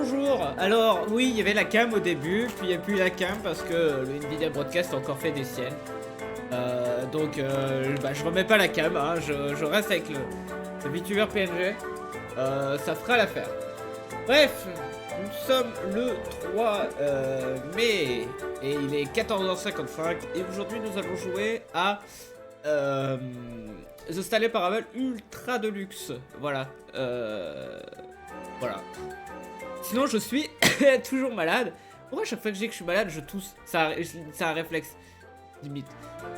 bonjour. Alors oui, il y avait la cam au début, puis il n'y a plus la cam parce que le Nvidia Broadcast a encore fait des siennes. Je remets pas la cam, hein, je reste avec le VTuber PNG. Ça fera l'affaire. Bref, nous sommes le 3 mai et il est 14h55 et aujourd'hui nous allons jouer à The Stanley Parable Ultra Deluxe. Voilà. Voilà. Sinon, je suis toujours malade. Pourquoi chaque fois que je dis que je suis malade, je tousse? C'est un réflexe, limite.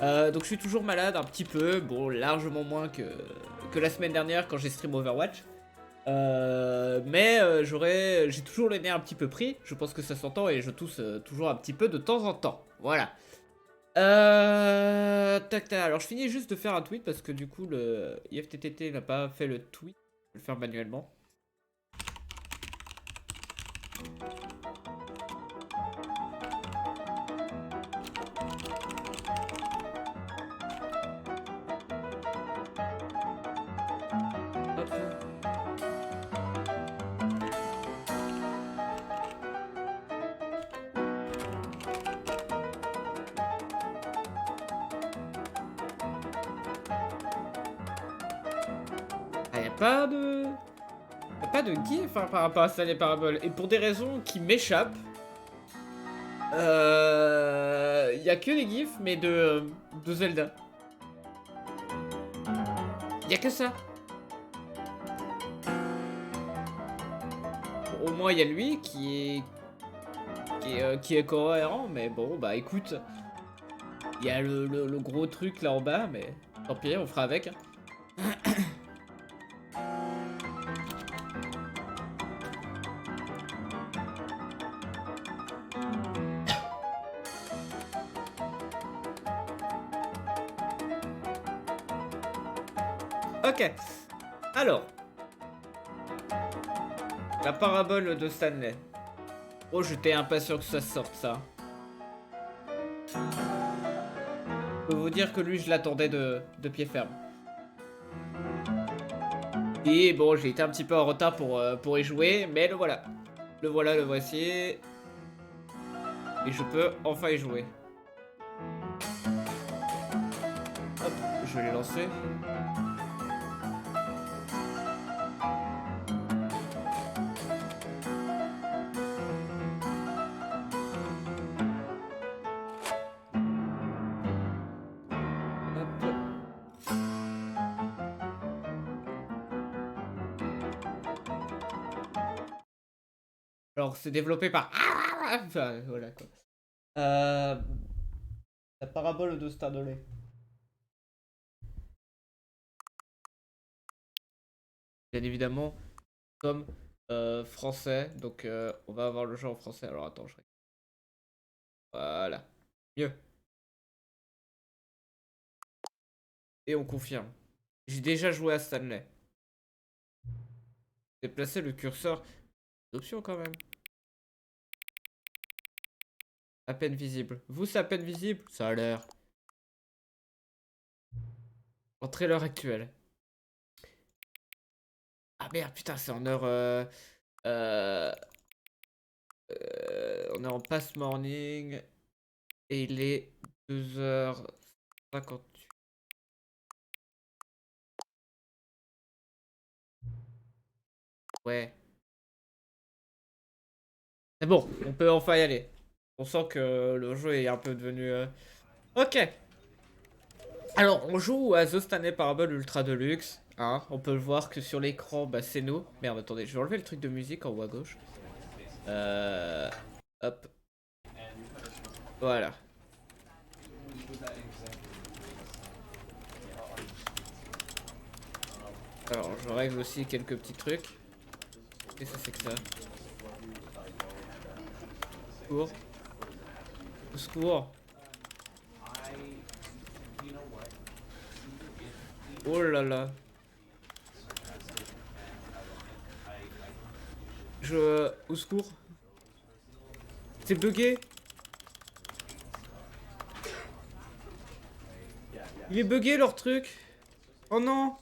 Donc je suis toujours malade un petit peu. Bon, largement moins que la semaine dernière quand j'ai stream Overwatch. J'ai toujours le nez un petit peu pris. Je pense que ça s'entend et je tousse toujours un petit peu de temps en temps. Voilà. Tac tac. Alors je finis juste de faire un tweet parce que du coup le IFTTT n'a pas fait le tweet. Je vais le faire manuellement. Pas de gif hein, par rapport à ça les paraboles. Et pour des raisons qui m'échappent, y a que des gifs mais de Zelda. Y a que ça. Bon, au moins il y a lui qui est cohérent, mais bon bah écoute, il y a le gros truc là en bas, mais tant pis, on fera avec. Hein. Ok, alors, la parabole de Stanley. Oh, j'étais impatient que ça sorte ça. Je peux vous dire que lui, je l'attendais de pied ferme. Et bon, j'ai été un petit peu en retard pour y jouer, mais le voilà. Le voilà, le voici. Et je peux enfin y jouer. Hop, je l'ai lancé. Alors, c'est développé par... Enfin, voilà, quoi. La parabole de Stanley. Bien évidemment, comme français, donc on va avoir le jeu en français. Alors, attends, je... Voilà. Mieux. Et on confirme. J'ai déjà joué à Stanley. Déplacer le curseur. Option quand même. À peine visible. Vous, c'est à peine visible? Ça a l'air. En trailer actuel. Ah merde, putain, c'est en heure... on est en pass morning. Et il est 2h58. Ouais. C'est bon, on peut enfin y aller. On sent que le jeu est un peu devenu... Ok. Alors, on joue à The Stanley Parable Ultra Deluxe. Hein, on peut le voir que sur l'écran, bah, c'est nous. Merde, attendez, je vais enlever le truc de musique en haut à gauche. Hop. Voilà. Alors, je règle aussi quelques petits trucs. Qu'est-ce que c'est que ça? Secours. Au secours. Oh là là. Au secours. C'est bugué. Il est bugué leur truc. Oh non.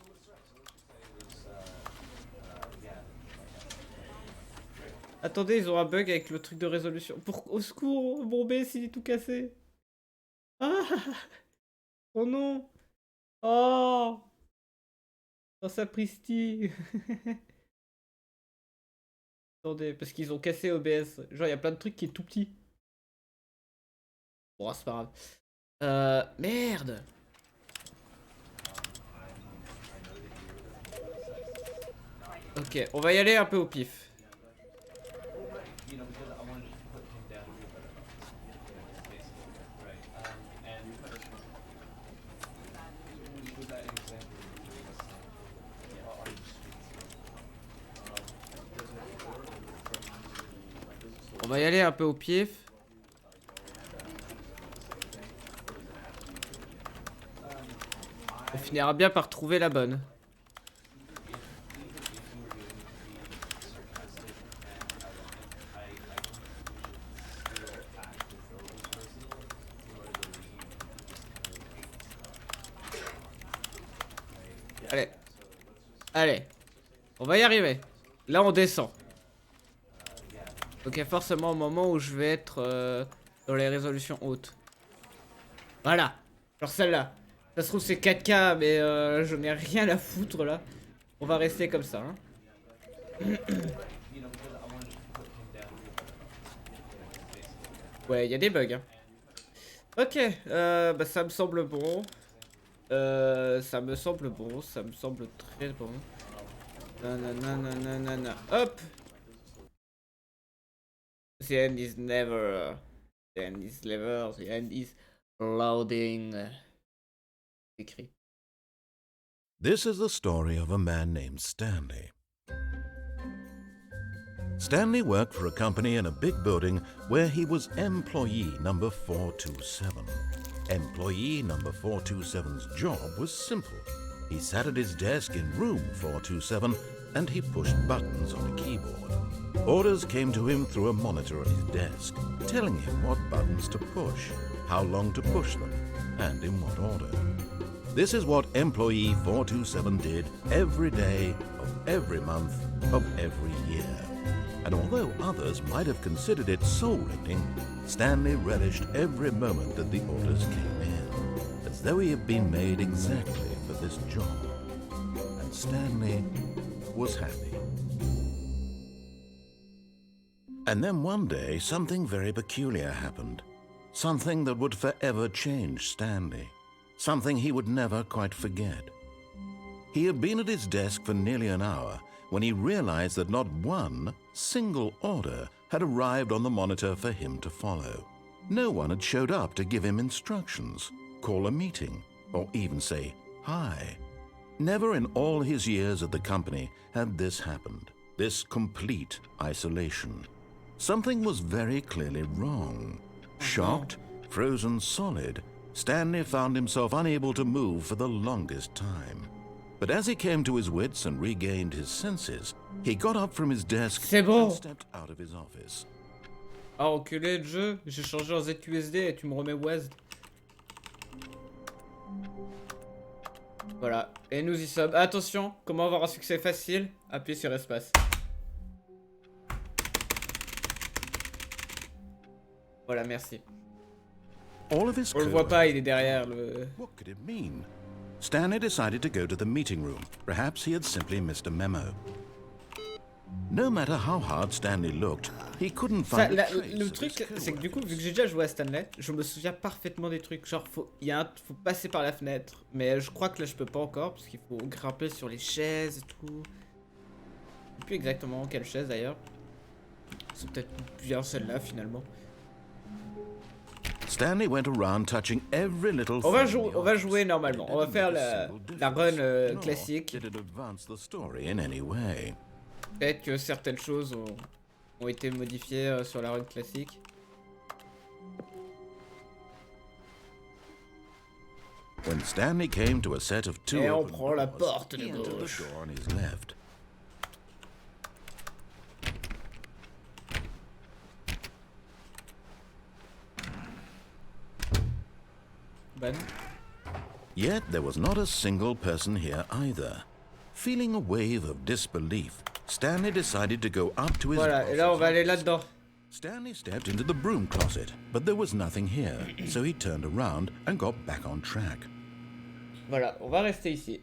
Attendez, ils ont un bug avec le truc de résolution. Au secours, mon BS il est tout cassé. Ah oh non. Oh dans sapristi. Attendez, parce qu'ils ont cassé OBS. Genre, il y a plein de trucs qui est tout petit. Bon, c'est pas grave. Merde. Ok, on va y aller un peu au pif. On va y aller un peu au pif. On finira bien par trouver la bonne. Allez. Allez. On va y arriver. Là, on descend. Ok, forcément au moment où je vais être dans les résolutions hautes. Voilà. Genre celle-là. Ça se trouve c'est 4K, mais je n'ai rien à foutre là. On va rester comme ça. Hein. Ouais, il y a des bugs. Hein. Ok, bah ça me semble bon. Ça me semble bon, ça me semble très bon. Nanana. Hop. The end is never. The end is never. The end is loading. Écrit. This is the story of a man named Stanley. Stanley worked for a company in a big building where he was employee number 427. Employee number 427's job was simple. He sat at his desk in room 427 and he pushed buttons on a keyboard. Orders came to him through a monitor at his desk, telling him what buttons to push, how long to push them, and in what order. This is what employee 427 did every day of every month of every year. And although others might have considered it soul-rending, Stanley relished every moment that the orders came in, as though he had been made exactly for this job. And Stanley was happy. And then one day, something very peculiar happened. Something that would forever change Stanley. Something he would never quite forget. He had been at his desk for nearly an hour when he realized that not one single order had arrived on the monitor for him to follow. No one had showed up to give him instructions, call a meeting, or even say hi. Never in all his years at the company had this happened, this complete isolation. Something was very clearly wrong. Shocked, frozen solid, Stanley found himself unable to move for the longest time. But as he came to his wits and regained his senses, he got up from his desk and stepped out of his office. Ah, enculé de jeu, j'ai changé en ZQSD et tu me remets WASD. Voilà, et nous y sommes. Attention, comment avoir un succès facile? Appuyez sur espace. Voilà, merci. All of his On le voit pas, il est derrière le... What could it mean? Stanley decided to go to the meeting room. Perhaps he had simply missed a memo. No matter how hard Stanley looked, he couldn't find a trace le of truc, his c'est que du coup, coworkers. vu que j'ai déjà joué à Stanley, je me souviens parfaitement des trucs. Genre, faut faut passer par la fenêtre. Mais je crois que là, je peux pas encore, parce qu'il faut grimper sur les chaises et tout. Je sais plus exactement quelle chaise d'ailleurs. C'est peut-être bien celle-là finalement. Stanley went around touching every little On va thing in the jouer office. normalement. It On va didn't faire make a la single run difference, nor classique. did it advance the story in any way. Peut-être que certaines choses ont été modifiées sur la run classique. When Stanley came to a set of two Et on open prend la doors, porte he de entered gauche. the door on his left. Bonne. Yet there was not a single person here either. Feeling a wave of disbelief, Stanley decided to go up to his Voilà, et là on va aller là-dedans. Stanley stepped into the broom closet, but there was nothing here, so he turned around and got back on track. Voilà, on va rester ici.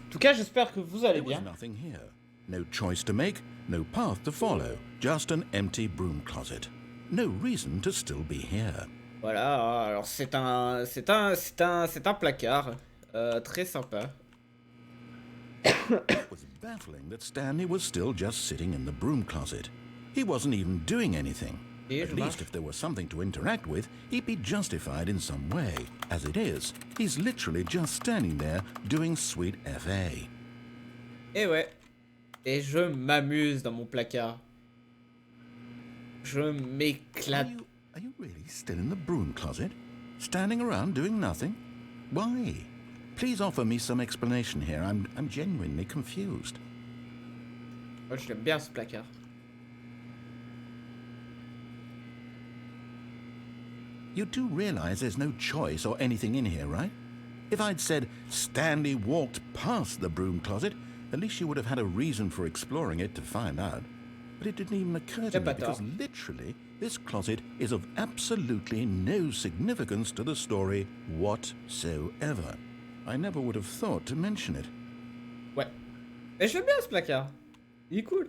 En tout cas, j'espère que vous allez There was bien. nothing here. No choice to make, no path to follow, just an empty broom closet. No reason to still be here. Voilà, alors c'est un placard très sympa. It was baffling that Stanley was still just sitting in the broom closet. He wasn't even doing anything. At least if there was something to interact with, he'd be justified in some way. As it is, he's literally just standing there doing sweet FA. Et ouais. Et je m'amuse dans mon placard. Je m'éclate. Are you really still in the broom closet? Standing around doing nothing? Why? Please offer me some explanation here. I'm genuinely confused. Moi, je l'aime bien ce placard. You do realize there's no choice or anything in here, right? If I'd said Stanley walked past the broom closet, at least you would have had a reason for exploring it to find out. But it didn't even occur to me because literally this closet is of absolutely no significance to the story whatsoever. I never would have thought to mention it. Ouais. Et j'aime bien ce placard. Il est cool.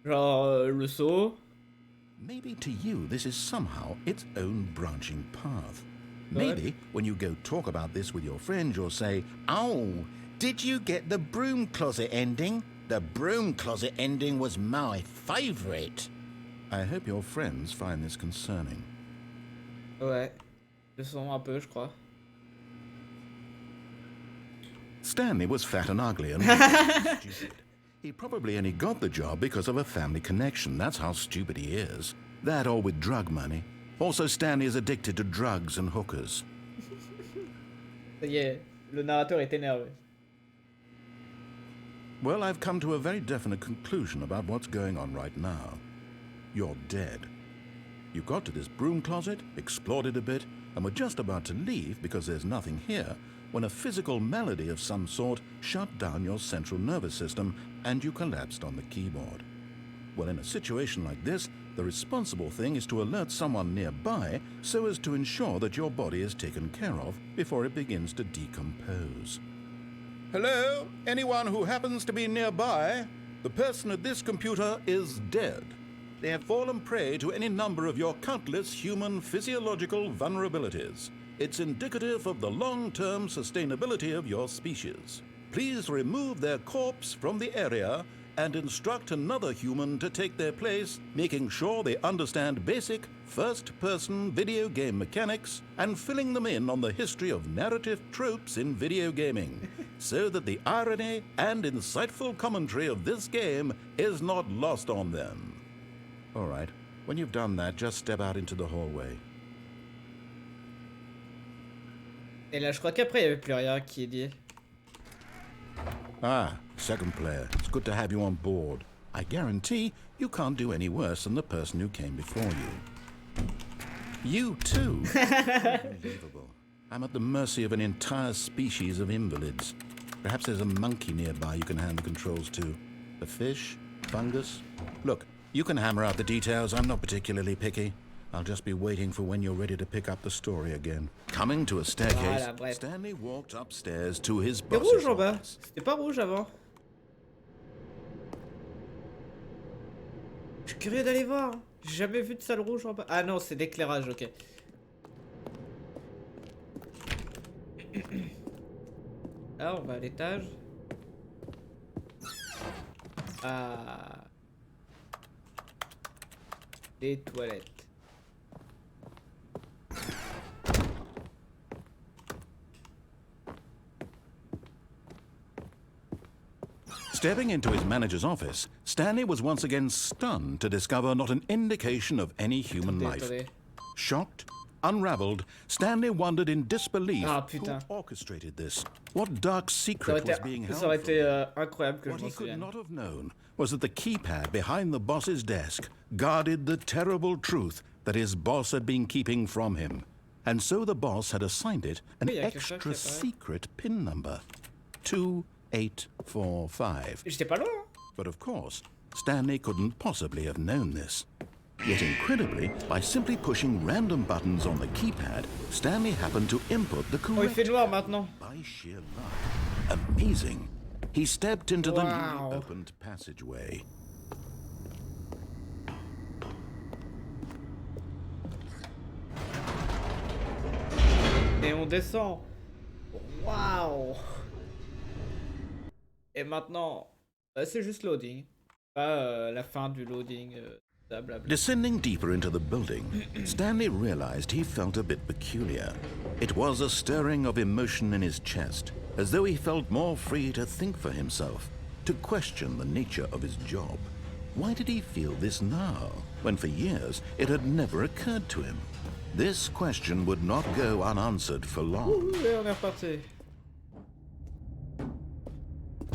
Genre le seau. Maybe to you this is somehow its own branching path. Maybe when you go talk about this with your friends, you'll say, "Oh, did you get the broom closet ending? The broom closet ending was my favorite." I hope your friends find this concerning. Ouais. Le son un peu, je crois. Stanley was fat and ugly and stupid. He probably only got the job because of a family connection. That's how stupid he is. That or with drug money. Also, Stanley is addicted to drugs and hookers. Ça y est, le narrateur est énervé. Well, I've come to a very definite conclusion about what's going on right now. You're dead. You got to this broom closet, explored it a bit, and were just about to leave because there's nothing here when a physical malady of some sort shut down your central nervous system and you collapsed on the keyboard. Well, in a situation like this, the responsible thing is to alert someone nearby so as to ensure that your body is taken care of before it begins to decompose. Hello? Anyone who happens to be nearby? The person at this computer is dead. They have fallen prey to any number of your countless human physiological vulnerabilities. It's indicative of the long-term sustainability of your species. Please remove their corpse from the area and instruct another human to take their place, making sure they understand basic first-person video game mechanics and filling them in on the history of narrative tropes in video gaming, so that the irony and insightful commentary of this game is not lost on them. All right, when you've done that, just step out into the hallway. Et là, je crois qu'après, il n'y avait plus rien qui est dit. Ah, second player. It's good to have you on board. I guarantee you can't do any worse than the person who came before you. You too? Unbelievable. I'm at the mercy of an entire species of invalids. Perhaps there's a monkey nearby you can hand the controls to. A fish? Fungus? Look, you can hammer out the details. I'm not particularly picky. I'll just be waiting for when you're ready to pick up the story again. Coming to a staircase, Voilà, Stanley walked upstairs to his C'est boss's rouge en bas. office. C'était pas rouge avant. Je suis curieux d'aller voir. J'ai jamais vu de salle rouge en bas. Ah non, c'est d'éclairage, ok. Là, on va à l'étage. Ah. Les toilettes. Stepping into his manager's office, Stanley was once again stunned to discover not an indication of any human life. Attendez. Shocked, unraveled, Stanley wondered in disbelief Ah, who putain. orchestrated this. What dark Ça secret was being held aurait from été him? incroyable que What je he m'en could souvienne. not have known was that the keypad behind the boss's desk guarded the terrible truth that his boss had been keeping from him. And so the boss had assigned it an Oui, il y a quelque chose qui extra apparaît. secret PIN number. 2 845. J'étais pas loin, hein. But of course, Stanley couldn't possibly have known this. Yet incredibly, by simply pushing random buttons on the keypad, Stanley happened to input the Oh, il fait correct noir maintenant. by sheer luck. Amazing. He stepped into the Wow. newly opened passageway. Et on descend. Waouh. Et maintenant, c'est juste loading. Pas la fin du loading. Blablabla. Descending deeper into the building, Stanley realized he felt a bit peculiar. It was a stirring of emotion in his chest, as though he felt more free to think for himself, to question the nature of his job. Why did he feel this now, when for years it had never occurred to him? This question would not go unanswered for long. Ouh, et on est reparti.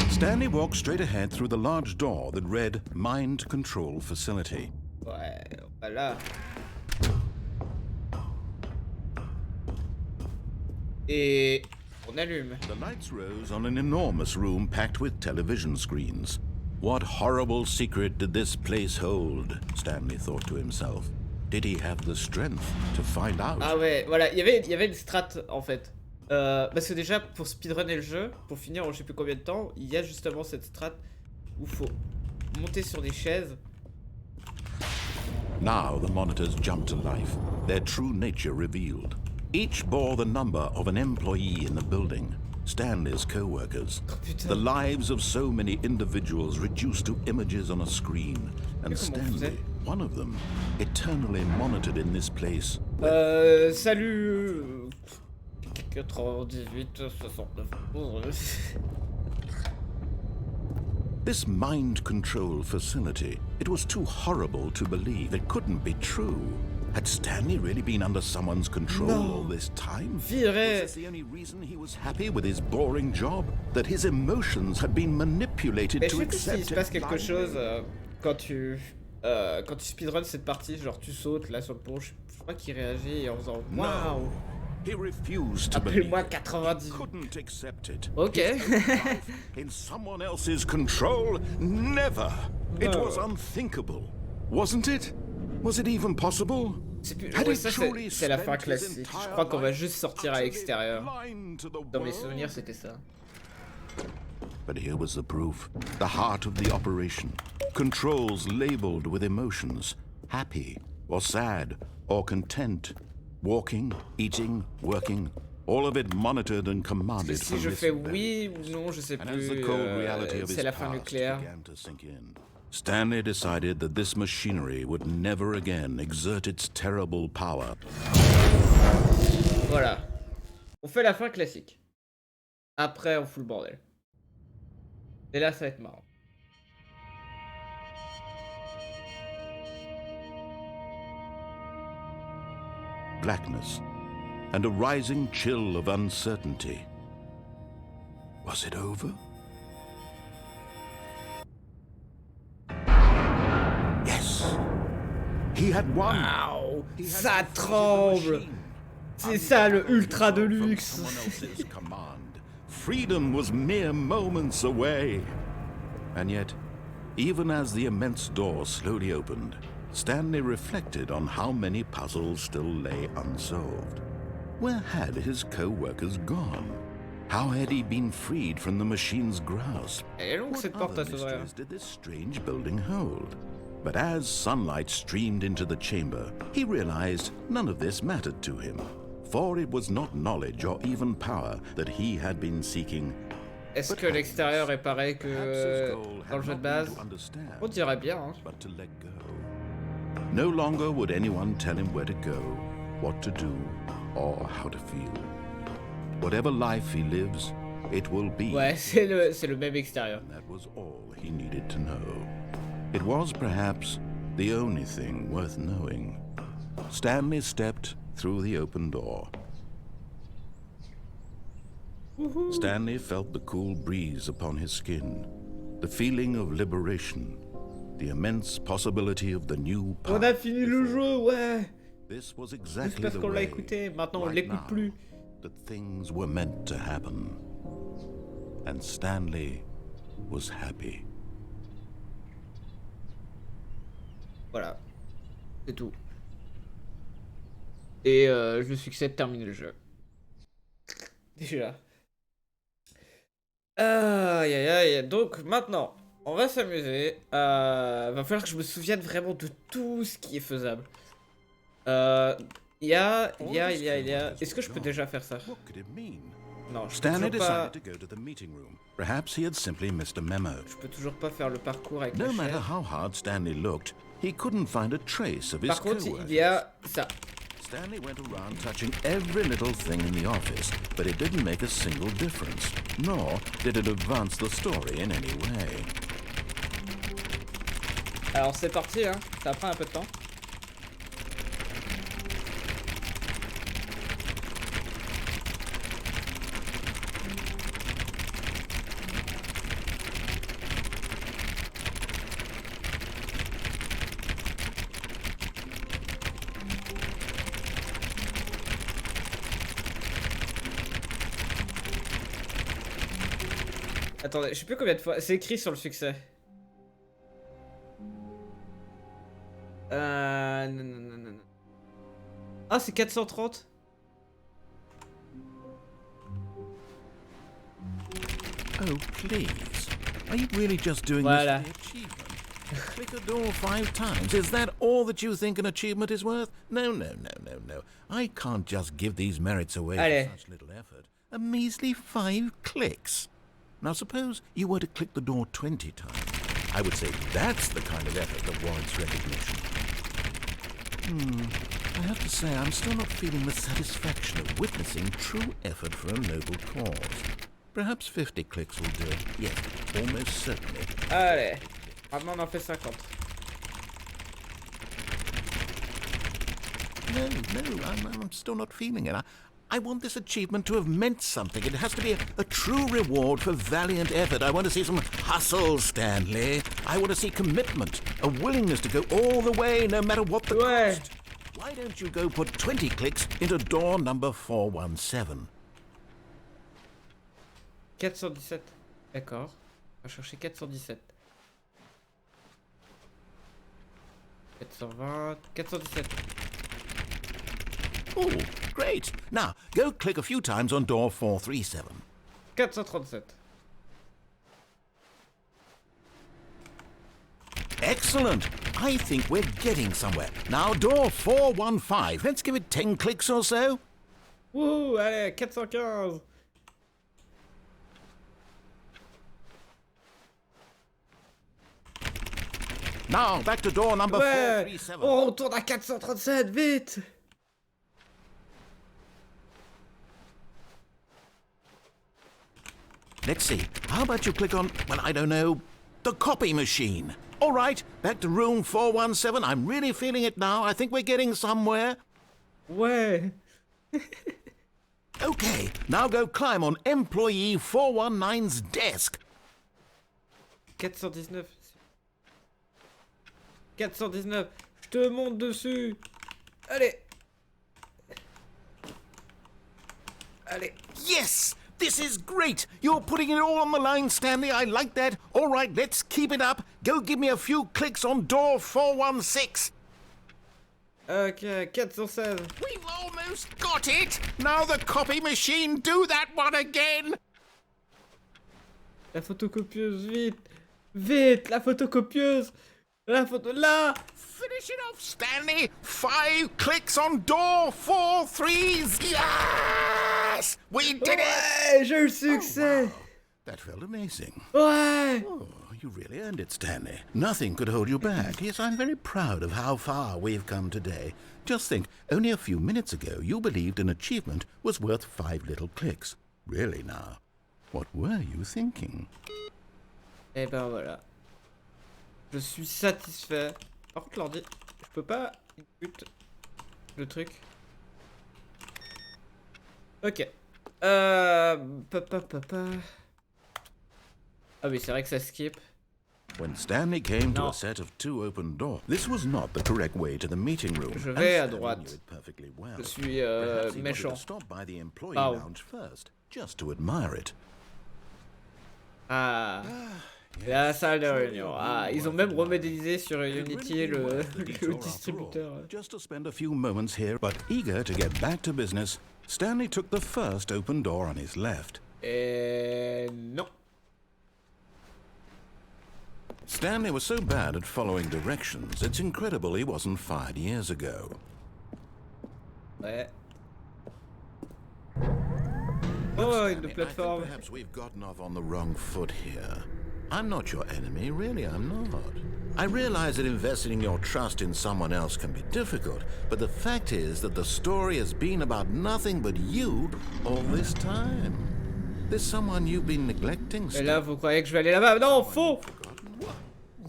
Stanley walked straight ahead through the large door that read Mind Control Facility. Ouais, voilà. Et on allume. The lights rose on an enormous room packed with television screens. What horrible secret did this place hold? Stanley thought to himself. Did he have the strength to find out? Ah ouais, voilà, il y avait une strat en fait. Parce que déjà, pour speedrunner le jeu, pour finir en je sais plus combien de temps, il y a justement cette strat où faut monter sur des chaises. Now the monitors jumped to life, their true nature revealed. Each bore the number of an employee in the building, Stanley's co-workers. Oh, putain. The lives of so many individuals reduced to images on a screen, and Mais comment on Stanley, faisait? one of them, eternally monitored in this place. Salut 98, 69. This mind control facility, it was too horrible to believe. It couldn't be true. Had Stanley really been under someone's control No. all this time? Viré. Was this the only reason he was happy with his boring job? That his emotions had been manipulated Mais je to sais plus s'il accept se passe it quelque blindly? chose quand tu speedrun cette partie, genre tu sautes là sur le pont, je crois qu'il réagit en faisant waouh. No. He refused to believe Appelle-moi it. 98. He couldn't accept it. Ok. His own life in someone else's control? Never. It No. was unthinkable. Wasn't it? Was it even possible? C'est plus... Had ouais, he ça truly c'est la fin spent his classique. Je entire crois qu'on va life juste sortir à utterly l'extérieur. blind to the Dans mes world? souvenirs c'était ça. But here was the proof, the heart of the operation. Controls labeled with emotions, happy or sad or content. Walking, eating, working, all of it monitored and commanded Si from je this fais very oui ou non, je sais And as the plus. cold reality of his C'est la fin past nucléaire. began to sink in, Stanley decided that this machinery would never again exert its terrible power. Voilà. On fait la fin classique. Après on fout le bordel. Et là ça va être marrant. Blackness and a rising chill of uncertainty. Was it over? Yes! He had won! Waouh, He had ça defeated the tremble. machine. C'est ça le ultra From deluxe. someone else's command. Freedom was mere moments away. And yet, even as the immense door slowly opened, Stanley reflected on how many puzzles still lay unsolved. Where had his co-workers gone? How had he been freed from the machine's grasp? Elle est longue What cette porte other à s'ouvrir. mysteries did this strange building hold? But as sunlight streamed into the chamber, he realized none of this mattered to him, for it was not knowledge or even power that he had been seeking. Est-ce que l'extérieur est pareil que Perhaps his goal dans le had jeu de not been base? to understand, On dirait bien, hein. but to let go. No longer would anyone tell him where to go, what to do, or how to feel. Whatever life he lives, it will be. Ouais, c'est le même extérieur. That was all he needed to know. It was perhaps the only thing worth knowing. Stanley stepped through the open door. Stanley felt the cool breeze upon his skin, the feeling of liberation, the immense possibility of the new path. On a fini le jeu, ouais. This was Juste exactly parce the qu'on l'a way, écouté, maintenant on right l'écoute now, plus. that things were meant to happen. and Stanley was happy. Voilà. C'est tout. Et le succès de terminer le jeu. Déjà. Aïe aïe aïe. Donc maintenant, on va s'amuser. Va falloir que je me souvienne vraiment de tout ce qui est faisable. Il y a. Est-ce que je peux déjà faire ça? Non, je peux Stanley toujours pas. decided to go to the meeting room. Perhaps he had simply missed a memo. Je peux toujours pas faire le parcours avec No la matter chaise. how hard Stanley looked, he couldn't find a trace of his Par contre, coworkers. il y a ça. Stanley went around touching every little thing in the office, but it didn't make a single difference, nor did it advance the story in any way. Alors c'est parti, hein. Ça prend un peu de temps. Attendez, je sais plus combien de fois. C'est écrit sur le succès. Non. Ah, c'est 430. Oh, please. Are you really just doing Voilà. this for the achievement? Click a door 5 times. Is that all that you think an achievement is worth? No. I can't just give these merits away Allez. for such little effort. A measly 5 clicks. Now suppose you were to click the door 20 times. I would say that's the kind of effort that warrants recognition. I have to say I'm still not feeling the satisfaction of witnessing true effort for a noble cause. Perhaps 50 clicks will do it. Yes, almost certainly. Allez. Maintenant, on en fait 50. No, I'm still not feeling it. I want this achievement to have meant something. It has to be a true reward for valiant effort. I want to see some hustle, Stanley. I want to see commitment, a willingness to go all the way, no matter what the Ouais. cost. Why don't you go put 20 clicks into door number 417? 417. D'accord. On va chercher 417. 420. 417. Oh, great. Now, go click a few times on door 437. 437. Excellent. I think we're getting somewhere. Now, door 415. Let's give it 10 clicks or so. Wouh, allez, 415. Now, back to door number Ouais. 437. On retourne à 437, vite. Let's see. How about you click on, well, I don't know, the copy machine. All right, back to room 417. I'm really feeling it now. I think we're getting somewhere. Ouais. Okay, now go climb on employee 419's desk. 419. 419. Je te monte dessus. Allez. Allez. Yes! This is great! You're putting it all on the line, Stanley. I like that. All right, let's keep it up. Go give me a few clicks on door 416. Ok, 416. We've almost got it! Now the copy machine, do that one again! La photocopieuse, vite. Vite, la photocopieuse. La photo, là. Finish it off, Stanley! 5 clicks on door 43. Yes! We did it! Ouais, j'ai eu le succès. That felt amazing. Ouais. Oh, you really earned it, Stanley. Nothing could hold you back. Yes, I'm very proud of how far we've come today. Just think, only a few minutes ago, you believed an achievement was worth 5 little clicks. Really now, what were you thinking? Et ben voilà. Je suis satisfait. Par contre, l'ordi, je peux pas input le truc. Ok. Ah oui, c'est vrai que ça skip. When Stanley came to No. a set of 2 open doors, this was not the correct way to the meeting room. Je and vais à Stanley droite. knew it perfectly well. Je suis Perhaps he wanted méchant. to stop by the employee Oh. lounge first, just to admire it. Ah, la salle de réunion. Ah, ils ont même remodélisé sur Unity le distributeur. Just to spend a few moments here, but eager to get back to business, Stanley took the first open door on his left. Non. Stanley was so bad at following directions, it's incredible he wasn't fired years ago. Ouais. Oh, une Stanley, plateforme. perhaps we've gotten off on the wrong foot here. I'm not your enemy, really, I'm not. I realize that investing your trust in someone else can be difficult, but the fact is that the story has been about nothing but you all this time. There's someone you've been neglecting. Et là, vous croyez que je vais aller là-bas? Non, faux!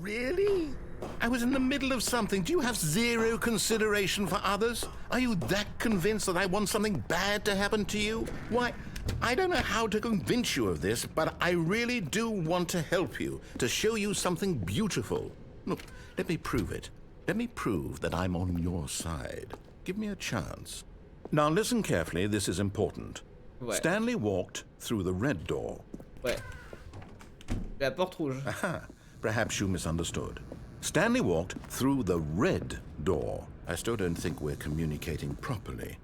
Really? I was in the middle of something. Do you have zero consideration for others? Are you that convinced that I want something bad to happen to you? Why, I don't know how to convince you of this, but I really do want to help you, to show you something beautiful. Look, let me prove it. Let me prove that I'm on your side. Give me a chance. Now listen carefully, this is important. Ouais. Stanley walked through the red door. Ouais. La porte rouge. Aha, perhaps you misunderstood. Stanley walked through the red door. I still don't think we're communicating properly.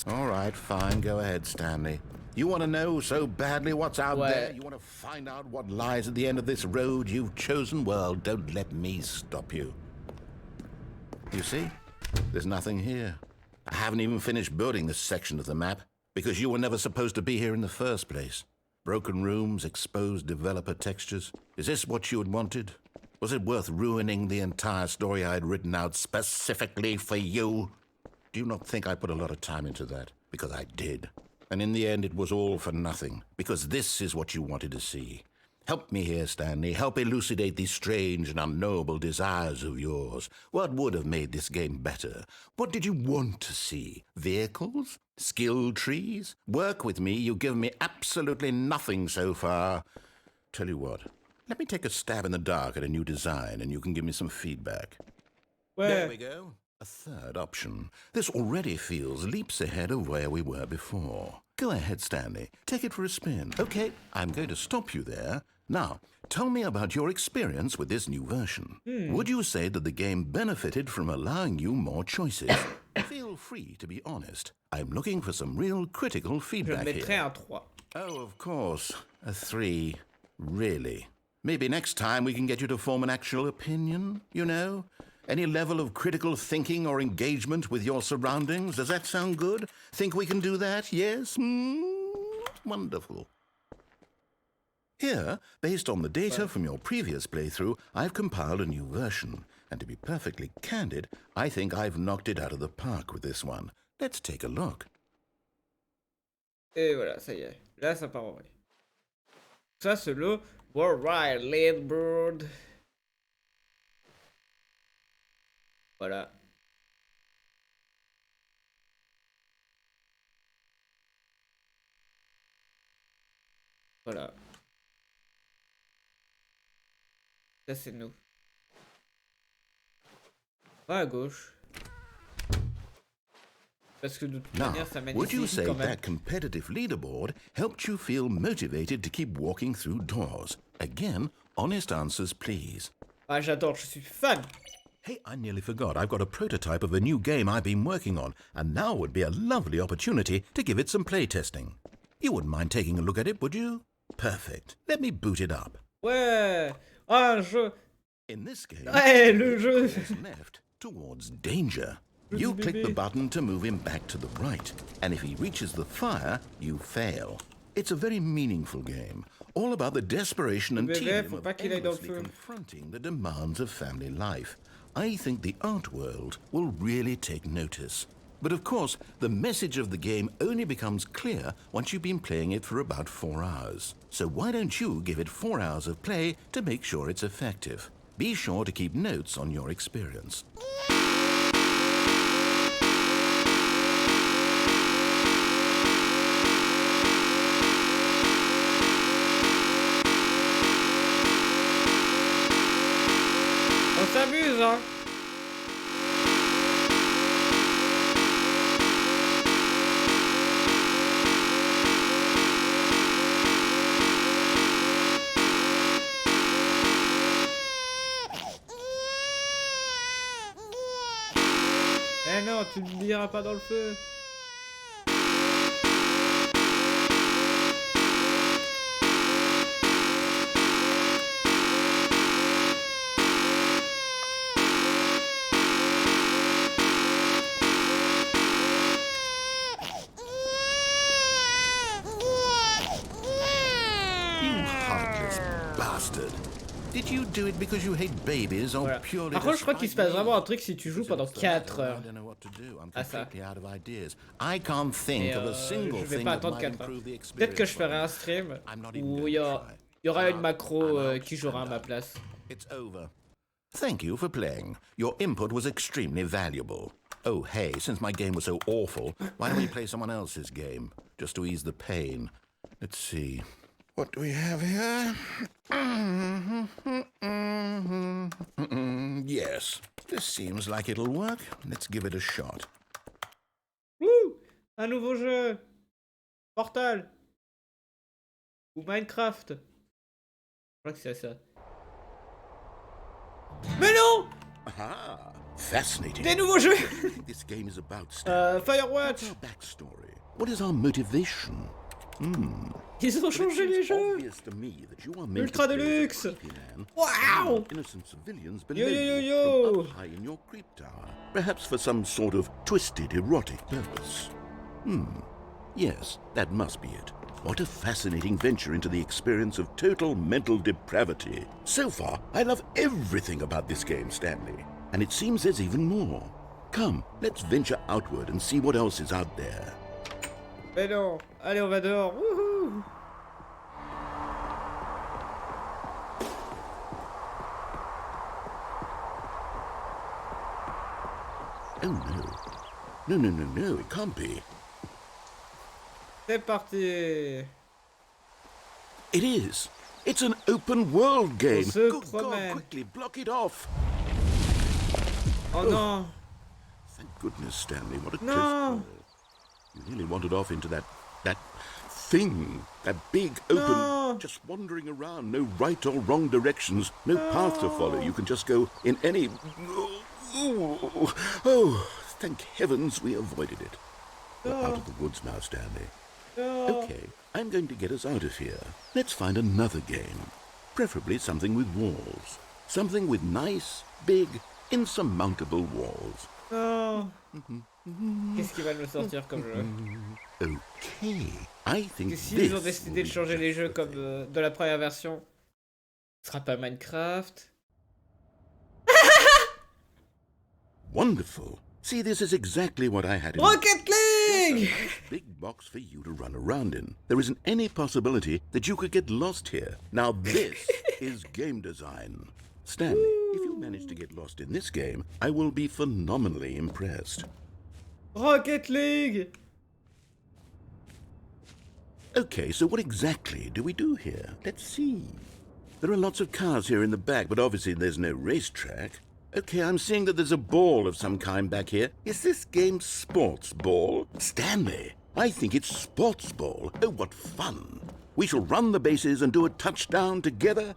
All right, fine, go ahead, Stanley. You want to know so badly what's out there? You want to find out what lies at the end of this road you've chosen? Well, don't let me stop you. You see? There's nothing here. I haven't even finished building this section of the map, because you were never supposed to be here in the first place. Broken rooms, exposed developer textures. Is this what you had wanted? Was it worth ruining the entire story I had written out specifically for you? Do you not think I put a lot of time into that? Because I did. And in the end, it was all for nothing. Because this is what you wanted to see. Help me here, Stanley. Help elucidate these strange and unknowable desires of yours. What would have made this game better? What did you want to see? Vehicles? Skill trees? Work with me. You've given me absolutely nothing so far. Tell you what. Let me take a stab in the dark at a new design, and you can give me some feedback. Ouais. There we go. A third option. This already feels leaps ahead of where we were before. Go ahead, Stanley. Take it for a spin. Okay, I'm going to stop you there. Now, tell me about your experience with this new version. Would you say that the game benefited from allowing you more choices? Feel free to be honest. I'm looking for some real critical Je feedback mettrai here. un 3. Oh, of course. A 3. Really? Maybe next time we can get you to form an actual opinion, you know? Any level of critical thinking or engagement with your surroundings? Does that sound good? Think we can do that? Yes? Wonderful. Here, based on the data from your previous playthrough, I've compiled a new version. And to be perfectly candid, I think I've knocked it out of the park with this one. Let's take a look. Et voilà, ça y est. Là, ça part en vrai. Ça, c'est le Worldwide Leaderboard. Voilà. Voilà. Ça, c'est nous. À gauche. Parce que de toute Now, manière, ça mène would you ici say quand même. that competitive leaderboard helped you feel motivated to keep walking through doors? Again, honest answers, please. Ah, j'adore, je suis fan. Hey, I nearly forgot. I've got a prototype of a new game I've been working on, and now would be a lovely opportunity to give it some playtesting. You wouldn't mind taking a look at it, would you? Perfect. Let me boot it up. Ouais. Ah, un jeu. In this game, Ouais, le jeu. goes left towards danger. You click the button to move him back to the right, and if he reaches the fire, you fail. It's a very meaningful game, all about the desperation and bébé, tedium faut of pas qu'il aille dans le endlessly feu. confronting the demands of family life. I think the art world will really take notice. But of course, the message of the game only becomes clear once you've been playing it for about 4 hours. So why don't you give it 4 hours of play to make sure it's effective? Be sure to keep notes on your experience. On s'amuse, hein. tu ne liras pas dans le feu. Did you do it because you hate babies or Voilà. purely Par contre, je crois qu'il se passe despite vraiment un me? truc si tu joues pendant Since the 4 matter, heures. I don't know what to do. I'm Ah, ça. completely out of ideas. I can't think Et of a single je vais thing pas that attendre might 4 heures. improve the Peut-être que experience je for ferai me. un stream I'm not even où going to try. il y aura une I'm macro out qui jouera à and ma done. place. It's over. Thank you for playing. Your input was extremely valuable. Oh, hey, since my game was so awful, why don't we play someone else's game? Just to ease the pain. Let's see. What do we have here? Yes, this seems like it'll work. Let's give it a shot. Wouh! Un nouveau jeu! Portal! Ou Minecraft! Je crois que c'est ça. Mais non! Aha! Fascinating. Des nouveaux jeux! What do you think this game is about, Stan? Firewatch! What's our backstory? What is our motivation? Ils ont changé les jeux! Ultra Deluxe! Wow! Innocent civilians Yo yo yo below yo! from up high in your creep tower, perhaps for some sort of twisted erotic purpose. Yes, that must be it. What a fascinating venture into the experience of total mental depravity. So far, I love everything about this game, Stanley. And it seems there's even more. Come, let's venture outward and see what else is out there. Mais non! Allez, on va dehors! Wouhou! Oh no. No, it can't be. C'est parti! It is. It's an open world game. On se Good promène. God, quickly, block it off. Oh non! Thank goodness, Stanley. What a No. close call. You nearly wandered off into that thing. That big open, No. just wandering around. No right or wrong directions. No path to follow. You can just go in any... Oh, thank heavens we avoided it. We're out of the woods now, Stanley. No. Okay, I'm going to get us out of here. Let's find another game. Preferably something with walls. Something with nice, big, insurmountable walls. Non! Qu'est-ce qui va nous sortir comme jeu? Okay, I think Que s'ils ont this décidé de will changer be les just jeux the comme thing. de la première version, ce sera pas Minecraft. Wonderful. See, this is exactly what I had in Rocket Just a League! nice big box for you to run around in. There isn't any possibility that you could get lost here. Now this is game design. Stanley, if you manage to get lost in this game, I will be phenomenally impressed. Rocket League! Okay, so what exactly do we do here? Let's see. There are lots of cars here in the back, but obviously there's no racetrack. Okay, I'm seeing that there's a ball of some kind back here. Is this game sports ball? Stanley, I think it's sports ball. Oh, what fun. We shall run the bases and do a touchdown together.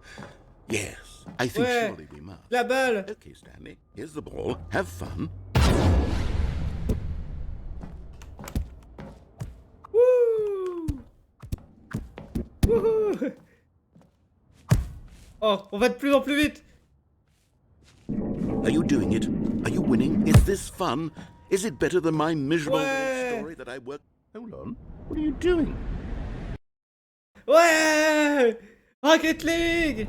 Yes, I think Ouais, surely we must. la balle! Okay, Stanley, here's the ball. Have fun. Wouh! Wouhou! Oh, on va de plus en plus vite! Are you doing it? Are you winning? Is this fun? Is it better than my miserable Ouais. story that I worked... Hold on. What are you doing? Ouais! Rocket League!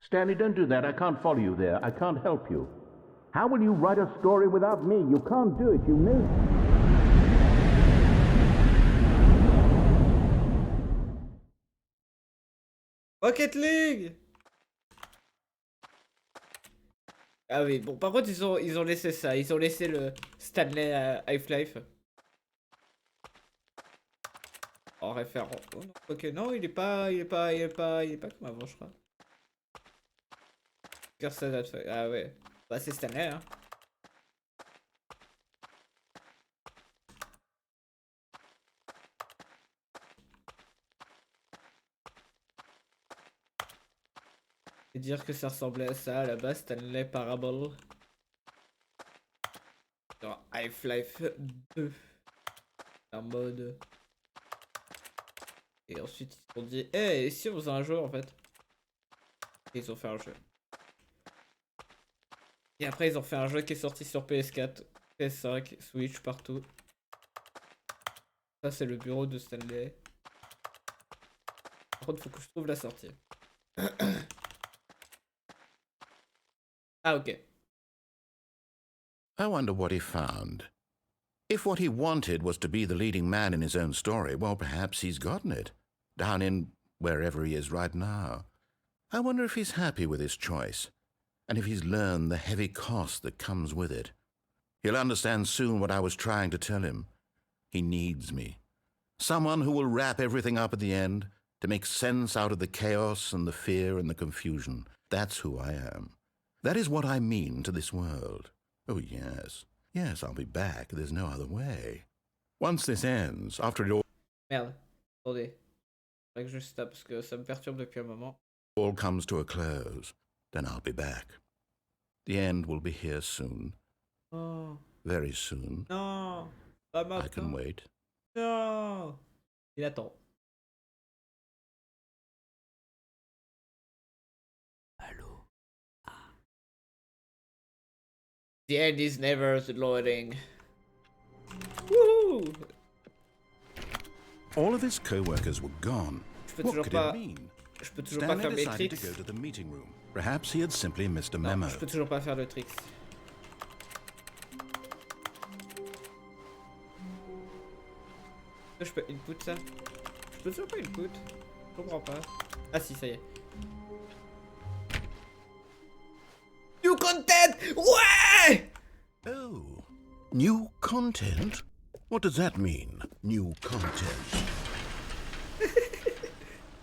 Stanley, don't do that. I can't follow you there. I can't help you. How will you write a story without me? You can't do it, you know. Rocket League! Ah oui, bon, par contre, ils ont laissé ça. Ils ont laissé le Stanley à Half-Life. En référent. Oh non, ok, non, il est pas comme avant, je crois. Ah ouais. Bah, c'est Stanley, hein. Et dire que ça ressemblait à ça à la base, Stanley Parable. Half-Life 2. Un mode. Et ensuite ils se sont dit, et si on faisait un jeu en fait. Et ils ont fait un jeu. Et après ils ont fait un jeu qui est sorti sur PS4, PS5, Switch, partout. Ça c'est le bureau de Stanley. Par contre faut que je trouve la sortie. Ah ok. I wonder what he found. If what he wanted was to be the leading man in his own story, well, perhaps he's gotten it. Down in wherever he is right now. I wonder if he's happy with his choice, and if he's learned the heavy cost that comes with it. He'll understand soon what I was trying to tell him. He needs me. Someone who will wrap everything up at the end, to make sense out of the chaos and the fear and the confusion. That's who I am. That is what I mean to this world. Oh, yes. Yes, I'll be back. There's no other way. Once this ends, after it Merde. Attendez. Faudrait que je stoppe parce que ça me perturbe depuis un moment. all comes to a close, then I'll be back. The end will be here soon. Oh. Very soon. Non. Pas maintenant. I can wait. Non. Il attend. Allô. Ah. The end is never loading. Woohoo! All of his co-workers were gone. Je peux What toujours could pas. it mean? Je peux toujours pas Stanley faire mes decided to tricks. go to the meeting room. Perhaps he had simply missed a memo. Non, je peux toujours pas faire le tricks. Je peux input ça? Je peux toujours pas input? Je comprends pas. Ah si, ça y est. New content! Ouais! Oh, new content? What does that mean, new content?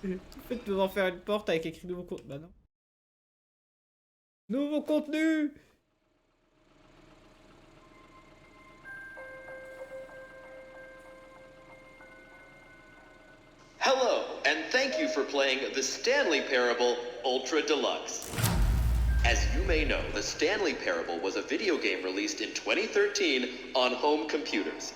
En fait, devant faire une porte avec écrit nouveau contenu. Bah non. Nouveau contenu! Hello, and thank you for playing the Stanley Parable Ultra Deluxe. As you may know, the Stanley Parable was a video game released in 2013 on home computers.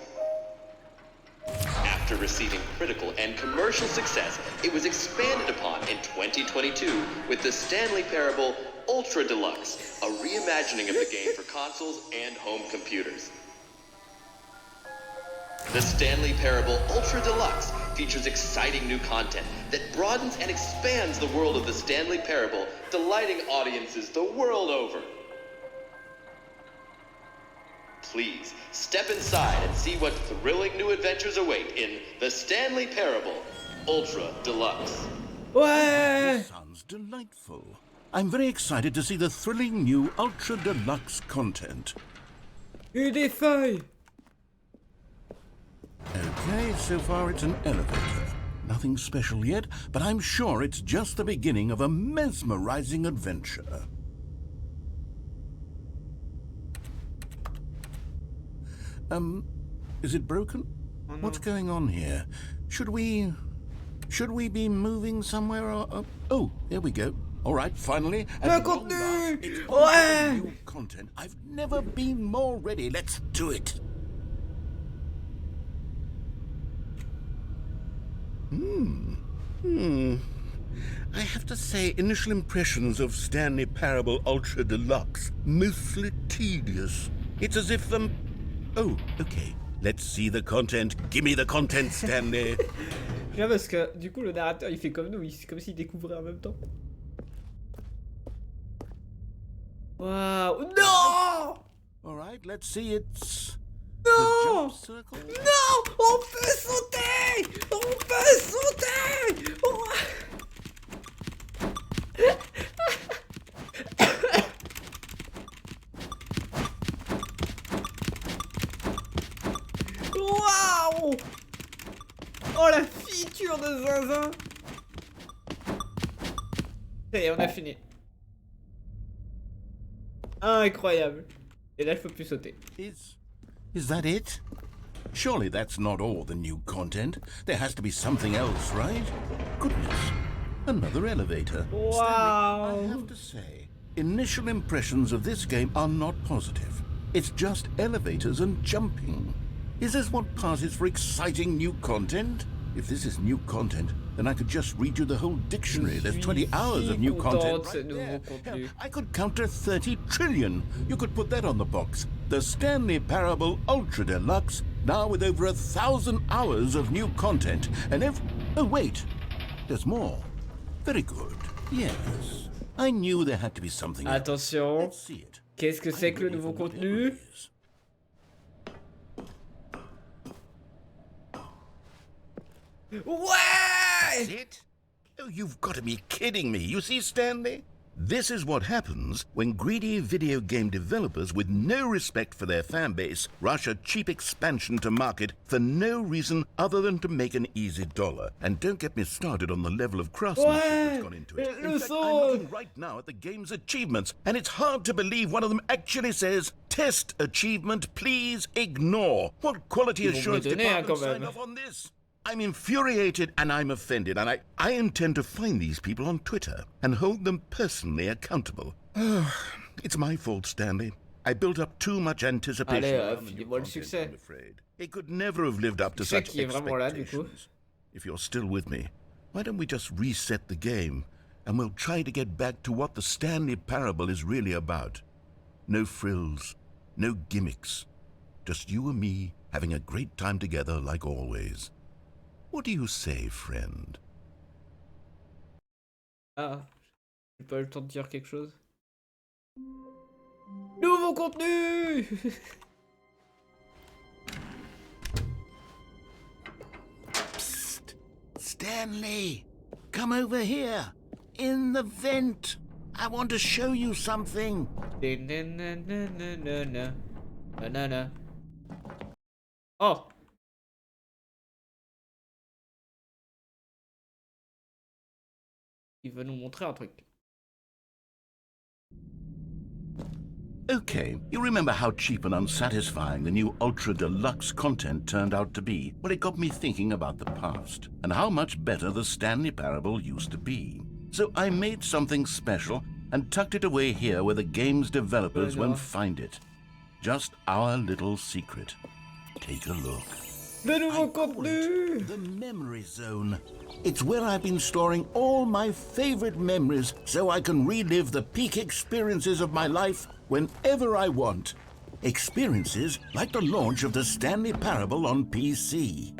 After receiving critical and commercial success, it was expanded upon in 2022 with the Stanley Parable Ultra Deluxe, a reimagining of the game for consoles and home computers. The Stanley Parable Ultra Deluxe features exciting new content that broadens and expands the world of the Stanley Parable, delighting audiences the world over. Please, step inside and see what thrilling new adventures await in the Stanley Parable Ultra Deluxe. Ouais! Sounds delightful. I'm very excited to see the thrilling new Ultra Deluxe content. Et des feuilles! Okay, so far it's an elevator. Nothing special yet, but I'm sure it's just the beginning of a mesmerizing adventure. Is it broken? Oh, no. What's going on here? Should we be moving somewhere or... Oh, there we go. All right, finally. Le at long contenu! last, it's Ouais! new content. I've never been more ready. Let's do it. I have to say, initial impressions of Stanley Parable Ultra Deluxe, mostly tedious. It's as if Oh, okay. Let's see the content. Give me the content, Stanley. Bien parce que du coup le narrateur il fait comme nous, c'est comme s'il découvrait en même temps. Waouh! Non! All right, let's see. It's the Non! jump circle. Non! On peut sauter! On peut sauter! Waouh! Oh la feature de zinzin! Ça y est, on a fini. Incroyable. Et là, il faut plus sauter. Is that it? Surely that's not all the new content. There has to be something else, right? Goodness. Another elevator. Wow. Stanley, I have to say, initial impressions of this game are not positive. It's just elevators and jumping. Is this what passes for exciting new content? If this is new content, then I could just read you the whole dictionary. There's 20 hours of new content right there. Hell, I could count to 30 trillion. You could put that on the box. The Stanley Parable Ultra Deluxe, now with over 1,000 hours of new content. And oh wait, there's more. Very good. Yes. I knew there had to be something else. Attention. Let's see it. Qu'est-ce que c'est que le nouveau contenu? Ouais! That's it? Oh, you've got to be kidding me. You see, Stanley? This is what happens when greedy video game developers with no respect for their fan base rush a cheap expansion to market for no reason other than to make an easy dollar. And don't get me started on the level of craftsmanship that's gone into it. In fact, I'm looking right now at the game's achievements, and it's hard to believe one of them actually says, "Test achievement, please ignore." What quality assurance department signed off on this? I'm infuriated and I'm offended, and I intend to find these people on Twitter and hold them personally accountable. It's my fault, Stanley. I built up too much anticipation. Allez, filez-moi le succès. I'm afraid. It could never have lived up to such Qui est vraiment là, du coup. expectations. If you're still with me, why don't we just reset the game and we'll try to get back to what the Stanley Parable is really about? No frills, no gimmicks. Just you and me having a great time together like always. What do you say, friend? Ah, j'ai pas eu le temps de dire quelque chose. Nouveau contenu! Psst! Stanley! Come over here! In the vent! I want to show you something! Oh! Il va nous montrer un truc. Okay, you remember how cheap and unsatisfying the new Ultra Deluxe content turned out to be? Well, it got me thinking about the past and how much better the Stanley Parable used to be. So I made something special and tucked it away here where the game's developers won't find it. Just our little secret. Take a look. Le nouveau I call contenu! it the memory zone. It's where I've been storing all my favorite memories so I can relive the peak experiences of my life whenever I want. Experiences like the launch of the Stanley Parable on PC.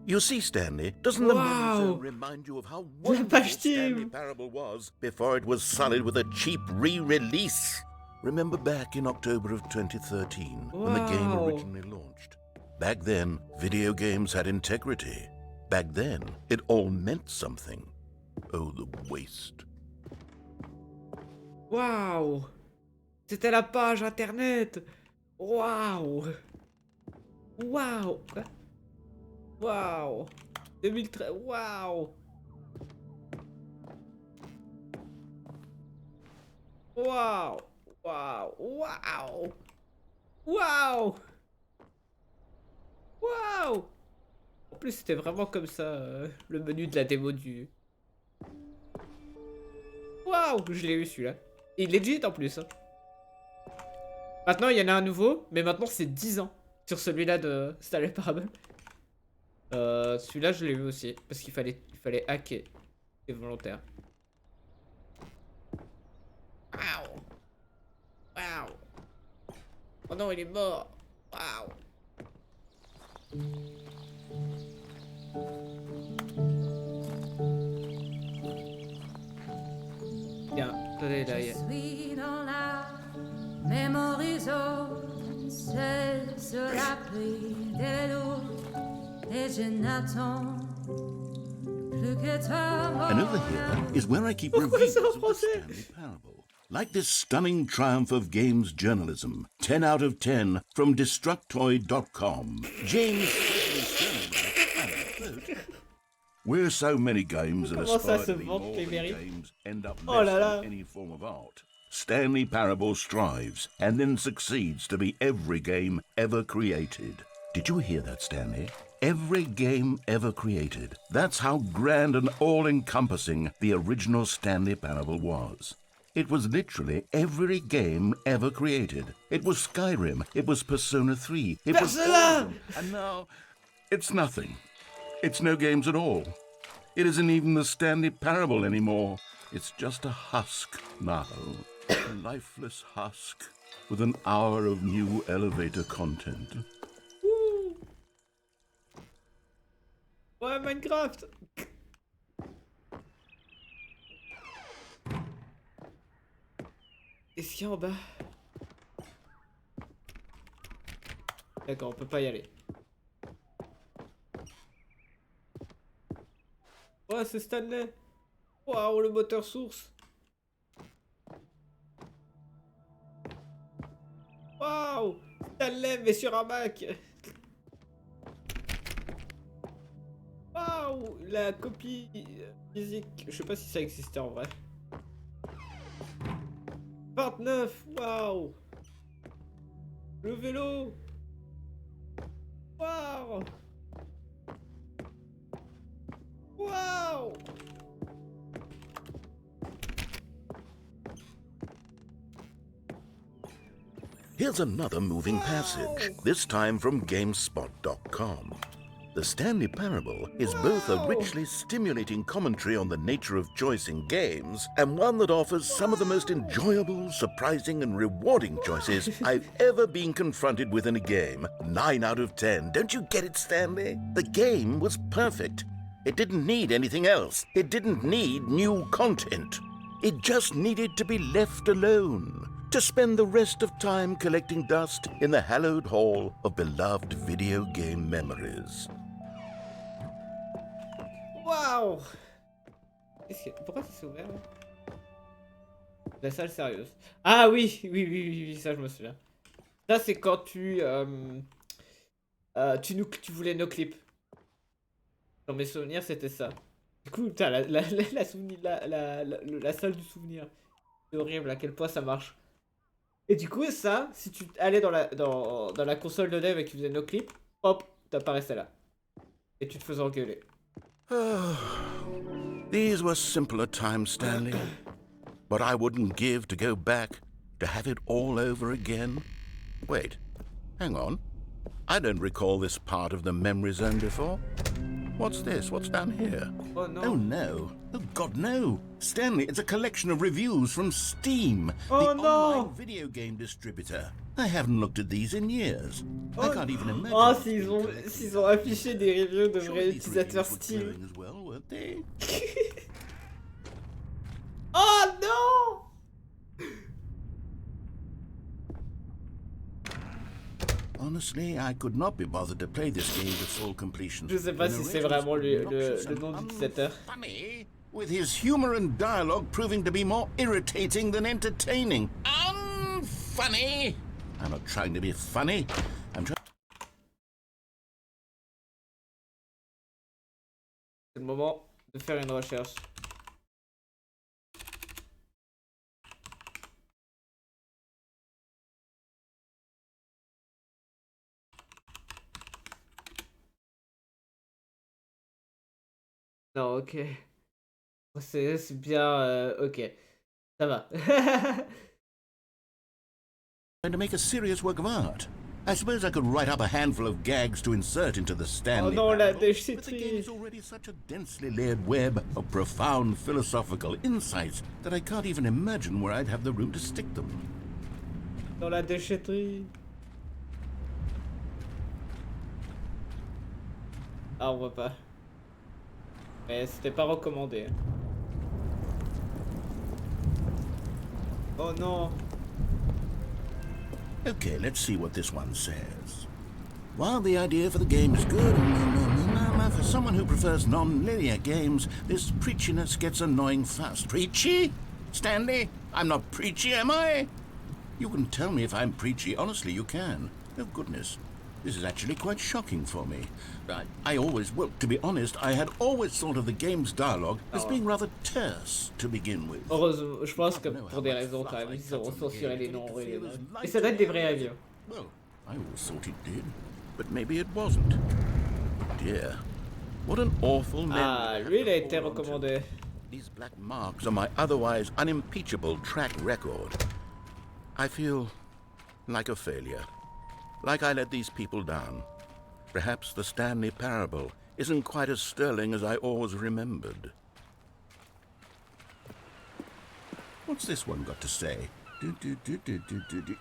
You see, Stanley, doesn't the memory zone remind you of how wonderful Stanley Parable was before it was sullied with a cheap re-release? Remember back in October of 2013 when the game originally launched? Back then, video games had integrity. Back then, it all meant something. Oh, the waste. Waouh! C'était la page internet! Waouh! Waouh! Waouh! 2013, waouh! Waouh! Waouh! Waouh! Waouh! Waouh! En plus, c'était vraiment comme ça, le menu de la démo du... Waouh! Je l'ai eu celui-là. Il est legit en plus. Hein. Maintenant, il y en a un nouveau, mais maintenant c'est 10 ans sur celui-là de Stanley Parable. Celui-là, je l'ai eu aussi, parce qu'il fallait hacker. C'est volontaire. Waouh! Waouh! Oh non, il est mort! Waouh! Bien, attendez, là, il y a... Je suis dans la memory zone, seul sur l'abri des loups, et je n'attends plus que toi. And over here is where I keep reviews of the Stanley Parable. Like this stunning triumph of games journalism, 10 out of 10 from Destructoid.com. James We're so many games that aspire to be more than games end up less than any form of art. Stanley Parable strives and then succeeds to be every game ever created. Did you hear that, Stanley? Every game ever created. That's how grand and all-encompassing the original Stanley Parable was. It was literally every game ever created. It was Skyrim, it was Persona 3, it was all of them. And now, it's nothing. It's no games at all. It isn't even the Stanley Parable anymore. It's just a husk now. A lifeless husk with an hour of new elevator content. Ouh. Ouais, Minecraft. Est-ce qu'il y a en bas? D'accord, on peut pas y aller. Oh, c'est Stanley. Waouh, le moteur source. Waouh, Stanley, mais sur un Mac. Waouh, la copie physique. Je sais pas si ça existait en vrai. 29, waouh. Le vélo. Waouh. Waouh. Here's another moving passage, this time from GameSpot.com. The Stanley Parable is both a richly stimulating commentary on the nature of choice in games and one that offers some of the most enjoyable, surprising, and rewarding choices I've ever been confronted with in a game. 9 out of 10. Don't you get it, Stanley? The game was perfect. It didn't need anything else. It didn't need new content. It just needed to be left alone, to spend the rest of time collecting dust in the hallowed hall of beloved video game memories. Waouh. Pourquoi ça s'est ouvert là? La salle sérieuse. Ah oui, oui, ça je me souviens. Ça c'est quand tu voulais nos clips. Dans mes souvenirs c'était ça. Du coup, putain, la salle du souvenir. C'est horrible à quel point ça marche. Et du coup, ça, si tu allais dans la console de dev et que tu faisais nos clips, hop, t'apparaissais là. Et tu te faisais engueuler. These were simpler times, Stanley. But I wouldn't give to go back, to have it all over again. Wait, hang on. I don't recall this part of the memory zone before. What's this? What's down here? Oh no. Oh no. Oh God, no. Stanley, it's a collection of reviews from Steam, Oh, the no. online video game distributor. I haven't looked at these in years. I can't even imagine. Oh, what's been collected s'ils ont affiché des reviews de Surely vrais these utilisateurs reviews were Steam. glowing as well, weren't they? Oh non! Honestly, I could not be bothered to play this game to full completion. Je sais pas si c'est vraiment le nom d'utilisateur. Funny, with his humor and dialogue proving to be more irritating than entertaining. Unfunny! I'm not trying to be funny. I'm trying. C'est le moment de faire une recherche. Non, ok. C'est bien, ok. Ça va. to make a serious work of art. I suppose I could write up a handful of gags to insert into the Stanley non, la Parable, déchetterie. but the game is already such a densely layered web of profound philosophical insights that I can't even imagine where I'd have the room to stick them. Dans la déchetterie. Ah, on voit pas. Mais c'était pas recommandé. Oh non. Okay, let's see what this one says. While the idea for the game is good, for someone who prefers non-linear games, this preachiness gets annoying fast. Preachy? Stanley? I'm not preachy, am I? You can tell me if I'm preachy. Honestly, you can. Oh, goodness. This is actually quite shocking for me. I always, well, to be honest, I had always thought of the game's dialogue as being rather terse to begin with. Heureusement, je pense que pour des raisons quand même, ils auront censuré les noms et les noms. Et ça date des vrais avions. Well, I always thought it did, but maybe it wasn't. Dear, what an awful memory. Ah, lui il a été recommandé. These black marks on my otherwise unimpeachable track record. I feel like a failure. Like I let these people down. Perhaps the Stanley parable isn't quite as sterling as I always remembered. What's this one got to say?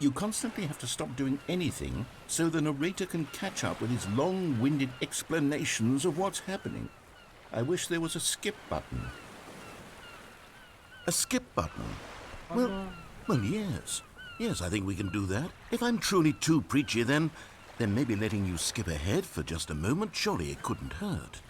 You constantly have to stop doing anything so the narrator can catch up with his long-winded explanations of what's happening. I wish there was a skip button. A skip button? Well, yes. Yes, I think we can do that. If I'm truly too preachy, then maybe letting you skip ahead for just a moment, surely it couldn't hurt.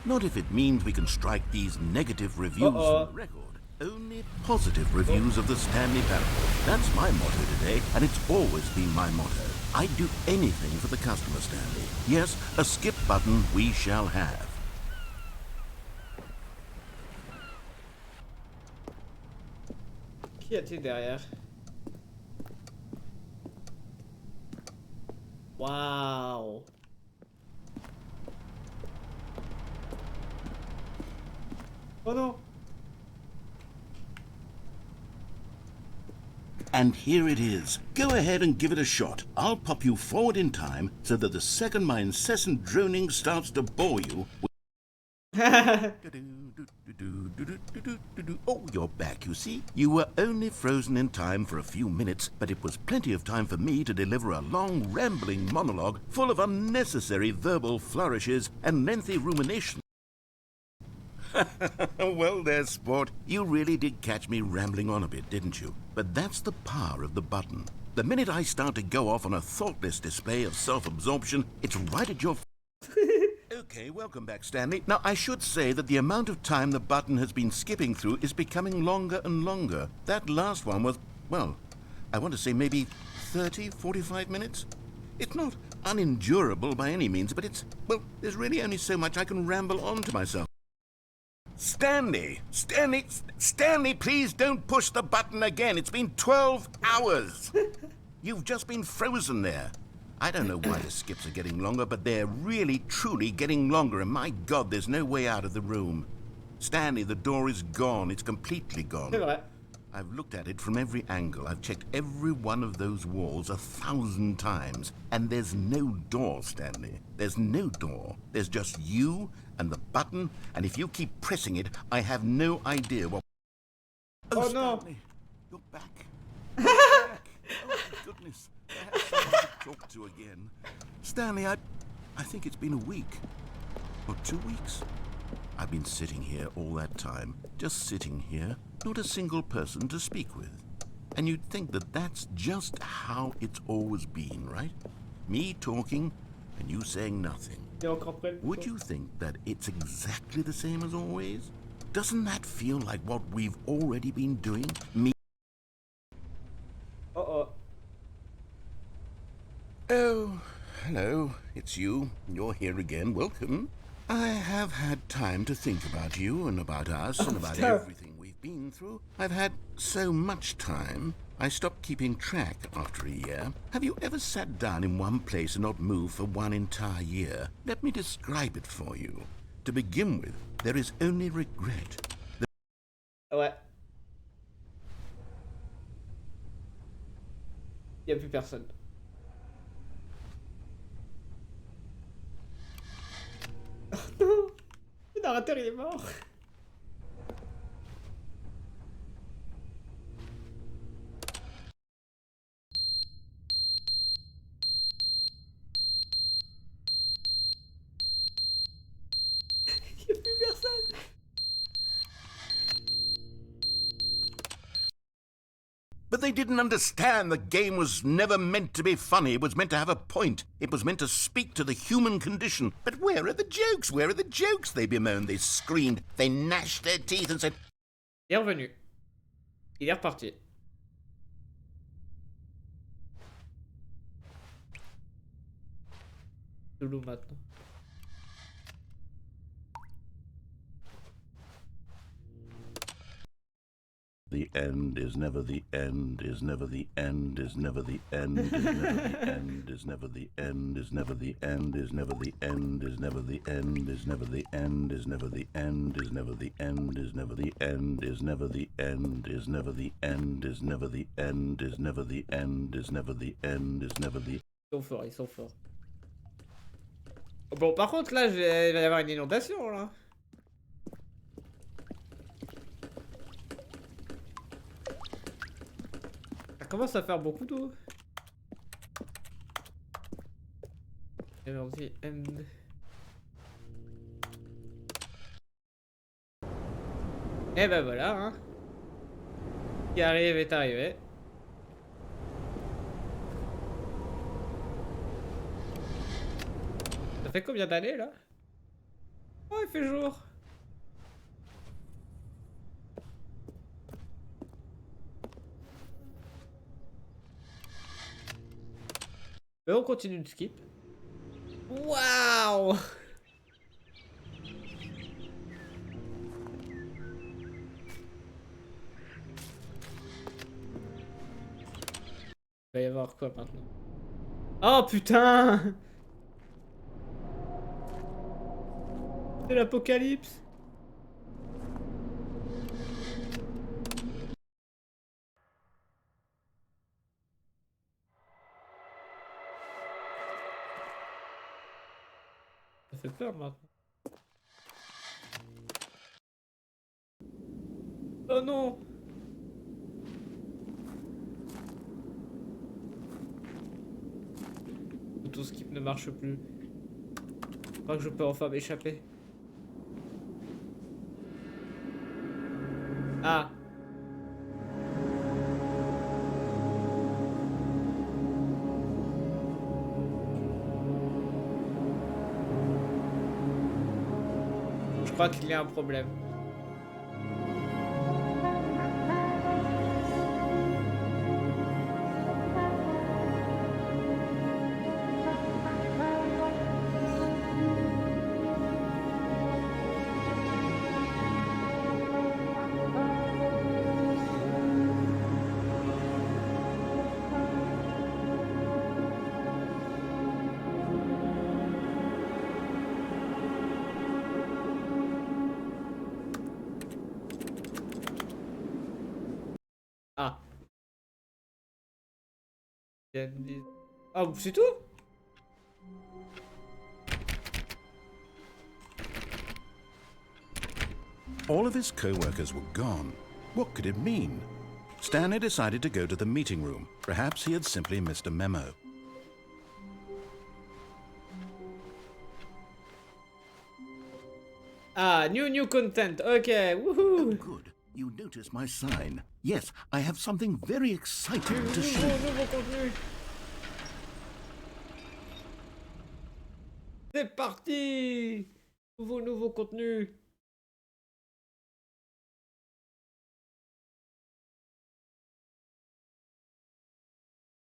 Not if it means we can strike these negative reviews from the record. Only positive reviews of the Stanley parable. That's my motto today, and it's always been my motto. I'd do anything for the customer, Stanley. Yes, a skip button we shall have. Qui a-t-il derrière? Waouh! Oh non! And here it is. Go ahead and give it a shot. I'll pop you forward in time so that the second my incessant droning starts to bore you... Oh, you're back, you see. You were only frozen in time for a few minutes, but it was plenty of time for me to deliver a long, rambling monologue full of unnecessary verbal flourishes and lengthy rumination. Well there, sport. You really did catch me rambling on a bit, didn't you? But that's the power of the button. The minute I start to go off on a thoughtless display of self-absorption, it's right at your... Okay, welcome back, Stanley. Now, I should say that the amount of time the button has been skipping through is becoming longer and longer. That last one was, well, I want to say maybe 30, 45 minutes? It's not unendurable by any means, but it's, well, there's really only so much I can ramble on to myself. Stanley, please don't push the button again. It's been 12 hours. You've just been frozen there. I don't know why the skips are getting longer, but they're really, truly getting longer, and my God, there's no way out of the room. Stanley, the door is gone. It's completely gone. C'est vrai. I've looked at it from every angle. I've checked every one of those walls 1,000 times, and there's no door, Stanley. There's no door. There's just you and the button, and if you keep pressing it, I have no idea what... Oh, no. Stanley, you're back. You're back. Oh, my goodness. I have someone to talk to again. Stanley, I think it's been a week. Or 2 weeks. I've been sitting here all that time. Just sitting here. Not a single person to speak with. And you'd think that that's just how it's always been, right? Me talking and you saying nothing. Would you think that it's exactly the same as always? Doesn't that feel like what we've already been doing? Me... Uh-oh. Oh, hello. It's you. You're here again. Welcome. I have had time to think about you and about us and about everything we've been through. I've had so much time. I stopped keeping track after a year. Have you ever sat down in one place and not moved for one entire year? Let me describe it for you. To begin with, there is only regret. Ouais. Il n'y a plus personne. Oh non! Le narrateur, il est mort. Il n'y a plus personne. But they didn't understand the game was never meant to be funny. It was meant to have a point. It was meant to speak to the human condition. But where are the jokes? Where are the jokes? They bemoaned, they screamed, they gnashed their teeth and said... Il est revenu. Il est reparti. Loulou maintenant. The end is never the end, is never the end, is never the end, is never the end, is never the end, is never the end, is never the end, is never the end, is never the end, is never the end, is never the end, is never the end, is never the end, is never the end, is never the end, is never the end, is never the end, is never the. Ils sont forts, ils sont forts. Bon, par contre, là, il va y avoir une inondation, là. Ça commence à faire beaucoup d'eau. Energy end. Et ben voilà, hein. Ce qui arrive est arrivé. Ça fait combien d'années là? Oh, il fait jour. Et on continue de skip. Waouh! Il va y avoir quoi maintenant? Oh putain! C'est l'apocalypse! Ça fait peur maintenant. Oh non! Tout skip ne marche plus. Je crois que je peux enfin m'échapper. Ah! Je crois qu'il y a un problème. Ah. Ah, c'est tout? All of his co-workers were gone. What could it mean? Stanley decided to go to the meeting room. Perhaps he had simply missed a memo. Ah, new content. Okay, woohoo! Oh, good. You notice my sign. Yes, I have something very exciting to show. Nouveau contenu. C'est parti! Nouveau contenu.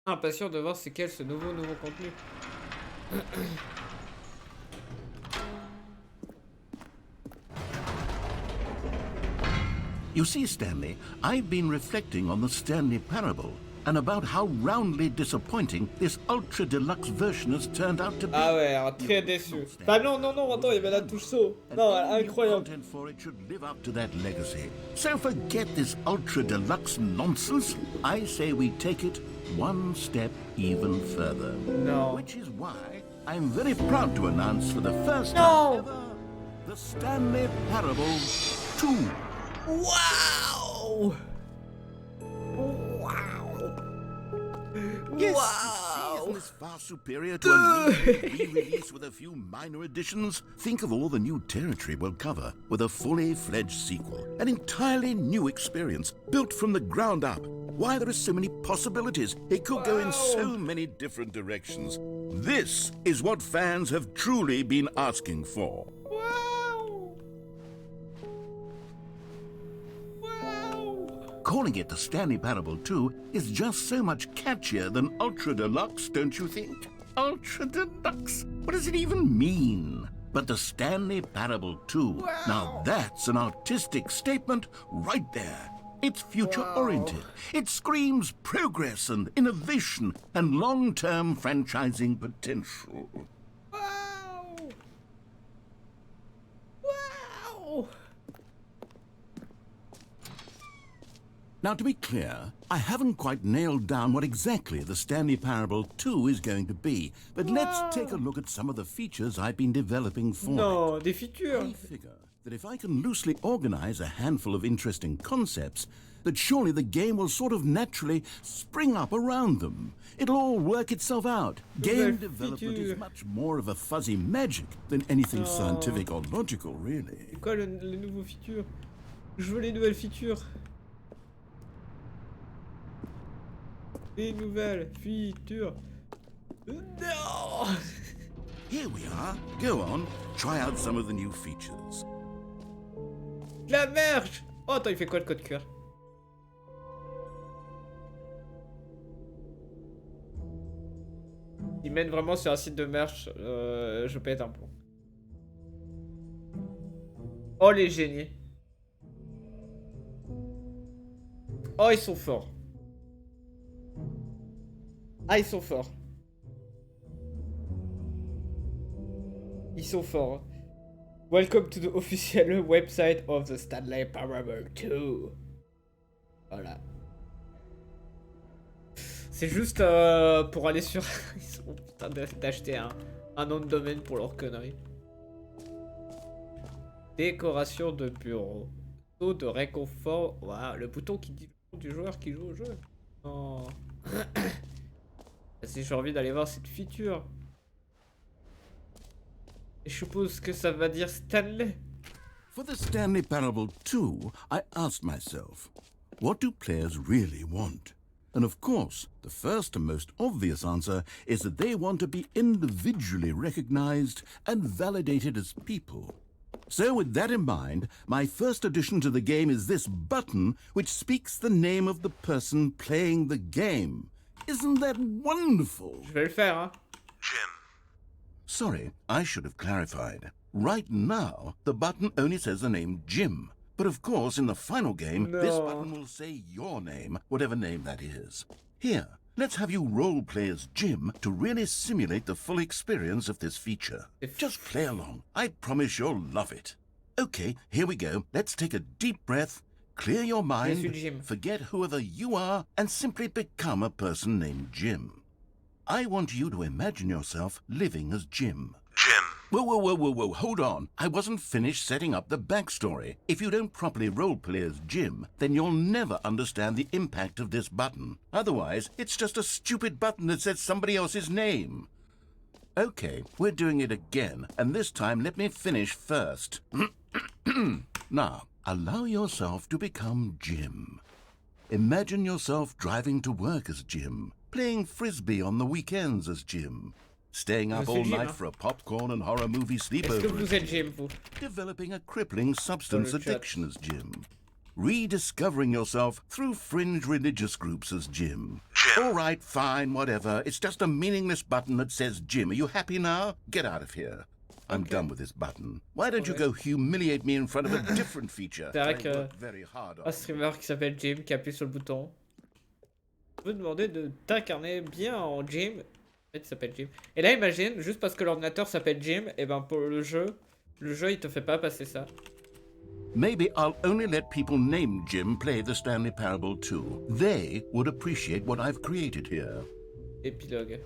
Impatient de voir c'est quel ce nouveau contenu. You see, Stanley, I've been reflecting on the Stanley parable and about how roundly disappointing this ultra deluxe version has turned out to be. Ah ouais, alors, très déçu. Bah non, attends, il y avait la touche saut. Non, incroyable. Content for it should live up to that legacy. So forget this ultra deluxe nonsense. I say we take it one step even further. No. Which is why I'm very proud to announce for the first No. time ever the Stanley Parable 2. Wow! Yes, Wow! isn't this far superior to a mere re-release with a few minor additions? Think of all the new territory we'll cover with a fully fledged sequel. An entirely new experience, built from the ground up. Why, there are so many possibilities. It could go in so many different directions. This is what fans have truly been asking for. Calling it the Stanley Parable 2 is just so much catchier than Ultra Deluxe, don't you think? Ultra Deluxe? What does it even mean? But the Stanley Parable 2, now that's an artistic statement right there. It's future-oriented. It screams progress and innovation and long-term franchising potential. Wow! Wow! Now, to be clear, I haven't quite nailed down what exactly the Stanley Parable 2 is going to be, but let's take a look at some of the features I've been developing for Non, it. des features. I figure that if I can loosely organize a handful of interesting concepts, that surely the game will sort of naturally spring up around them. It'll all work itself out. Game development is much more of a fuzzy magic than anything scientific or logical, really. C'est quoi les nouveaux features? Je veux les nouvelles features. Les nouvelles features. Non! Here we are. Go on, try out some of the new features. La merge! Oh, attends, il fait quoi le code cœur? Ils mènent vraiment sur un site de merch, je pète un plomb. Oh, les génies. Oh, ils sont forts. Ah, ils sont forts. Ils sont forts. Welcome to the official website of the Stanley Parable 2. Voilà. C'est juste pour aller sur... Ils ont putain d'acheter un nom de domaine pour leur connerie. Décoration de bureau. Taux de réconfort. Waouh, le bouton qui dit le nom du joueur qui joue au jeu. Oh. Si j'ai envie d'aller voir cette feature. Et je suppose que ça va dire Stanley. For the Stanley Parable 2, I asked myself, what do players really want? And of course, the first and most obvious answer is that they want to be individually recognized and validated as people. So with that in mind, my first addition to the game is this button which speaks the name of the person playing the game. Isn't that wonderful? Je vais le faire, hein. Jim. Sorry, I should have clarified. Right now, the button only says the name Jim. But of course, in the final game, this No. button will say your name, whatever name that is. Here, let's have you role-play as Jim to really simulate the full experience of this feature. Just play along. I promise you'll love it. Okay, here we go. Let's take a deep breath, clear your Je suis mind, Jim. forget whoever you are, and simply become a person named Jim. I want you to imagine yourself living as Jim. Jim. Whoa, hold on. I wasn't finished setting up the backstory. If you don't properly roleplay as Jim, then you'll never understand the impact of this button. Otherwise, it's just a stupid button that says somebody else's name. Okay, we're doing it again, and this time let me finish first. Now, allow yourself to become Jim. Imagine yourself driving to work as Jim, playing frisbee on the weekends as Jim, staying up Je suis all Jim, night hein. for a popcorn and horror movie Est-ce que sleepover, vous êtes Jim, vous? developing a crippling substance Dans le chat. addiction as Jim, rediscovering yourself through fringe religious groups as Jim. Jim. All right, fine, whatever. It's just a meaningless button that says Jim. Are you happy now? Get out of here. I'm done with this button. Why don't you Okay. go humiliate me in front of a different feature? C'est vrai I que worked very hard on. un streamer qui s'appelle Jim qui appuie sur le bouton. Je peux demander de t'incarner bien en Jim. En fait, il s'appelle Jim. Et là, imagine, juste parce que l'ordinateur s'appelle Jim, et ben pour le jeu il te fait pas passer ça. Maybe I'll only let people named Jim play the Stanley Parable 2. They would appreciate what I've created here. Épilogue.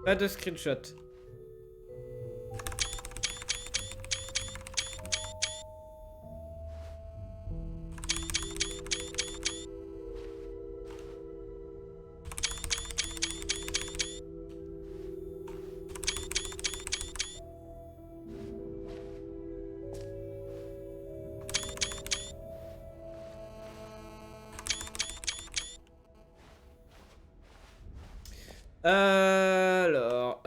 Pas de screenshot. Alors,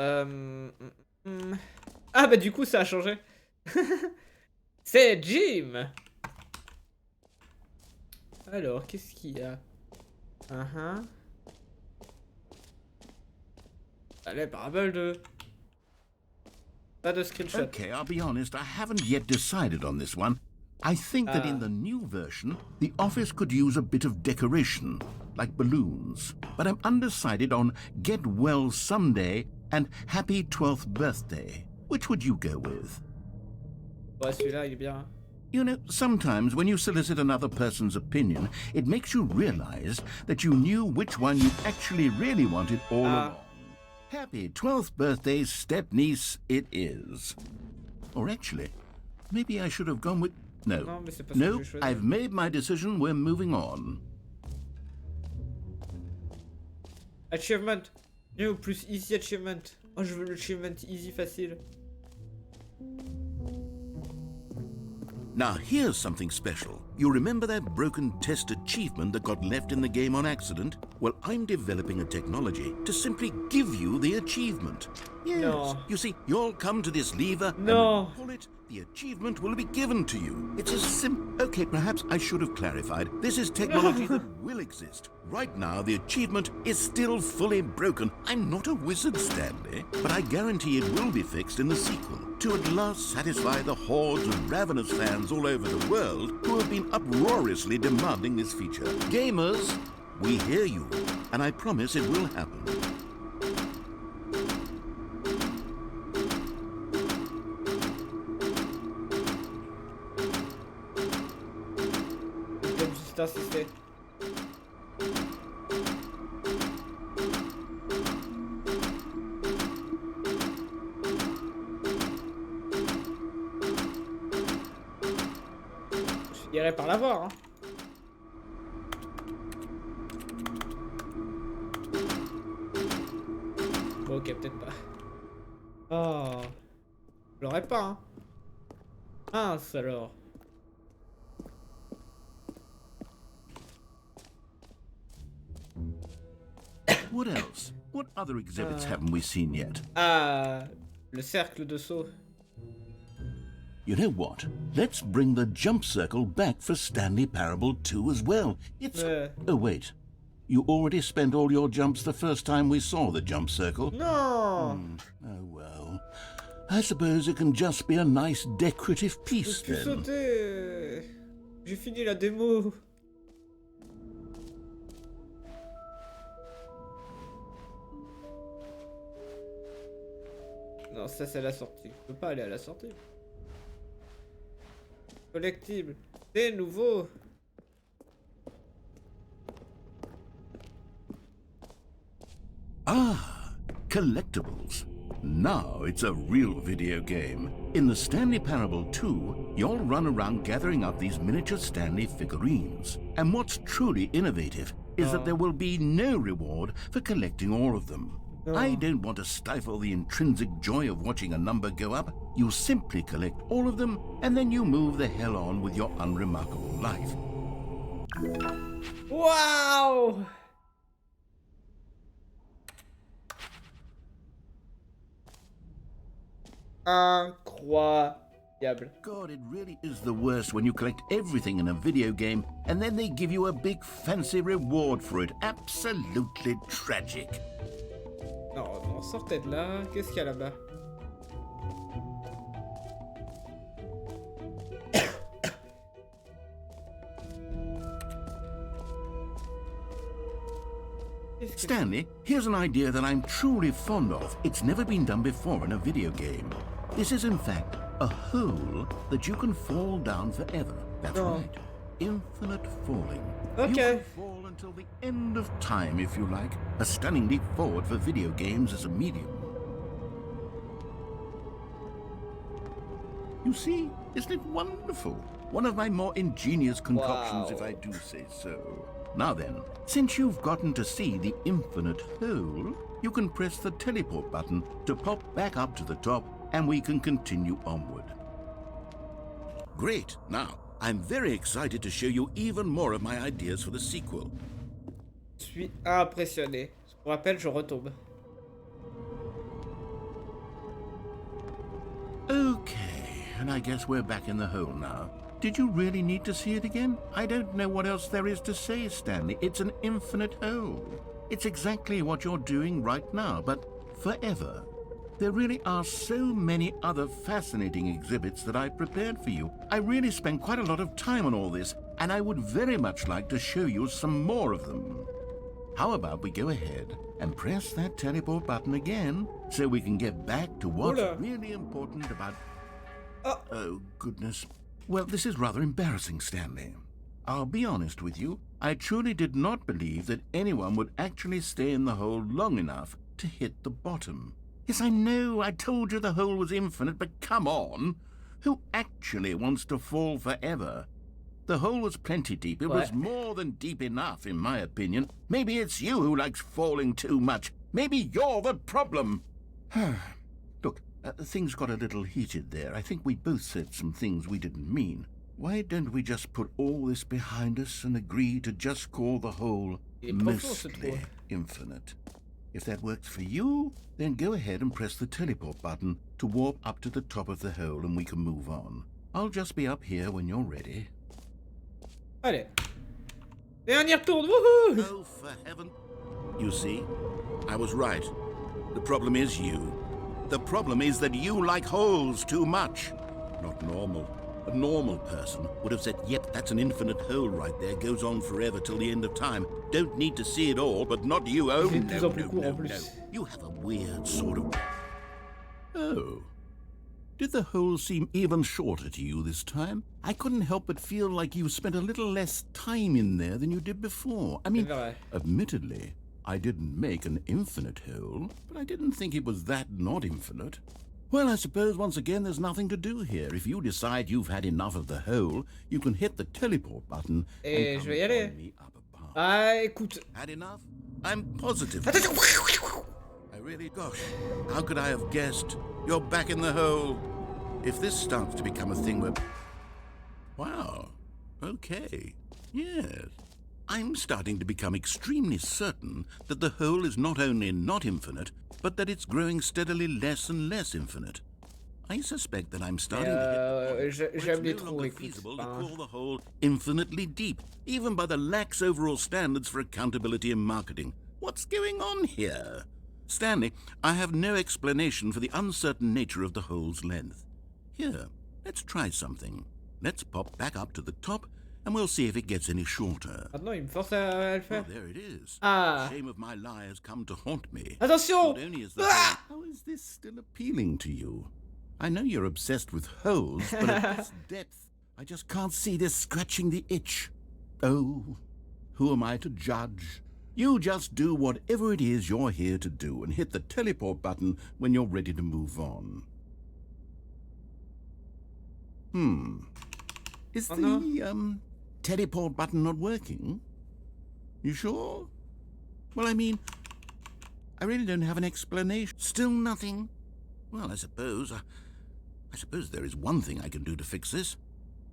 ah bah du coup ça a changé. C'est Jim. Alors, qu'est-ce qu'il y a? Allez, Parable 2. Pas de screenshot. Okay, I'll be honest, I haven't yet decided on this one. I think that in the new version, the office could use a bit of decoration, like balloons. But I'm undecided on Get Well Someday and Happy 12th Birthday. Which would you go with? Ouais, celui-là, il est bien. You know, sometimes when you solicit another person's opinion, it makes you realize that you knew which one you actually really wanted all along. Happy 12th birthday, step-niece, it is. Or actually, maybe I should have gone with... No, Non, mais c'est pas ça no, que j'ai choisi. I've made my decision, we're moving on. Achievement. New plus easy achievement. Oh, je veux l'achievement easy facile. Now here's something special. You remember that broken test achievement that got left in the game on accident? Well, I'm developing a technology to simply give you the achievement. Yes. No. You see, you'll come to this lever and No. when you pull it, the achievement will be given to you. It's as simple. Okay, perhaps I should have clarified. This is technology that will exist. Right now, the achievement is still fully broken. I'm not a wizard, Stanley, but I guarantee it will be fixed in the sequel to at last satisfy the hordes of ravenous fans all over the world who have been uproariously demanding this feature. Gamers, we hear you, and I promise it will happen. Je vais juste insister. Je finirai par l'avoir, hein. Bon, ok, peut-être pas. Oh. Je l'aurais pas, hein. Mince alors. What else? What other exhibits haven't we seen yet? Ah, le cercle de saut. You know what? Let's bring the jump circle back for Stanley Parable 2 as well. It's... Oh, wait. You already spent all your jumps the first time we saw the jump circle? Non. Oh, well. I suppose it can just be a nice decorative Je piece, peux then. sauter. J'ai fini la démo. Non, ça c'est la sortie. Je peux pas aller à la sortie. Collectible. C'est nouveau. Ah, collectibles. Now it's a real video game. In the Stanley Parable 2, you'll run around gathering up these miniature Stanley figurines. And what's truly innovative is that there will be no reward for collecting all of them. I don't want to stifle the intrinsic joy of watching a number go up. You simply collect all of them, and then you move the hell on with your unremarkable life. Waouh. Incroyable. God, it really is the worst when you collect everything in a video game and then they give you a big fancy reward for it. Absolutely tragic. Non, non, sortez de là. Qu'est-ce qu'il y a là-bas? Stanley, here's an idea that I'm truly fond of. It's never been done before in a video game. This is, in fact, a hole that you can fall down forever. That's right. Infinite falling. Okay. You can fall until the end of time, if you like. A stunning leap forward for video games as a medium. You see, isn't it wonderful? One of my more ingenious concoctions, if I do say so. Now then, since you've gotten to see the infinite hole, you can press the teleport button to pop back up to the top, and we can continue onward. Great. Now, I'm very excited to show you even more of my ideas for the sequel. Je suis impressionné. Pour rappel, je retombe. Okay, and I guess we're back in the hole now. Did you really need to see it again? I don't know what else there is to say, Stanley. It's an infinite hole. It's exactly what you're doing right now, but forever. There really are so many other fascinating exhibits that I've prepared for you. I really spent quite a lot of time on all this, and I would very much like to show you some more of them. How about we go ahead and press that teleport button again so we can get back to what's Oula. really important about... Oh. Oh, goodness. Well, this is rather embarrassing, Stanley. I'll be honest with you. I truly did not believe that anyone would actually stay in the hole long enough to hit the bottom. Yes, I know, I told you the hole was infinite, but come on. Who actually wants to fall forever? The hole was plenty deep. It was more than deep enough, in my opinion. Maybe it's you who likes falling too much. Maybe you're the problem. Look, things got a little heated there. I think we both said some things we didn't mean. Why don't we just put all this behind us and agree to just call the hole mostly infinite? If that works for you, then go ahead and press the teleport button to warp up to the top of the hole and we can move on. I'll just be up here when you're ready. Allez. Et on y retourne. Wouhou! Oh, for heaven. You see, I was right. The problem is you. The problem is that you like holes too much. Not normal. A normal person would have said, yep, that's an infinite hole right there, goes on forever till the end of time. Don't need to see it all, but not you. Oh, no. You have a weird sort of... Oh. Did the hole seem even shorter to you this time? I couldn't help but feel like you spent a little less time in there than you did before. I mean, admittedly, I didn't make an infinite hole, but I didn't think it was that not infinite. Well, I suppose once again there's nothing to do here. If you decide you've had enough of the hole, you can hit the teleport button Et and je vais y aller. me up above. Ah, écoute. Had enough? I'm positive. Attention. I really, gosh, how could I have guessed? You're back in the hole. If this starts to become a thing where... Wow. Okay. Yes. I'm starting to become extremely certain that the hole is not only not infinite, but that it's growing steadily less and less infinite. I suspect that I'm starting to hit the point j'aime where les it's no trous, longer écoute. feasible to call the hole infinitely deep, even by the lax overall standards for accountability in marketing. What's going on here? Stanley, I have no explanation for the uncertain nature of the hole's length. Here, let's try something. Let's pop back up to the top, and we'll see if it gets any shorter. Maintenant, il me force à le Oh, faire. there it is. Ah. The shame of my lie has come to haunt me. Attention! Not only is the hole... How is this still appealing to you? I know you're obsessed with holes, but at this depth, I just can't see this scratching the itch. Oh, who am I to judge? You just do whatever it is you're here to do and hit the teleport button when you're ready to move on. Is the, teleport button not working? You sure? Well, I mean, I really don't have an explanation. Still nothing? Well, I suppose there is one thing I can do to fix this.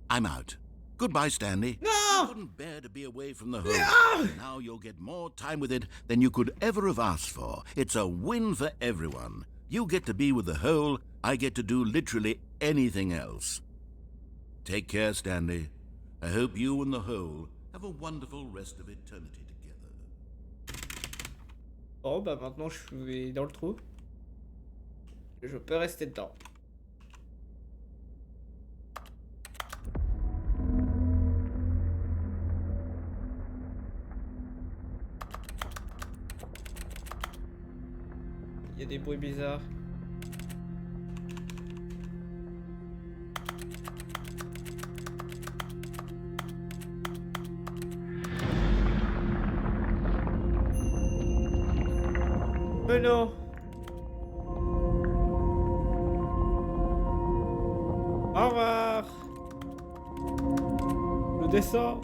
I'm out. Goodbye, Stanley. No! I couldn't bear to be away from the hole. Now you'll get more time with it than you could ever have asked for. It's a win for everyone. You get to be with the hole. I get to do literally anything else. Take care, Stanley. I hope you and the hole have a wonderful rest of eternity together. Oh, bah maintenant je suis dans le trou. Je peux rester dedans. Il y a des bruits bizarres. Mais non! Au revoir! Je descends!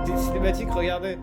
C'est cinématique, regardez!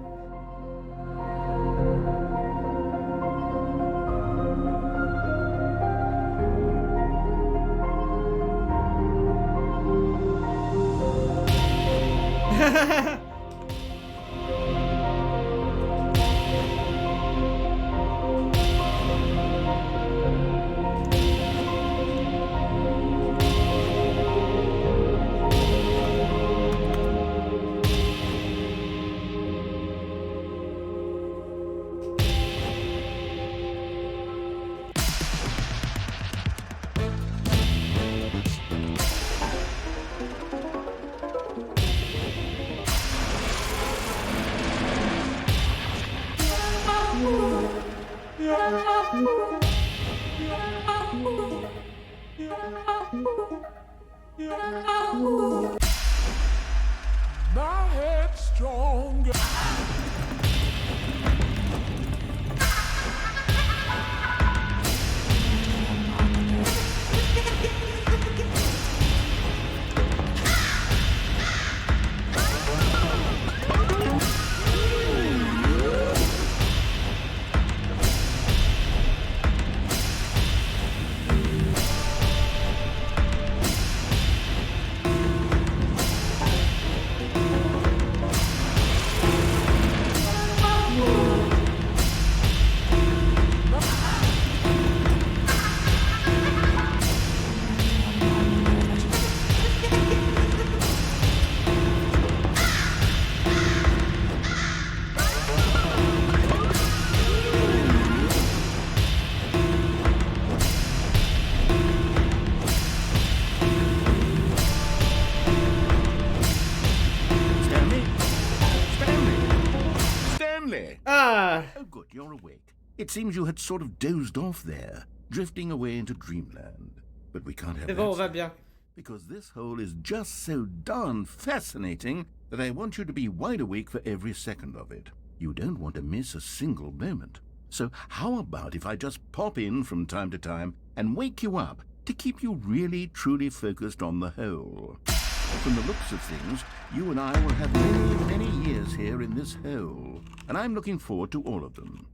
Stanley! Ah! Oh, good, you're awake. It seems you had sort of dozed off there, drifting away into dreamland. But we can't have C'est that, bon, on va Stanley, bien. because this hole is just so darn fascinating that I want you to be wide awake for every second of it. You don't want to miss a single moment. So how about if I just pop in from time to time and wake you up to keep you really, truly focused on the hole? From the looks of things, you and I will have many, many years here in this hole, and I'm looking forward to all of them.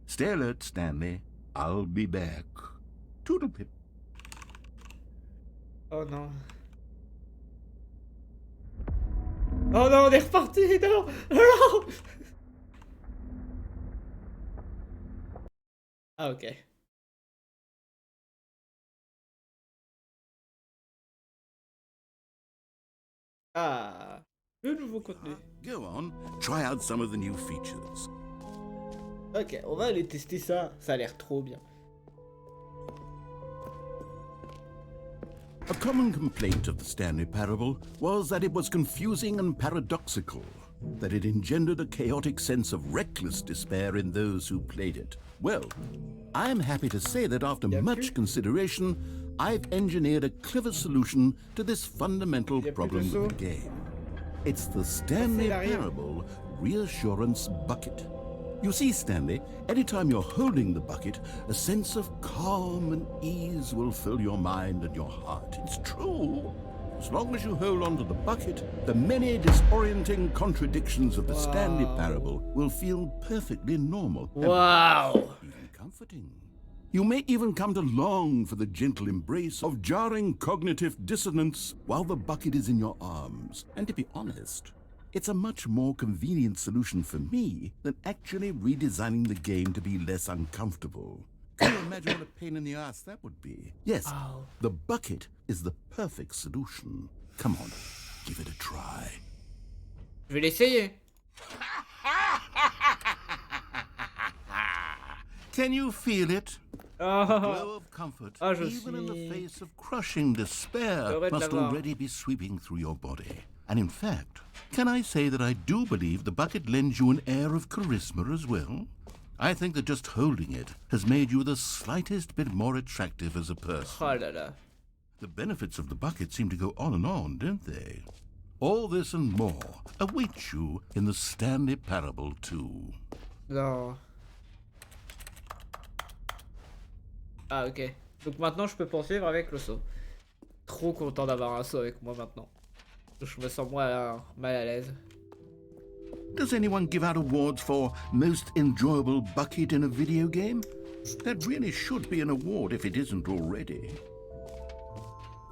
Stay alert, Stanley. I'll be back. Toodlepip. Oh non. Oh non, on est reparti! Non! Non! Ah, ok. Ah, le nouveau contenu. Go on, try out some of the new features. Ok, on va aller tester ça. Ça a l'air trop bien. A common complaint of the Stanley Parable was that it was confusing and paradoxical, that it engendered a chaotic sense of reckless despair in those who played it. Well, I'm happy to say that after much consideration, I've engineered a clever solution to this fundamental problem with the game. It's the Stanley Parable Reassurance Bucket. You see, Stanley, anytime you're holding the bucket, a sense of calm and ease will fill your mind and your heart. It's true. As long as you hold on to the bucket, the many disorienting contradictions of the Stanley Parable will feel perfectly normal. Wow! Even comforting. You may even come to long for the gentle embrace of jarring cognitive dissonance while the bucket is in your arms. And to be honest, it's a much more convenient solution for me than actually redesigning the game to be less uncomfortable. Can you imagine what a pain in the ass that would be? Yes, the bucket is the perfect solution. Come on, give it a try. Je vais l'essayer. Can you feel it? Oh, Glow of comfort, je even in the suis face of crushing despair, heureux de must l'avoir. already be sweeping through your body. And in fact, can I say that I do believe the bucket lends you an air of charisma as well? I think that just holding it has made you the slightest bit more attractive as a person. Oh là là. The benefits of the bucket seem to go on, don't they? All this and more await you in the Stanley Parable 2. Non. Ah, ok. Donc maintenant, je peux poursuivre avec le saut. Trop content d'avoir un saut avec moi maintenant. Je me sens moins mal à l'aise. Does anyone give out awards for most enjoyable bucket in a video game? That really should be an award if it isn't already.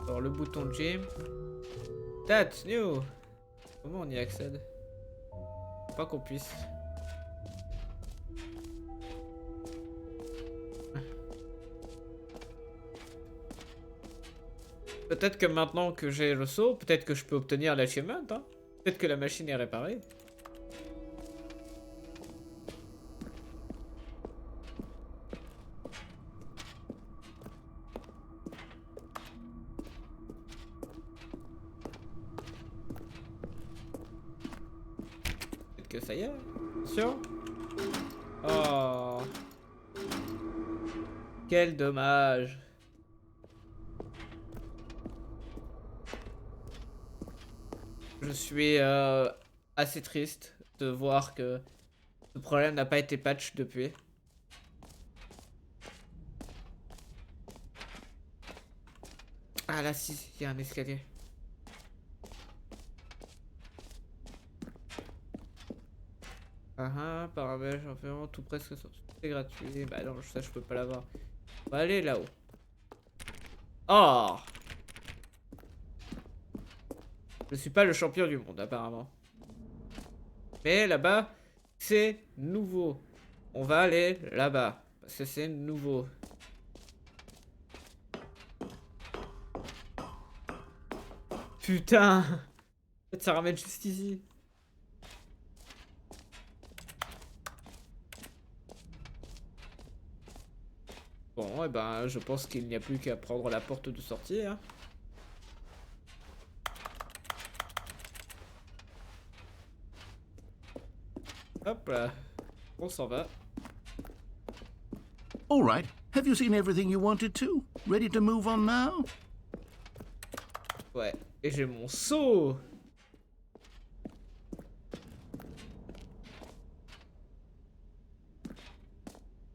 Alors, le bouton gym. That's new. Comment on y accède? Pas qu'on puisse. Peut-être que maintenant que j'ai le saut, peut-être que je peux obtenir l'achievement, hein. Peut-être que la machine est réparée. Peut-être que ça y est. Attention. Oh. Quel dommage. Je suis assez triste de voir que ce problème n'a pas été patch depuis. Ah là si, il y a un escalier. Paramètres, champion, tout presque c'est gratuit. Bah non, ça je peux pas l'avoir. On va aller là-haut. Oh! Je suis pas le champion du monde apparemment. Mais là-bas, c'est nouveau. On va aller là-bas. Parce que c'est nouveau. Putain! En fait, ça ramène juste ici. Bon, et ben, je pense qu'il n'y a plus qu'à prendre la porte de sortie, hein. Hop là. On s'en va. All right, have you seen everything you wanted to? Ready to move on now? Ouais. Et j'ai mon seau.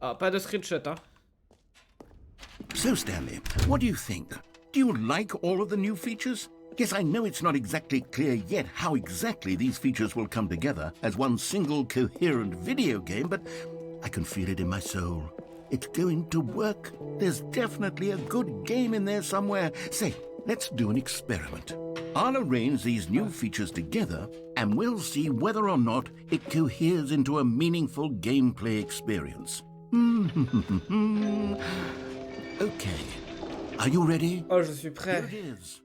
Ah, pas de screenshot, hein. So, Stanley, what do you think? Do you like all of the new features? Yes, I know it's not exactly clear yet how exactly these features will come together as one single coherent video game, but I can feel it in my soul. It's going to work. There's definitely a good game in there somewhere. Say, let's do an experiment. I'll arrange these new features together, and we'll see whether or not it coheres into a meaningful gameplay experience. Okay. Are you ready? Oh, je suis Here prêt. it is.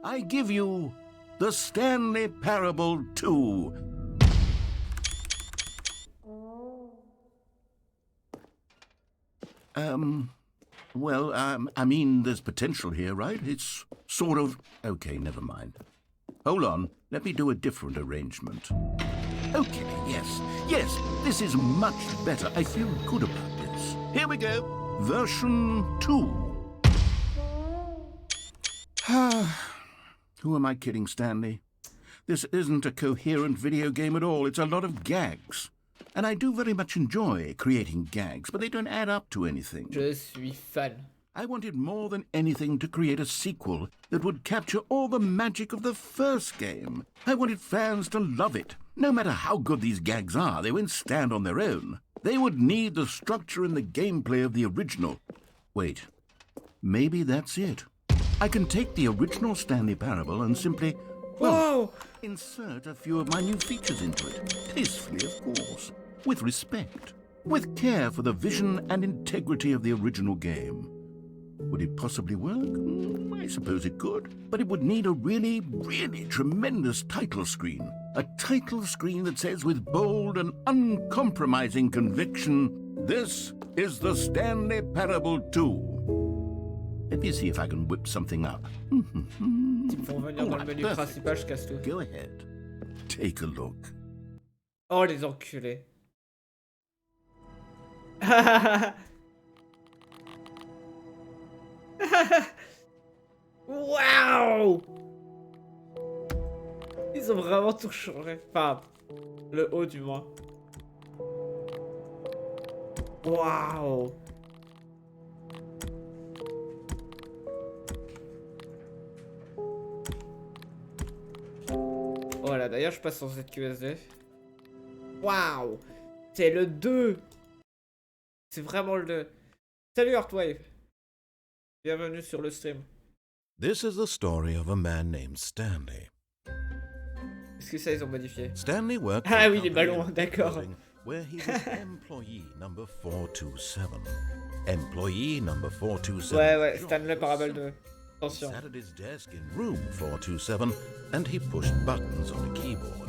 I give you the Stanley Parable 2. I mean, there's potential here, right? It's sort of... Okay, never mind. Hold on, let me do a different arrangement. Okay, yes, this is much better. I feel good about this. Here we go. Version 2. Who am I kidding, Stanley? This isn't a coherent video game at all. It's a lot of gags. And I do very much enjoy creating gags, but they don't add up to anything. Je suis fan. I wanted more than anything to create a sequel that would capture all the magic of the first game. I wanted fans to love it. No matter how good these gags are, they won't stand on their own. They would need the structure and the gameplay of the original. Wait, maybe that's it. I can take the original Stanley Parable and simply, Wow! insert a few of my new features into it. Tastefully, of course. With respect. With care for the vision and integrity of the original game. Would it possibly work? I suppose it could. But it would need a really, really tremendous title screen. A title screen that says with bold and uncompromising conviction, "This is the Stanley Parable 2. Let me see if I can whip something up. Ils vont venir dans le menu principal, je casse tout. Go ahead. Take a look. Oh, les enculés. Waouh! Ils ont vraiment tout changé. Enfin, le haut du moins. Waouh! Voilà, d'ailleurs, je passe sur ZQSD. Waouh! C'est le 2! C'est vraiment le 2. Salut Heartwave! Bienvenue sur le stream. This is the story of a man named Stanley. Est-ce que ça, ils ont modifié? Stanley worked Ah for a oui, les company ballons, in d'accord. building where he was employee number 427. Employee number 427. Ouais, Stanley Parable 2. Attention. Sat at his desk in room 427 and he pushed buttons on a keyboard.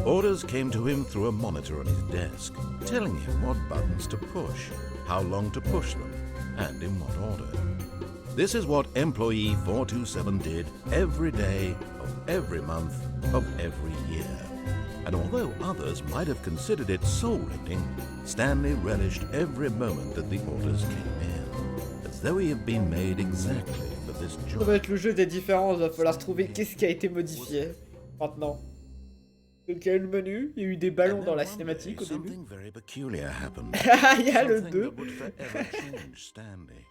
Orders came to him through a monitor on his desk, telling him what buttons to push, how long to push them, and in what order. This is what employee 427 did every day of every month of every year. And although others might have considered it soul-rending, Stanley relished every moment that the orders came in, as though he had been made exactly for this Ça va job. être le jeu des différences, il va falloir trouver qu'est-ce qui a été modifié maintenant. Donc il y a eu le menu, il y a eu des ballons dans la cinématique au début. Something very peculiar happened. Il y a le Something 2. that would forever change Stanley.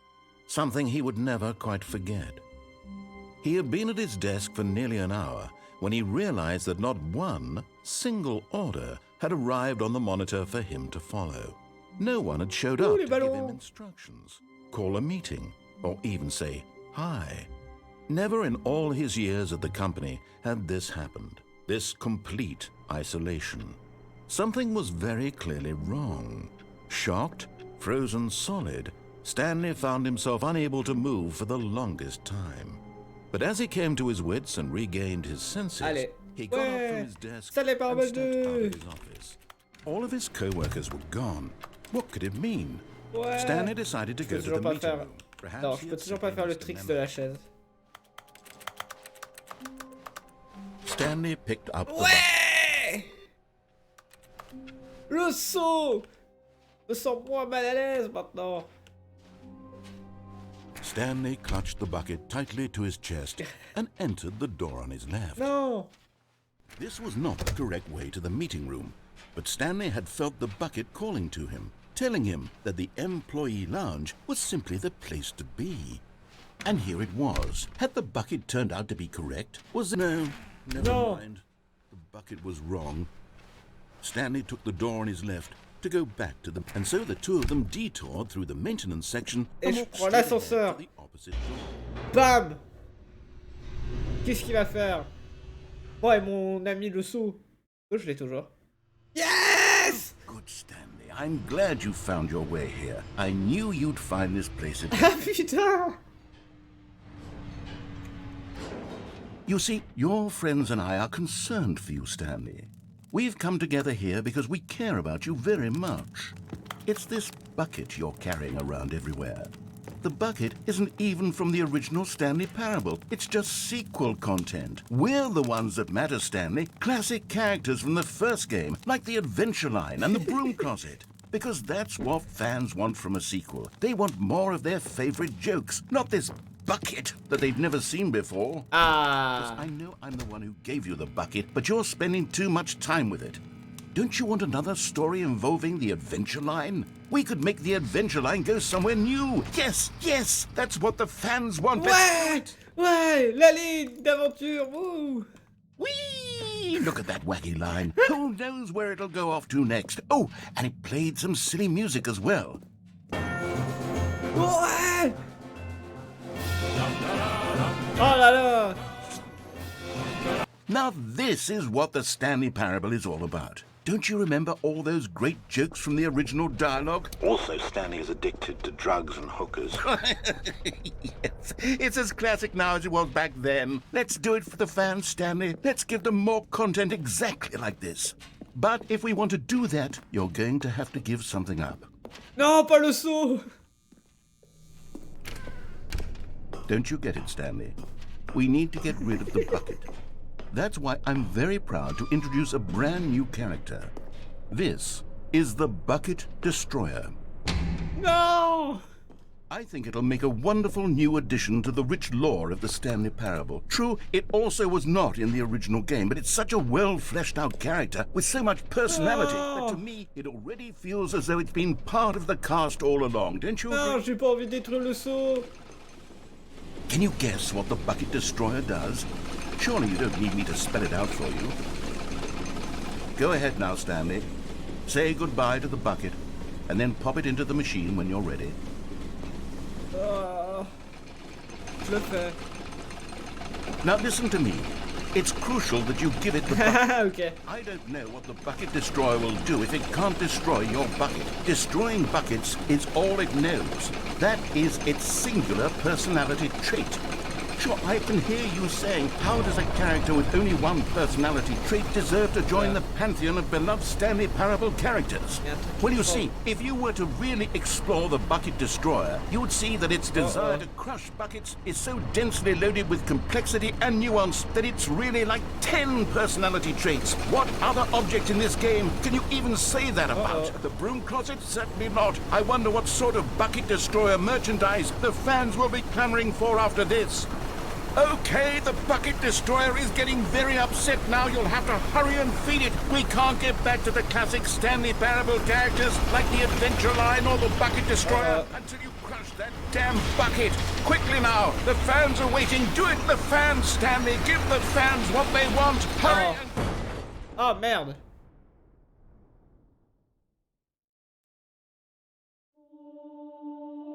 Something he would never quite forget. He had been at his desk for nearly an hour when he realized that not one single order had arrived on the monitor for him to follow. No one had showed up les to give him ballons. instructions, call a meeting, or even say hi. Never in all his years at the company had this happened, this complete isolation. Something was very clearly wrong. Shocked, frozen solid, Stanley found himself unable to move for the longest time. But as he came to his wits and regained his senses, Allez. he got up Ouais. from his desk Stanley and Parable stepped out 2. of his office. All of his co-workers were gone. What could it mean? Ouais. Stanley decided to Je go peux to the toujours pas meeting faire. room. Perhaps Non, he je peux had toujours pas simply faire le missed a tricks de memo. la chaise. Stanley picked up the Ouais! Le saut! Je me sens moins mal à l'aise maintenant. Stanley clutched the bucket tightly to his chest and entered the door on his left. Non. This was not the correct way to the meeting room, but Stanley had felt the bucket calling to him, telling him that the employee lounge was simply the place to be. And here it was. Had the bucket turned out to be correct? Was it? No, never mind. The bucket was wrong. Stanley took the door on his left to go back to them, and so the two of them detoured through the maintenance section Et and je walked prends straight ahead l'ascenseur. to the opposite door. Bam. Qu'est-ce qu'il va faire? Bon, et mon ami le sou. Oh, je l'ai toujours. Yes. Good, Stanley. I'm glad you found your way here. I knew you'd find this place. Ah putain. You see, your friends and I are concerned for you, Stanley. We've come together here because we care about you very much. It's this bucket you're carrying around everywhere. The bucket isn't even from the original Stanley Parable. It's just sequel content. We're the ones that matter, Stanley. Classic characters from the first game, like the Adventure Line and the Broom Closet. Because that's what fans want from a sequel. They want more of their favorite jokes, not this bucket that they've never seen before. Ah. I know I'm the one who gave you the bucket, but you're spending too much time with it. Don't you want another story involving the Adventure Line? We could make the Adventure Line go somewhere new. Yes, yes, that's what the fans want. Ouais. Ouais. La ligne d'aventure. Wouh. Whee! Look at that wacky line. Who knows where it'll go off to next? Oh, and it played some silly music as well. Ouais. Oh là là. Now this is what the Stanley Parable is all about. Don't you remember all those great jokes from the original dialogue? Also, Stanley is addicted to drugs and hookers. Yes, it's as classic now as it was back then. Let's do it for the fans, Stanley. Let's give them more content exactly like this. But if we want to do that, you're going to have to give something up. Non, pas le saut. Don't you get it, Stanley? We need to get rid of the bucket. That's why I'm very proud to introduce a brand new character. This is the Bucket Destroyer. Non. I think it'll make a wonderful new addition to the rich lore of the Stanley Parable. True, it also was not in the original game, but it's such a well-fleshed-out character with so much personality that to me, it already feels as though it's been part of the cast all along. Don't you Non, agree? j'ai pas envie de détruire le saut. Can you guess what the Bucket Destroyer does? Surely you don't need me to spell it out for you. Go ahead now, Stanley. Say goodbye to the bucket, and then pop it into the machine when you're ready. Je le fais. Now listen to me. It's crucial that you give it the bucket. Ok. I don't know what the Bucket Destroyer will do if it can't destroy your bucket. Destroying buckets is all it knows. That is its singular personality trait. Sure, I can hear you saying, how does a character with only one personality trait deserve to join the pantheon of beloved Stanley Parable characters? Well, you see, if you were to really explore the Bucket Destroyer, you would see that its desire to crush buckets is so densely loaded with complexity and nuance that it's really like 10 personality traits. What other object in this game can you even say that about? The Broom Closet? Certainly not. I wonder what sort of Bucket Destroyer merchandise the fans will be clamoring for after this. Okay, the Bucket Destroyer is getting very upset now. You'll have to hurry and feed it. We can't get back to the classic Stanley Parable characters like the Adventure Line or the Bucket Destroyer until you crush that damn bucket. Quickly now, the fans are waiting. Do it, the fans, Stanley. Give the fans what they want. Hurry and... Ah merde.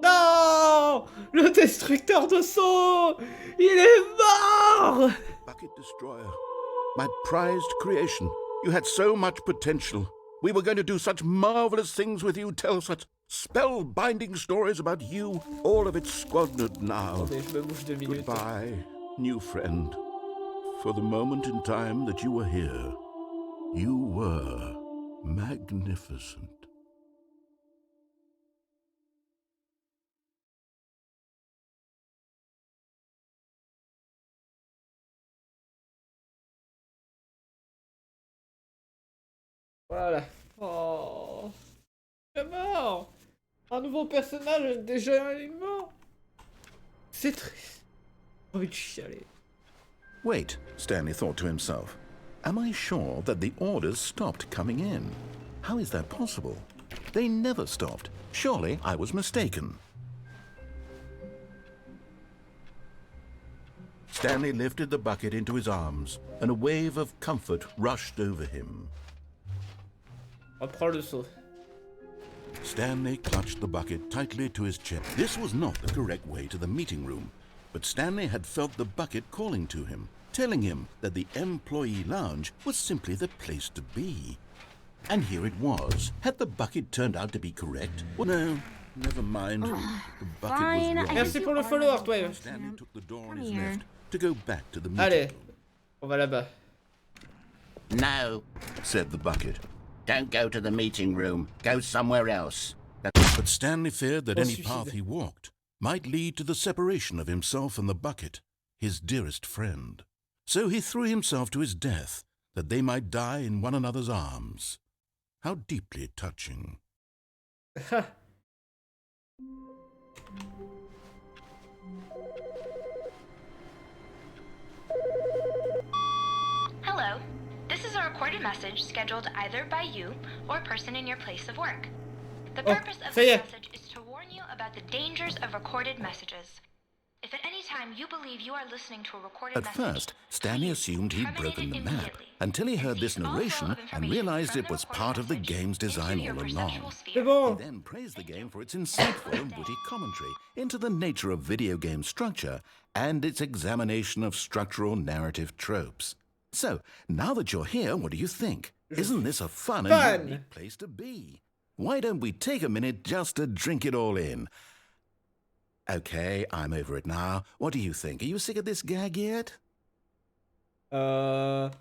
Non. Le destructeur de saut. Il est mort. Bucket Destroyer, my prized creation. You had so much potential. We were going to do such marvelous things with you, tell such spellbinding stories about you. All of it squandered now. Attendez, je me bouge 2 minutes. Goodbye, new friend. For the moment in time that you were here, you were magnificent. Voilà. Oh. est mort. Un nouveau personnage déjà est mort. C'est triste. J'ai envie de chialer. Wait, Stanley thought to himself. Am I sure that the orders stopped coming in? How is that possible? They never stopped. Surely I was mistaken. Stanley lifted the bucket into his arms, and a wave of comfort rushed over him. Reprends le saut. Stanley clutched the bucket tightly to his chest. This was not the correct way to the meeting room, but Stanley had felt the bucket calling to him, telling him that the employee lounge was simply the place to be. And here it was. Had the bucket turned out to be correct? Well, no, never mind. The bucket fine, was wrong. Merci pour le follow, toi. Stanley took the door on Come his here. left to go back to the meeting Allez, room. on va là-bas. No, Said the bucket. don't go to the meeting room. Go somewhere else. But Stanley feared that Oh, any suicide. path he walked might lead to the separation of himself and the bucket, his dearest friend. So he threw himself to his death, that they might die in one another's arms. How deeply touching. Hello. This is a recorded message scheduled either by you or a person in your place of work. The Oh, purpose of ça y this est. message is to warn you about the dangers of recorded messages. If at any time you believe you are listening to a recorded At message, first, Stanley please assumed he'd terminate broken it the map, immediately until he and heard this cease all flow narration of and information realized from it the was recorded part of the message game's into design your all perceptual along. sphere. C'est bon. He then praised the game for its insightful and witty commentary into the nature of video game structure and its examination of structural narrative tropes. So, now that you're here, what do you think? Isn't this a fun and Fun. unique place to be? Why don't we take a minute just to drink it all in? Okay, I'm over it now. What do you think? Are you sick of this gag yet? Non.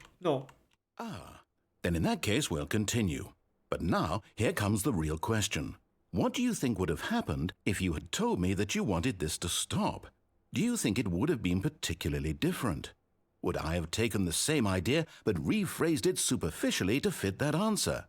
Ah, then in that case, we'll continue. But now, here comes the real question. What do you think would have happened if you had told me that you wanted this to stop? Do you think it would have been particularly different? Would I have taken the same idea but rephrased it superficially to fit that answer?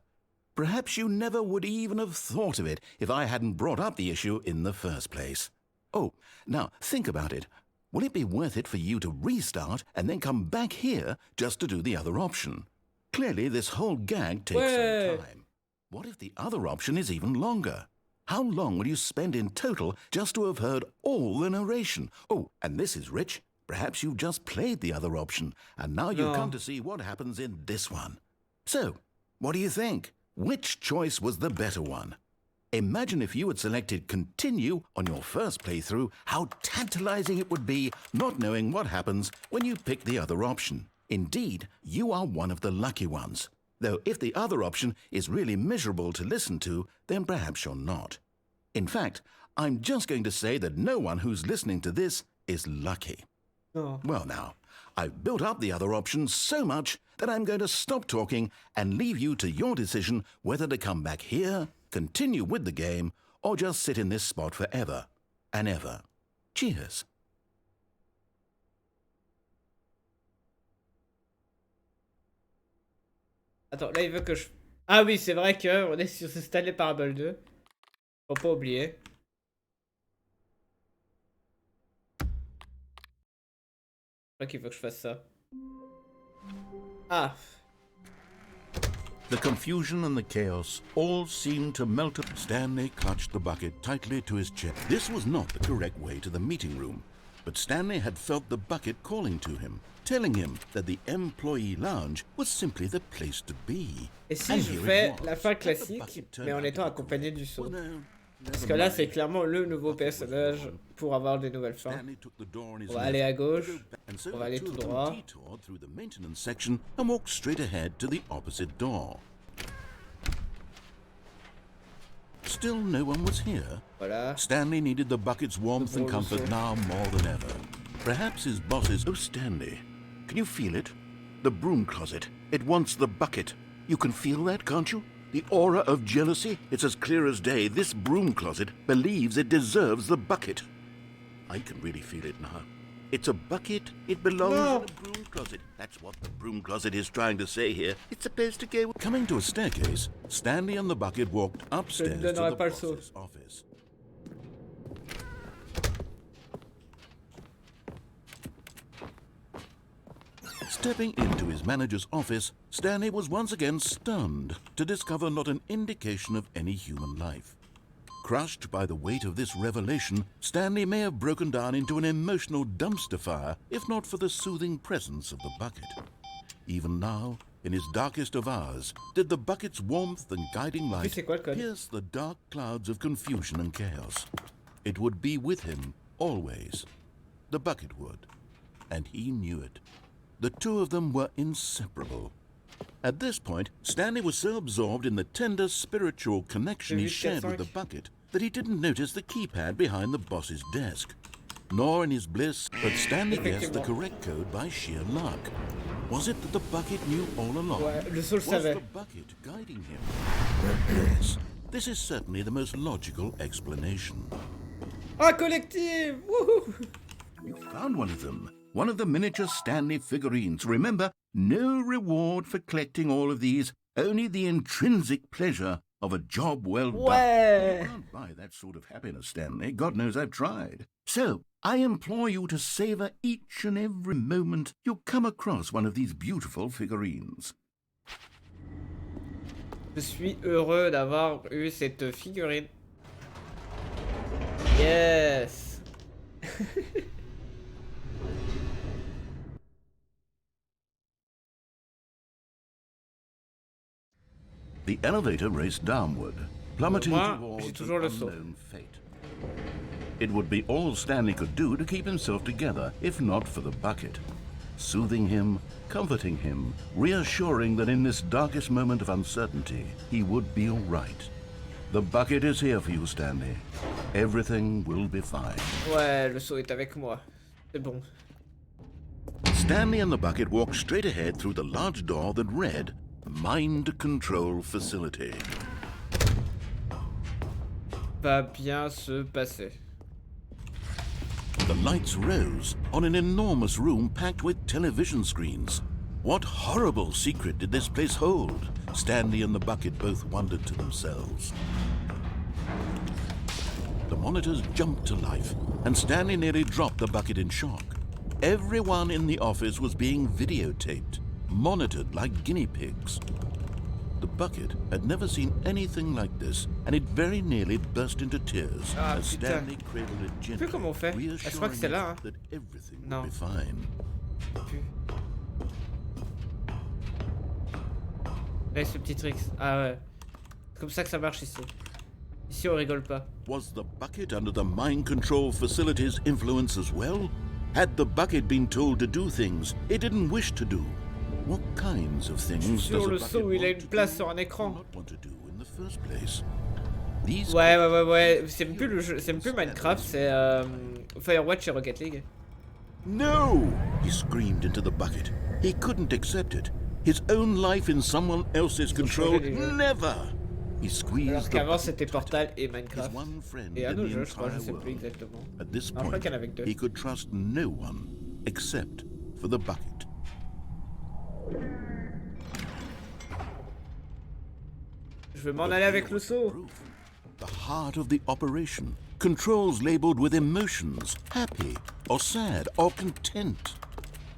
Perhaps you never would even have thought of it if I hadn't brought up the issue in the first place. Oh, now think about it. Will it be worth it for you to restart and then come back here just to do the other option? Clearly, this whole gag takes Ouais. some time. What if the other option is even longer? How long will you spend in total just to have heard all the narration? Oh, and this is rich. Perhaps you've just played the other option, and now you've No. come to see what happens in this one. So, what do you think? Which choice was the better one? Imagine if you had selected continue on your first playthrough, how tantalizing it would be not knowing what happens when you pick the other option. Indeed, you are one of the lucky ones. Though if the other option is really miserable to listen to, then perhaps you're not. In fact, I'm just going to say that no one who's listening to this is lucky. Non. Well now, I've built up the other option so much that I'm going to stop talking and leave you to your decision whether to come back here, continue with the game, or just sit in this spot forever and ever. Cheers. Attends, là il veut que je... Ah oui, c'est vrai qu'on est sur ce Stanley Parable 2. Faut pas oublier. Je crois qu'il faut que je fasse ça. Ah. The confusion and the chaos all seemed to melt up. Stanley clutched the bucket tightly to his chest. This was not the correct way to the meeting room, but Stanley had felt the bucket calling to him, telling him that the employee lounge was simply the place to be. Et si And je here it fais was. la fin Had the classique, bucket turned mais en out to étant be accompagné correct? du saut. Well, no, Parce never que là mind. c'est clairement le nouveau personnage pour avoir des nouvelles fins. Stanley took the door on his On va left aller à to gauche, go back, and so on va the aller two tout of them droit. detoured through the maintenance section and walked straight ahead to the opposite door. Still no one was here. Voilà. Stanley needed the bucket's warmth and bon comfort leçon. now more than ever. Perhaps his bosses... Oh, Stanley, can you feel it? The broom closet. It wants the bucket. You can feel that, can't you? The aura of jealousy? It's as clear as day. This broom closet believes it deserves the bucket. I can really feel it now. It's a bucket. It belongs No. in a broom closet. That's what the broom closet is trying to say here. It's supposed to go... Coming to a staircase, Stanley and the bucket walked upstairs to donnerai the pas le saut. boss's office. Stepping into his manager's office, Stanley was once again stunned to discover not an indication of any human life. Crushed by the weight of this revelation, Stanley may have broken down into an emotional dumpster fire if not for the soothing presence of the bucket. Even now, in his darkest of hours, did the bucket's warmth and guiding light c'est quoi le code? pierce the dark clouds of confusion and chaos. It would be with him always. The bucket would. And he knew it. The two of them were inseparable. At this point, Stanley was so absorbed in the tender spiritual connection he shared with the bucket that he didn't notice the keypad behind the boss's desk. Nor in his bliss, but Stanley guessed the correct code by sheer luck. Was it that the bucket knew all along? Ouais, le saut le Was savait. the bucket guiding him? Yes, this is certainly the most logical explanation. Ah, collective! Wouhou! You found one of them. One of the miniature Stanley figurines. Remember, no reward for collecting all of these, only the intrinsic pleasure of a job well done. Ouais! You can't buy that sort of happiness, Stanley. God knows I've tried. So, I implore you to savor each and every moment you come across one of these beautiful figurines. Je suis heureux d'avoir eu cette figurine. Yes! The elevator raced downward, plummeting Moi, j'ai towards toujours an le saut. unknown fate. It would be all Stanley could do to keep himself together, if not for the bucket. Soothing him, comforting him, reassuring that in this darkest moment of uncertainty, he would be all right. The bucket is here for you, Stanley. Everything will be fine. Ouais, le saut est avec moi. C'est bon. Stanley and the bucket walked straight ahead through the large door that read, Mind Control Facility. Va bien se passer. The lights rose on an enormous room packed with television screens. What horrible secret did this place hold? Stanley and the bucket both wondered to themselves. The monitors jumped to life, and Stanley nearly dropped the bucket in shock. Everyone in the office was being videotaped, monitored like guinea pigs. The bucket had never seen anything like this, and it very nearly burst into tears Ah, as putain. Stanley cradled it gently, comment on fait? Ah, je crois que c'est là, hein. that everything Non. would be fine. Ouais, ce petit trick. Ah ouais. C'est comme ça que ça marche ici. Ici, on rigole pas. Was the bucket under the mind control facility's influence as well? Had the bucket been told to do things it didn't wish to do? What kinds of things Sur does a le bucket saut, il a want une to place do sur un or écran. not want to do in the first place? These Ouais. C'est plus le jeu, c'est plus Minecraft, c'est Firewatch et Rocket League. No! He screamed into the bucket. He couldn't accept it. His own life in someone else's control. changé les jeux. Never! He squeezed Alors the qu'avant bucket c'était tighter. Portal et His Minecraft. one friend Et un in autre the jeu, je crois, je entire sais plus world. exactement. At this Non, je crois point, qu'il y en avait que deux. he could trust no one except for the bucket. Je veux m'en aller avec le saut. Proof. The heart of the operation. Controls labeled with emotions, happy or sad or content.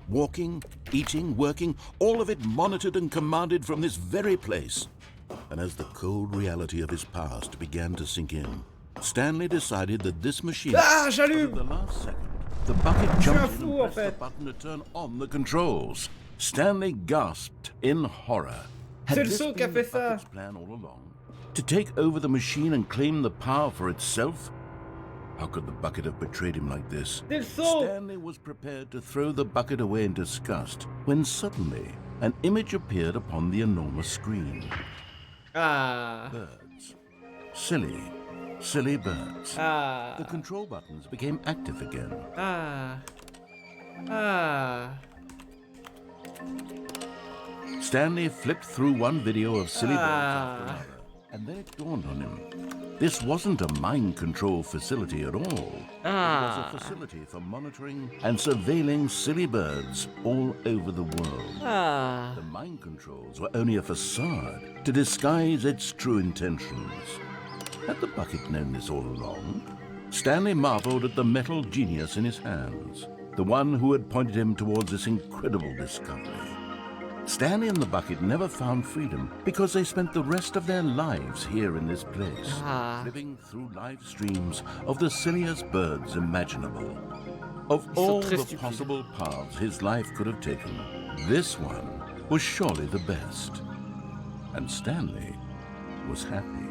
Walking, eating, working, all of it monitored and commanded from this very place. And as the cold reality of his past began to sink in, Stanley decided that this machine... Ah, But j'allume! at the last second, the bucket un jumped in fou, en and pressed the fait. button to turn on the controls. Stanley gasped in horror. Had C'est le this saut qui a been the fait ça. bucket's plan all along? To take over the machine and claim the power for itself? How could the bucket have betrayed him like this? C'est le saut! Stanley was prepared to throw the bucket away in disgust when suddenly an image appeared upon the enormous screen. Ah. Birds. Silly, silly birds. Ah. The control buttons became active again. Ah. Ah. Stanley flipped through one video of silly birds after Ah. another. And then it dawned on him. This wasn't a mind control facility at all. It was a facility for monitoring and surveilling silly birds all over the world. The mind controls were only a facade to disguise its true intentions. Had the bucket known this all along? Stanley marveled at the metal genius in his hands, the one who had pointed him towards this incredible discovery. Stanley and the bucket never found freedom because they spent the rest of their lives here in this place, living through live streams of the silliest birds imaginable. Of all the possible paths his life could have taken, this one was surely the best. And Stanley was happy.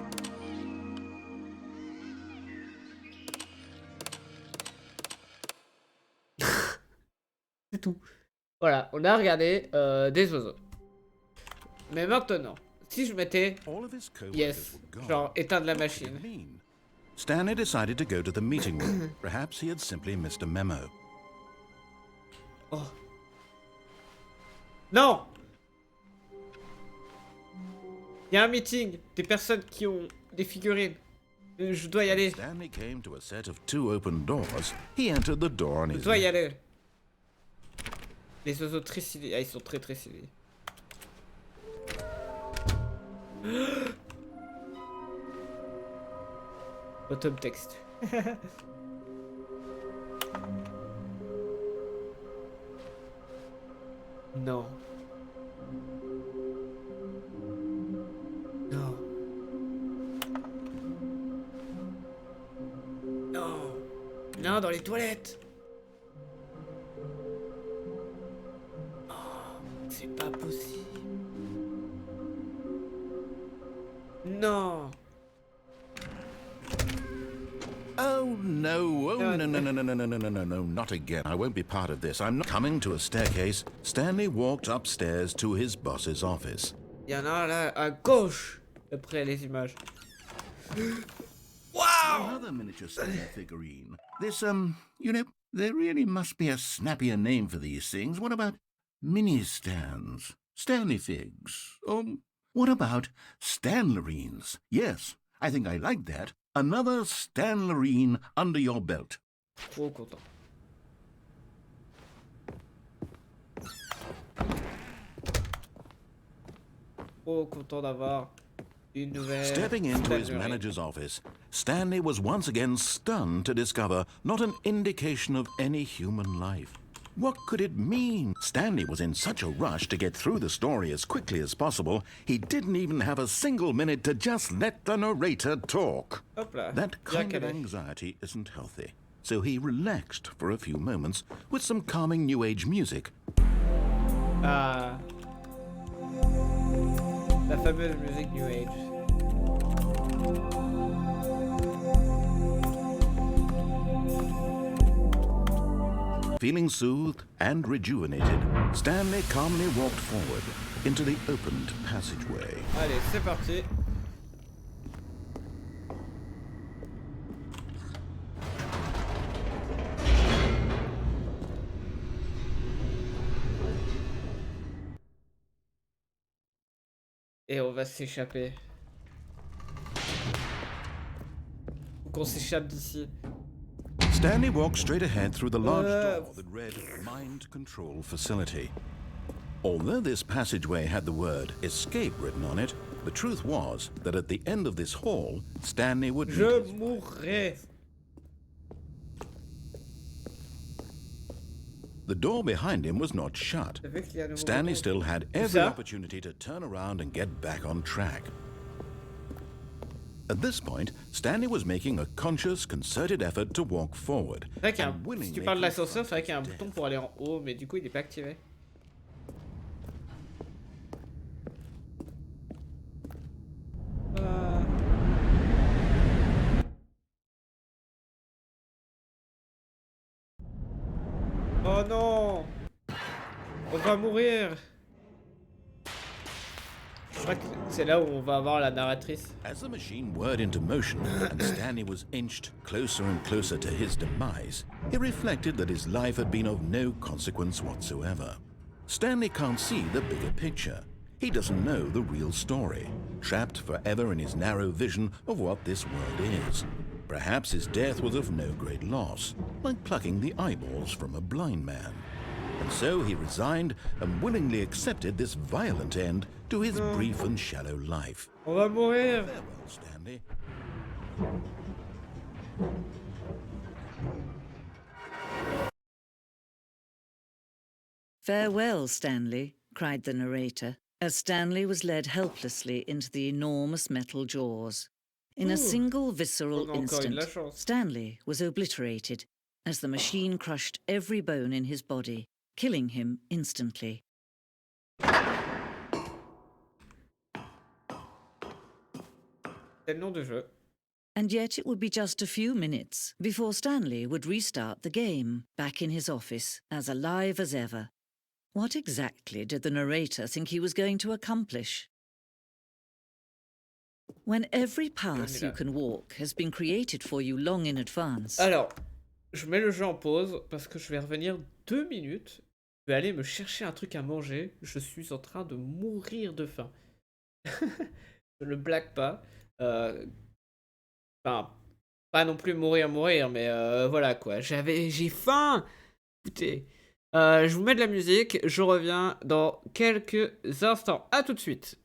C'est tout. Voilà, on a regardé des oiseaux. Mais maintenant, si je mettais yes, genre éteindre la machine. Stanley decided to go to the meeting room. Perhaps he had simply missed a memo. Oh. Non! Il y a un meeting, des personnes qui ont des figurines. Je dois y aller. Stanley came to a set of 2 open doors. He entered the door on his Je dois y aller. Les oiseaux très stylés. Ah, ils sont très très stylés. Bottom text. Non. Non. Non. Non, dans les toilettes. C'est pas possible. Non. Oh no, no, not again. I won't be part of this. I'm not coming to a staircase. Stanley walked upstairs to his boss's office. Il y en a là à gauche, après les images. Wow! Another miniature Stanley figurine. This, you know, there really must be a snappier name for these things. What about mini stands? Stanley figs? What about Stanlerines? Yes, I think I like that. Another Stanlerine under your belt. Trop content. Trop content d'avoir une nouvelle. Stepping into his manager's office, Stanley was once again stunned to discover not an indication of any human life. What could it mean? Stanley was in such a rush to get through the story as quickly as possible, he didn't even have a single minute to just let the narrator talk. That kind of anxiety isn't healthy. So he relaxed for a few moments with some calming New Age music. Ah. La fameuse musique New Age. Feeling soothed and rejuvenated, Stanley calmly walked forward into the opened passageway. Allez, c'est parti. Et on va s'échapper. Faut qu'on s'échappe d'ici. Stanley walked straight ahead through the large door that read Mind Control Facility. Although this passageway had the word escape written on it, the truth was that at the end of this hall, Stanley would meet Je mourrai. The door behind him was not shut. Stanley still had every opportunity to turn around and get back on track. At this point, Stanley was making a conscious, concerted effort to walk forward. C'est vrai qu'il y a un... Si tu parles de l'ascenseur, c'est vrai qu'il y a un bouton pour aller en haut, mais du coup, il n'est pas activé. Oh non! On va mourir! Je crois que c'est là où on va avoir la narratrice. As the machine whirred into motion and Stanley was inched closer and closer to his demise, he reflected that his life had been of no consequence whatsoever. Stanley can't see the bigger picture. He doesn't know the real story, trapped forever in his narrow vision of what this world is. Perhaps his death was of no great loss, like plucking the eyeballs from a blind man. And so he resigned and willingly accepted this violent end to his brief and shallow life. On va mourir. Farewell, Stanley. "Farewell, Stanley," cried the narrator, as Stanley was led helplessly into the enormous metal jaws. In a single visceral On a encore eu de la instant, chance. Stanley was obliterated as the machine crushed every bone in his body, killing him instantly. C'est le nom du jeu. And yet it would be just a few minutes before Stanley would restart the game, back in his office, as alive as ever. What exactly did the narrator think he was going to accomplish? When every path you can walk has been created for you long in advance. Alors, je mets le jeu en pause parce que je vais revenir 2 minutes. Je vais aller me chercher un truc à manger. Je suis en train de mourir de faim. Je ne blague pas. Enfin, pas non plus mourir, mais voilà quoi. J'ai faim. Écoutez, je vous mets de la musique. Je reviens dans quelques instants. À tout de suite.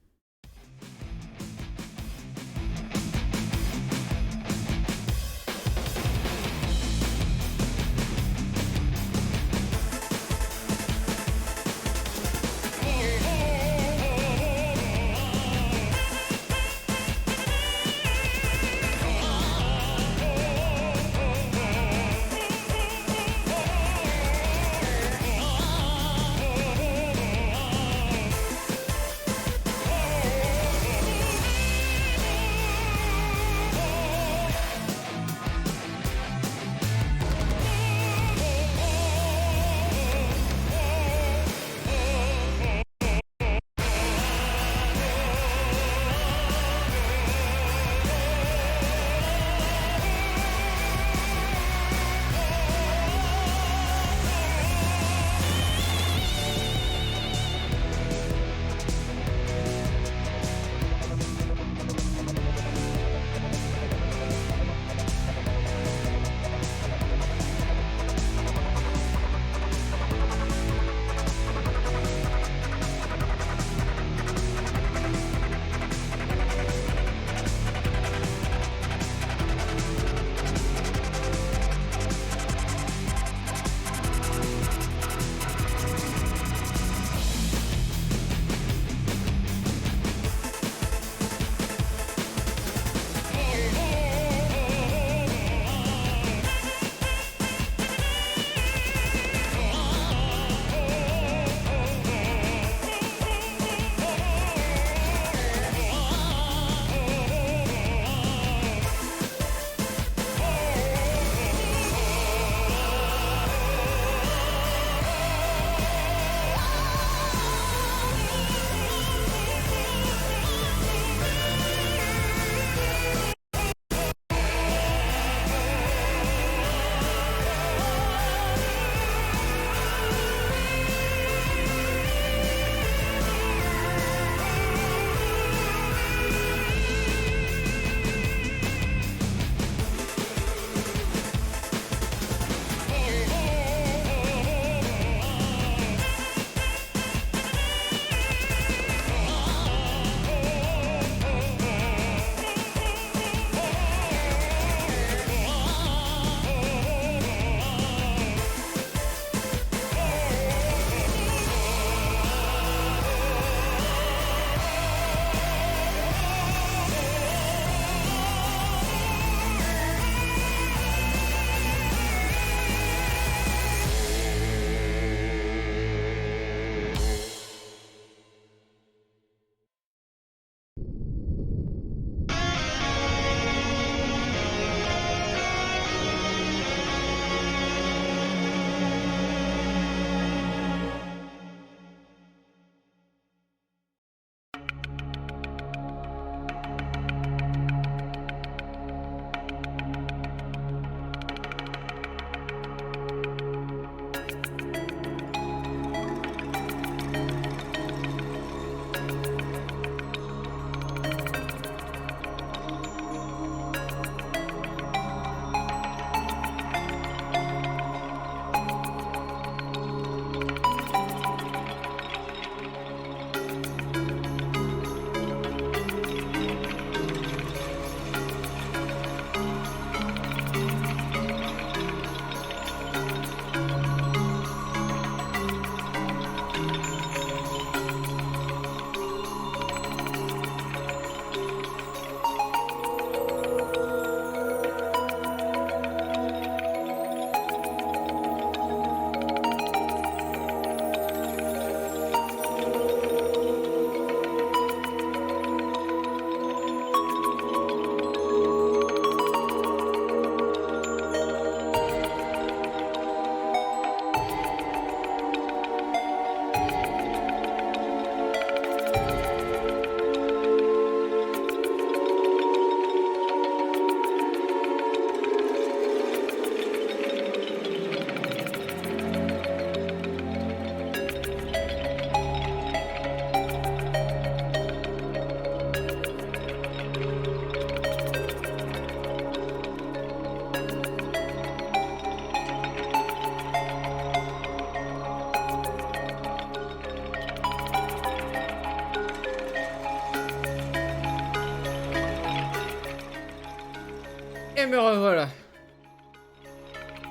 Et me revoilà.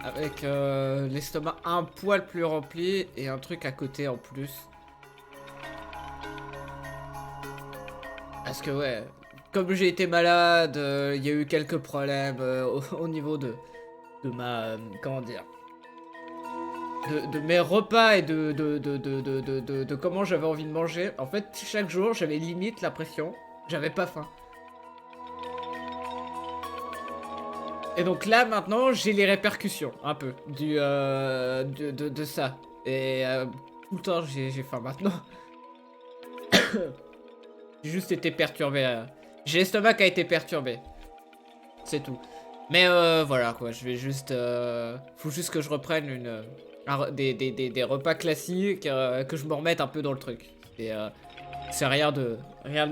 Avec l'estomac un poil plus rempli et un truc à côté en plus. Parce que ouais, comme j'ai été malade, il y a eu quelques problèmes au niveau de ma... comment dire, de mes repas et de comment j'avais envie de manger. En fait, chaque jour, j'avais limite l'impression, j'avais pas faim. Et donc là, maintenant, j'ai les répercussions, un peu, de ça. Et tout le temps, j'ai faim maintenant. J'ai juste été perturbé. J'ai l'estomac qui a été perturbé. C'est tout. Mais voilà, quoi, je vais juste... faut juste que je reprenne des repas classiques, que je me remette un peu dans le truc. Et c'est rien de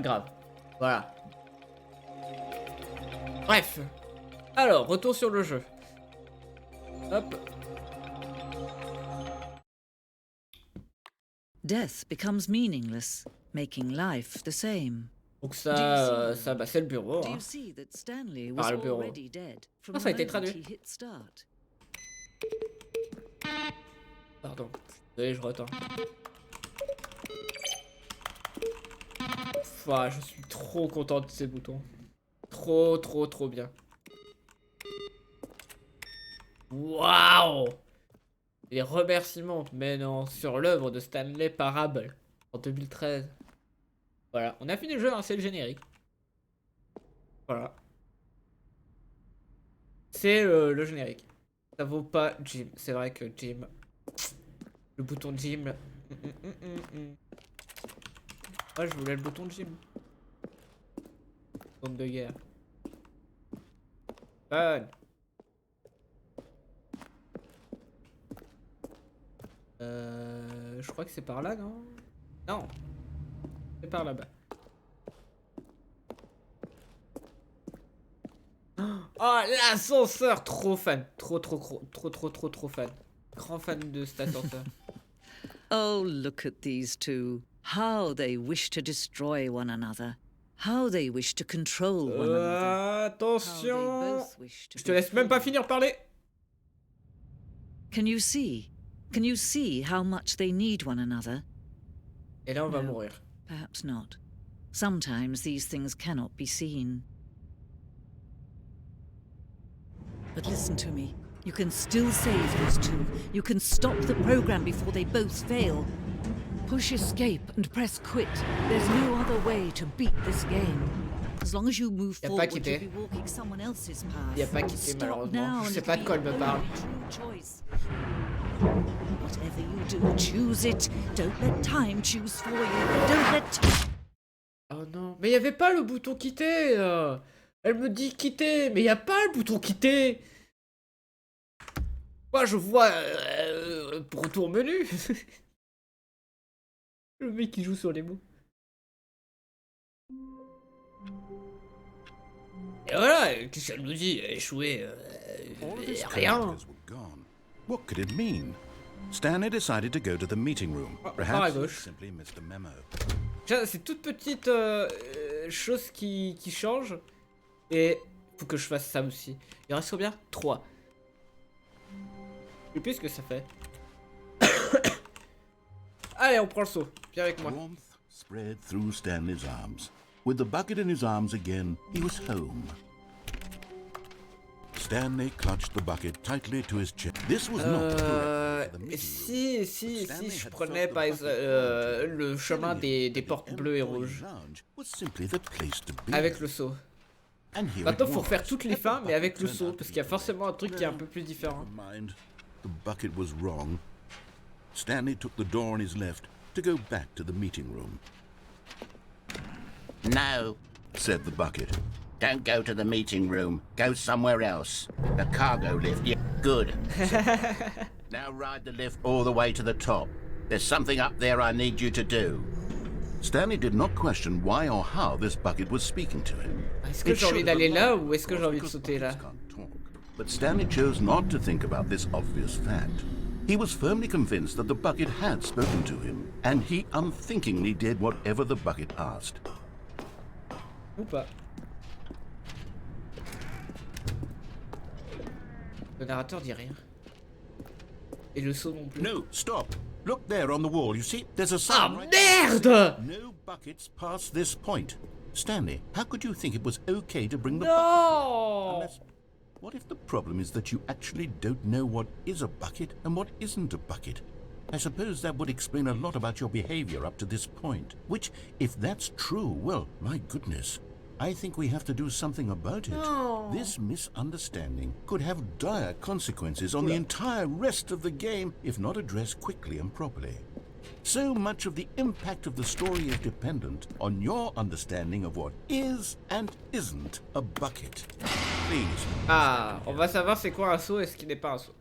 grave. Voilà. Bref. Alors, retour sur le jeu. Hop. Death becomes meaningless, making life the same. Donc ça, bah, c'est le bureau. Do Hein. you see that Stanley was le bureau. already dead from Ah, the ça a été moment traduit. he hit start? Pardon. Désolé, je retends. Ouah, je suis trop content de ces boutons. Trop bien. Waouh! Les remerciements, mais non, sur l'œuvre de Stanley Parable en 2013. Voilà, on a fini le jeu, hein, c'est le générique. Voilà. C'est le générique. Ça vaut pas Jim. C'est vrai que Jim. Le bouton Jim. Ouais, je voulais le bouton Jim. Bombe de guerre. Fun. Je crois que c'est par là, non? Non. C'est par là-bas. Oh, l'ascenseur! Trop fan. Trop fan. Grand fan de cet ascenseur. Oh, look at these two. How they wish to destroy one another. How they wish to control one another. Attention! How they both wish to Je te laisse même pas finir parler. Can you see? Can you see how much they need one another? Et là, on va No. mourir. Perhaps not. Sometimes these things cannot be seen. But listen to me. You can still save these two. You can stop the program before they both fail. Push escape and press quit. There's no other way to beat this game. As long as you move Y a pas forward, quitté. you'll be walking someone else's path. Y a pas quitté, Stop malheureusement. now Je and sais it'll pas de be quoi elle me your parle. only true choice. Whatever you do, choose it. Don't let time choose for you. Don't let... Oh non. Mais il y avait pas le bouton quitter. Elle me dit quitter, mais il y a pas le bouton quitter. Moi, je vois retour menu. Le mec qui joue sur les mots. Et voilà, qu'est-ce qu'elle nous dit? Échoué, rien. Were gone. What could it mean? Stanley decided to go to the meeting room. Par à Perhaps he gauche. simply missed a memo. C'est toute petite chose qui change. Et faut que je fasse ça aussi. Il reste combien? 3. Je sais plus ce que ça fait. Allez, on prend le saut. Viens avec moi. Warmth spread through Stanley's arms. With the bucket in his arms again, he was home. Stanley clutched the bucket tightly to his chest. This was not correct for the meeting room. Si Stanley je had prenais felt par the exemple bucket le chemin des portes bleues et rouges. Lounge was simply the place to be. Avec le saut. And here Maintenant, it faut was. refaire toutes les fins, mais avec le Turned saut. out Parce to qu'il y a be forcément un truc qui est un no, peu plus différent. never mind. The bucket was wrong. Stanley took the door on his left to go back to the meeting room. No, Said the bucket. don't go to the meeting room. Go somewhere else. The cargo lift. Yeah, good. Now ride the lift all the way to the top. There's something up there I need you to do. Stanley did not question why or how this bucket was speaking to him. Est-ce que It j'ai envie should d'aller have là allowed, ou est-ce que of j'ai envie de course, sauter because là? buckets can't talk. But Stanley chose not to think about this obvious fact. He was firmly convinced that the bucket had spoken to him, and he unthinkingly did whatever the bucket asked. Ou pas? Le narrateur dit rien. Et le saut non plus. No, stop. Look there on the wall. You see, there's a Ah sign right merde! there. No buckets past this point. Stanley, how could you think it was okay to bring the bucket? Non! Unless, what if the problem is that you actually don't know what is a bucket and what isn't a bucket? I suppose that would explain a lot about your behavior up to this point. Which, if that's true, well, my goodness, I think we have to do something about it. No. This misunderstanding could have dire consequences on the entire rest of the game if not addressed quickly and properly. So much of the impact of the story is dependent on your understanding of what is and isn't a bucket. Please. Ah, on va savoir c'est quoi un saut et ce qui n'est pas un saut.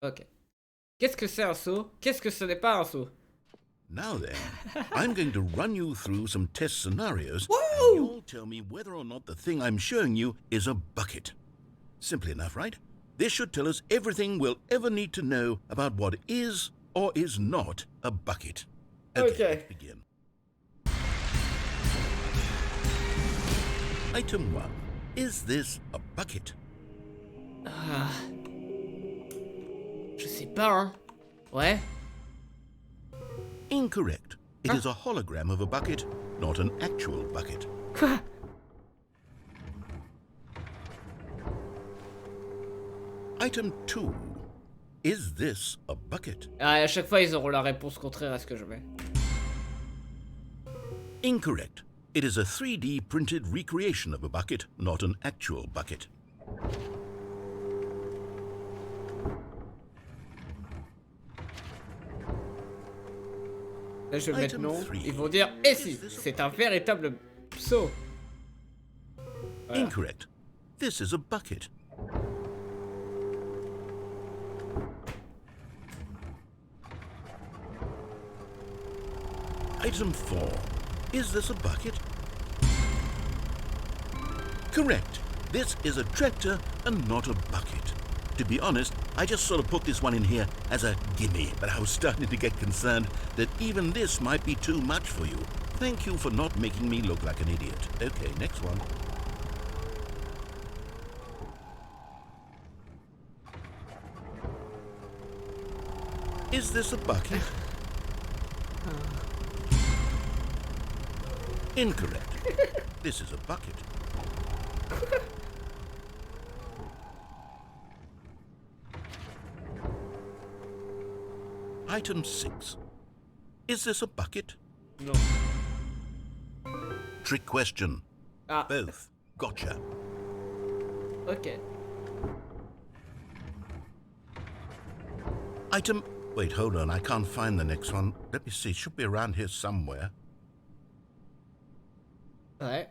Ok. Qu'est-ce que c'est un saut? Qu'est-ce que ce n'est pas un saut? Now then, I'm going to run you through some test scenarios, Woo! and you'll tell me whether or not the thing I'm showing you is a bucket. Simple enough, right? This should tell us everything we'll ever need to know about what is or is not a bucket. Okay. Let's begin. Item 1. Is this a bucket? Ah. Je sais pas, hein. Ouais. Incorrect. It is a hologram of a bucket, not an actual bucket. Quoi? Item 2. Is this a bucket? Ah, et à chaque fois, ils auront la réponse contraire à ce que je mets. Incorrect. It is a 3D printed recreation of a bucket, not an actual bucket. Là, je vais mettre Item non. 3. Ils vont dire, eh si, c'est un véritable saut. Voilà. Incorrect. This is a bucket. Item 4. Is this a bucket? Correct. This is a tractor and not a bucket. To be honest, I just sort of put this one in here as a gimme, but I was starting to get concerned that even this might be too much for you. Thank you for not making me look like an idiot. Okay, next one. Is this a bucket? Incorrect. This is a bucket. Item 6. Is this a bucket? Non. Trick question. Ah, Both. Gotcha. ok. Item... Wait, hold on. I can't find the next one. Let me see. It should be around here somewhere. Ouais.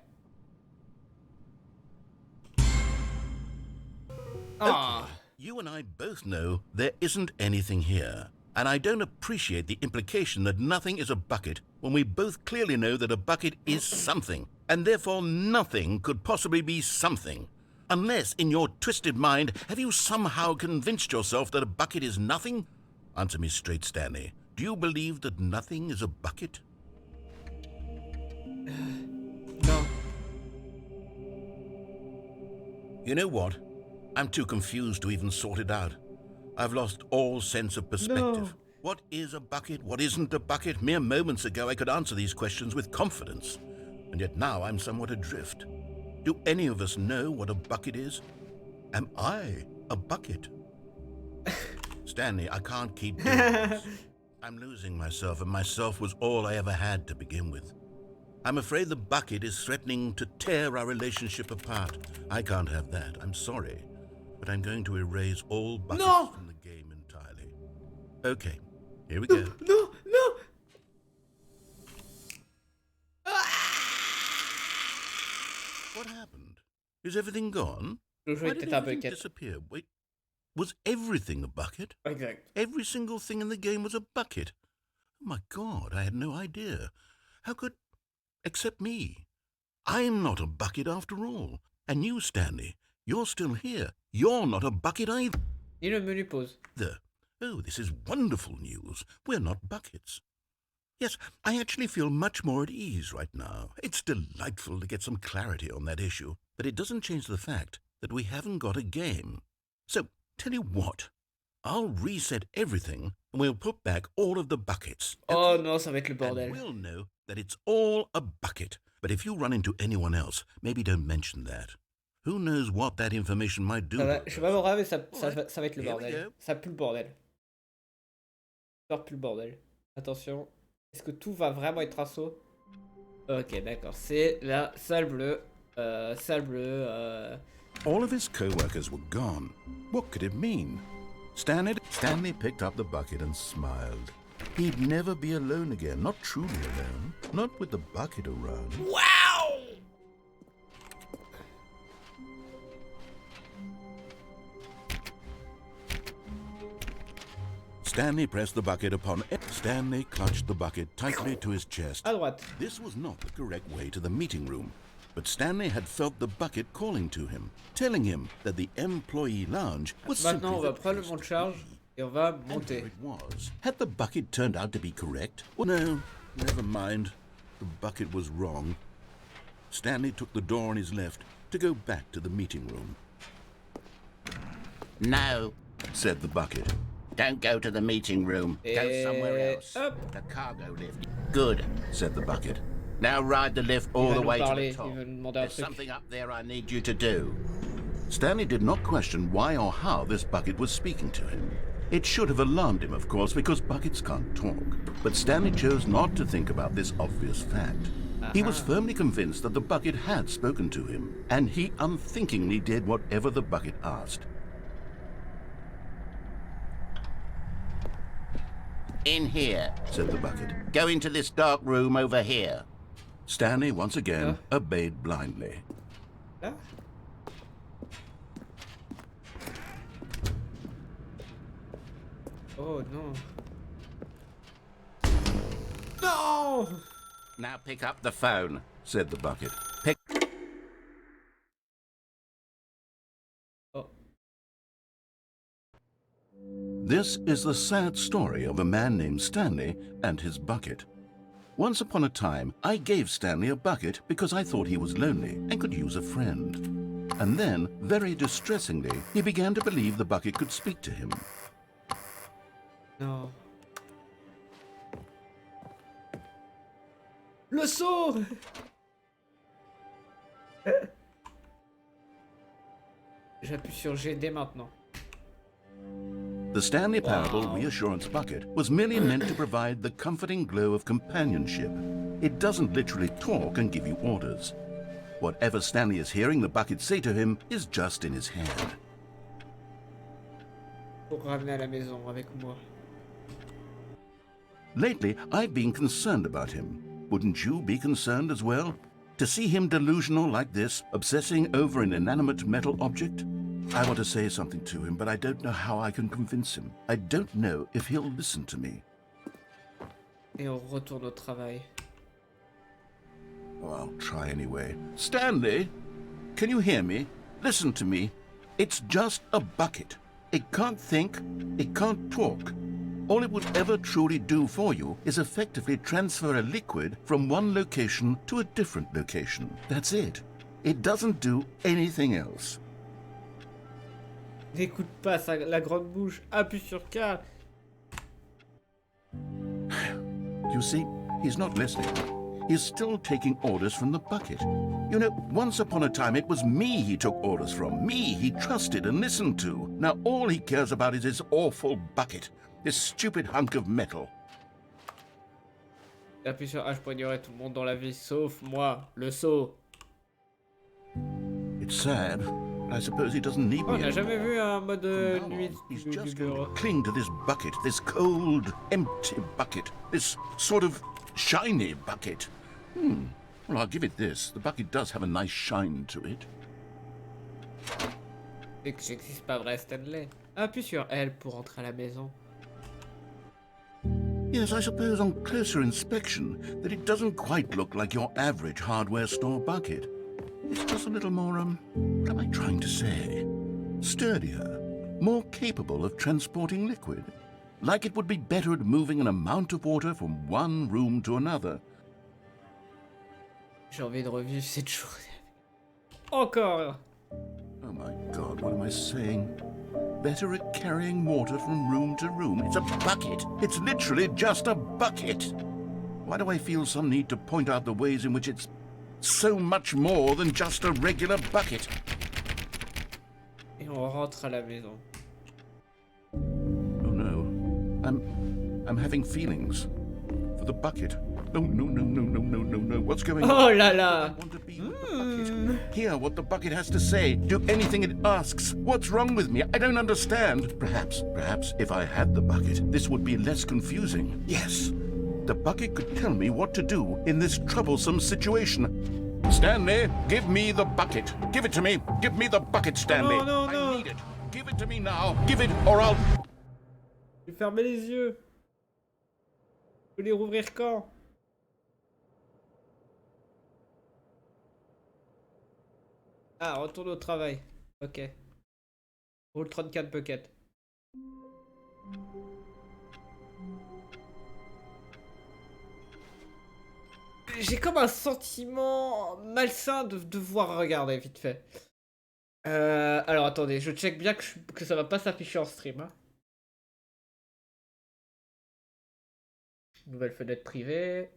Ah. Okay. You and I both know there isn't anything here. And I don't appreciate the implication that nothing is a bucket when we both clearly know that a bucket is something, and therefore nothing could possibly be something. Unless, in your twisted mind, have you somehow convinced yourself that a bucket is nothing? Answer me straight, Stanley. Do you believe that nothing is a bucket? Non. You know what? I'm too confused to even sort it out. I've lost all sense of perspective. No. What is a bucket? What isn't a bucket? Mere moments ago I could answer these questions with confidence. And yet now I'm somewhat adrift. Do any of us know what a bucket is? Am I a bucket? Stanley, I can't keep doing this. I'm losing myself, and myself was all I ever had to begin with. I'm afraid the bucket is threatening to tear our relationship apart. I can't have that. I'm sorry. But I'm going to erase all buckets No! from the game entirely. Okay, here we go. Non, non. What happened? Is everything gone? Le jeu Why était did un peu everything quête. disappear? Wait, was everything a bucket? Exact. Every single thing in the game was a bucket. Oh my God, I had no idea. How could... Except me. I'm not a bucket after all. And you, Stanley, you're still here. You're not a bucket either. Et le menu pause. Oh, this is wonderful news. We're not buckets. Yes, I actually feel much more at ease right now. It's delightful to get some clarity on that issue. But it doesn't change the fact that we haven't got a game. So, tell you what, I'll reset everything and we'll put back all of the buckets. Oh non, ça va être le And bordel. we'll know that it's all a bucket. But if you run into anyone else, maybe don't mention that. Who knows what that information might do? Ça va, je sais pas pourquoi, mais ça va être le Here we bordel. go. Ça pue le bordel. Ça pue le bordel. Attention. Est-ce que tout va vraiment être un saut? Ok, d'accord. C'est la salle bleue. Salle bleue. All of his co-workers were gone. What could it mean? Stanley picked up the bucket and smiled. He'd never be alone again, not truly alone, not with the bucket around. Wow! Stanley pressed the bucket upon it. Stanley clutched the bucket tightly to his chest. À droite. This was not the correct way to the meeting room, but Stanley had felt the bucket calling to him, telling him that the employee lounge was Maintenant, on simply va the prendre le place mont de to charge be. et on va And there monter. it was. Had the bucket turned out to be correct? Well, no, never mind. The bucket was wrong. Stanley took the door on his left to go back to the meeting room. No, Said the bucket. don't go to the meeting room. Go somewhere else. Hop. The cargo lift. Good, Said the bucket. now ride the lift Il all va the nous way to parler, the top. il va nous demander un There's truc. something up there I need you to do. Stanley did not question why or how this bucket was speaking to him. It should have alarmed him, of course, because buckets can't talk. But Stanley chose not to think about this obvious fact. He was firmly convinced that the bucket had spoken to him, and he unthinkingly did whatever the bucket asked. In here. Said the bucket. Go into this dark room over here. Stanley once again obeyed blindly. Là? Oh non. Non! Now pick up the phone. Said the bucket. Pick. Oh. This is the sad story of a man named Stanley and his bucket. Once upon a time, I gave Stanley a bucket because I thought he was lonely and could use a friend. And then, very distressingly, he began to believe the bucket could speak to him. Non. Le saut! J'appuie sur G dès maintenant. The Stanley Parable Reassurance Bucket was merely meant to provide the comforting glow of companionship. It doesn't literally talk and give you orders. Whatever Stanley is hearing the bucket say to him is just in his head. Pour ramener à la maison avec moi. Lately, I've been concerned about him. Wouldn't you be concerned as well? To see him delusional like this, obsessing over an inanimate metal object? I want to say something to him, but I don't know how I can convince him. I don't know if he'll listen to me. Et on retourne au travail. Oh, I'll try anyway. Stanley, can you hear me? Listen to me. It's just a bucket. It can't think, it can't talk. All it would ever truly do for you is effectively transfer a liquid from one location to a different location. That's it. It doesn't do anything else. N'écoute pas la grande bouche. Appuie sur K. You see, he's not listening. He's still taking orders from the bucket. You know, once upon a time it was me he took orders from, me he trusted and listened to. Now all he cares about is his awful bucket, this stupid hunk of metal. Appuie sur H pour ignorer tout le monde dans la vie, sauf moi, le saut. It's sad, but I suppose he doesn't need Oh, on me n'a jamais anymore. vu un mode From now nuit on, he's du just going bureau. to cling to this bucket, this cold, empty bucket, this sort of shiny bucket. Well, I'll give it this. The bucket does have a nice shine to it. C'est que j'existe pas vrai, Stanley. Appuie sur L pour entrer à la maison. Yes, I suppose on closer inspection that it doesn't quite look like your average hardware store bucket. It's just a little more, what am I trying to say? Sturdier, more capable of transporting liquid. Like it would be better at moving an amount of water from one room to another. J'ai envie de revivre cette journée. Encore! Oh my what am I saying? Better at carrying water from room to room. It's a bucket. It's literally just a bucket. Why do I feel some need to point out the ways in which it's so much more than just a regular bucket? Et on rentre à la maison. Oh no. I'm having feelings for the bucket. No. What's going on? Oh là là. I want to be with the bucket. Hear what the bucket has to say. Do anything it asks. What's wrong with me? I don't understand. Perhaps if I had the bucket, this would be less confusing. Yes. The bucket could tell me what to do in this troublesome situation. Stanley, give me the bucket. Give it to me. Give me the bucket, Stanley. No. I need it. Give it to me now. Give it or I'll... Je vais fermer les yeux. Je peux les rouvrir quand? Ah, retourne au travail. Ok. Roule 34 buckets. J'ai comme un sentiment malsain de devoir regarder vite fait. Alors attendez, je check bien que ça va pas s'afficher en stream. Hein. Nouvelle fenêtre privée.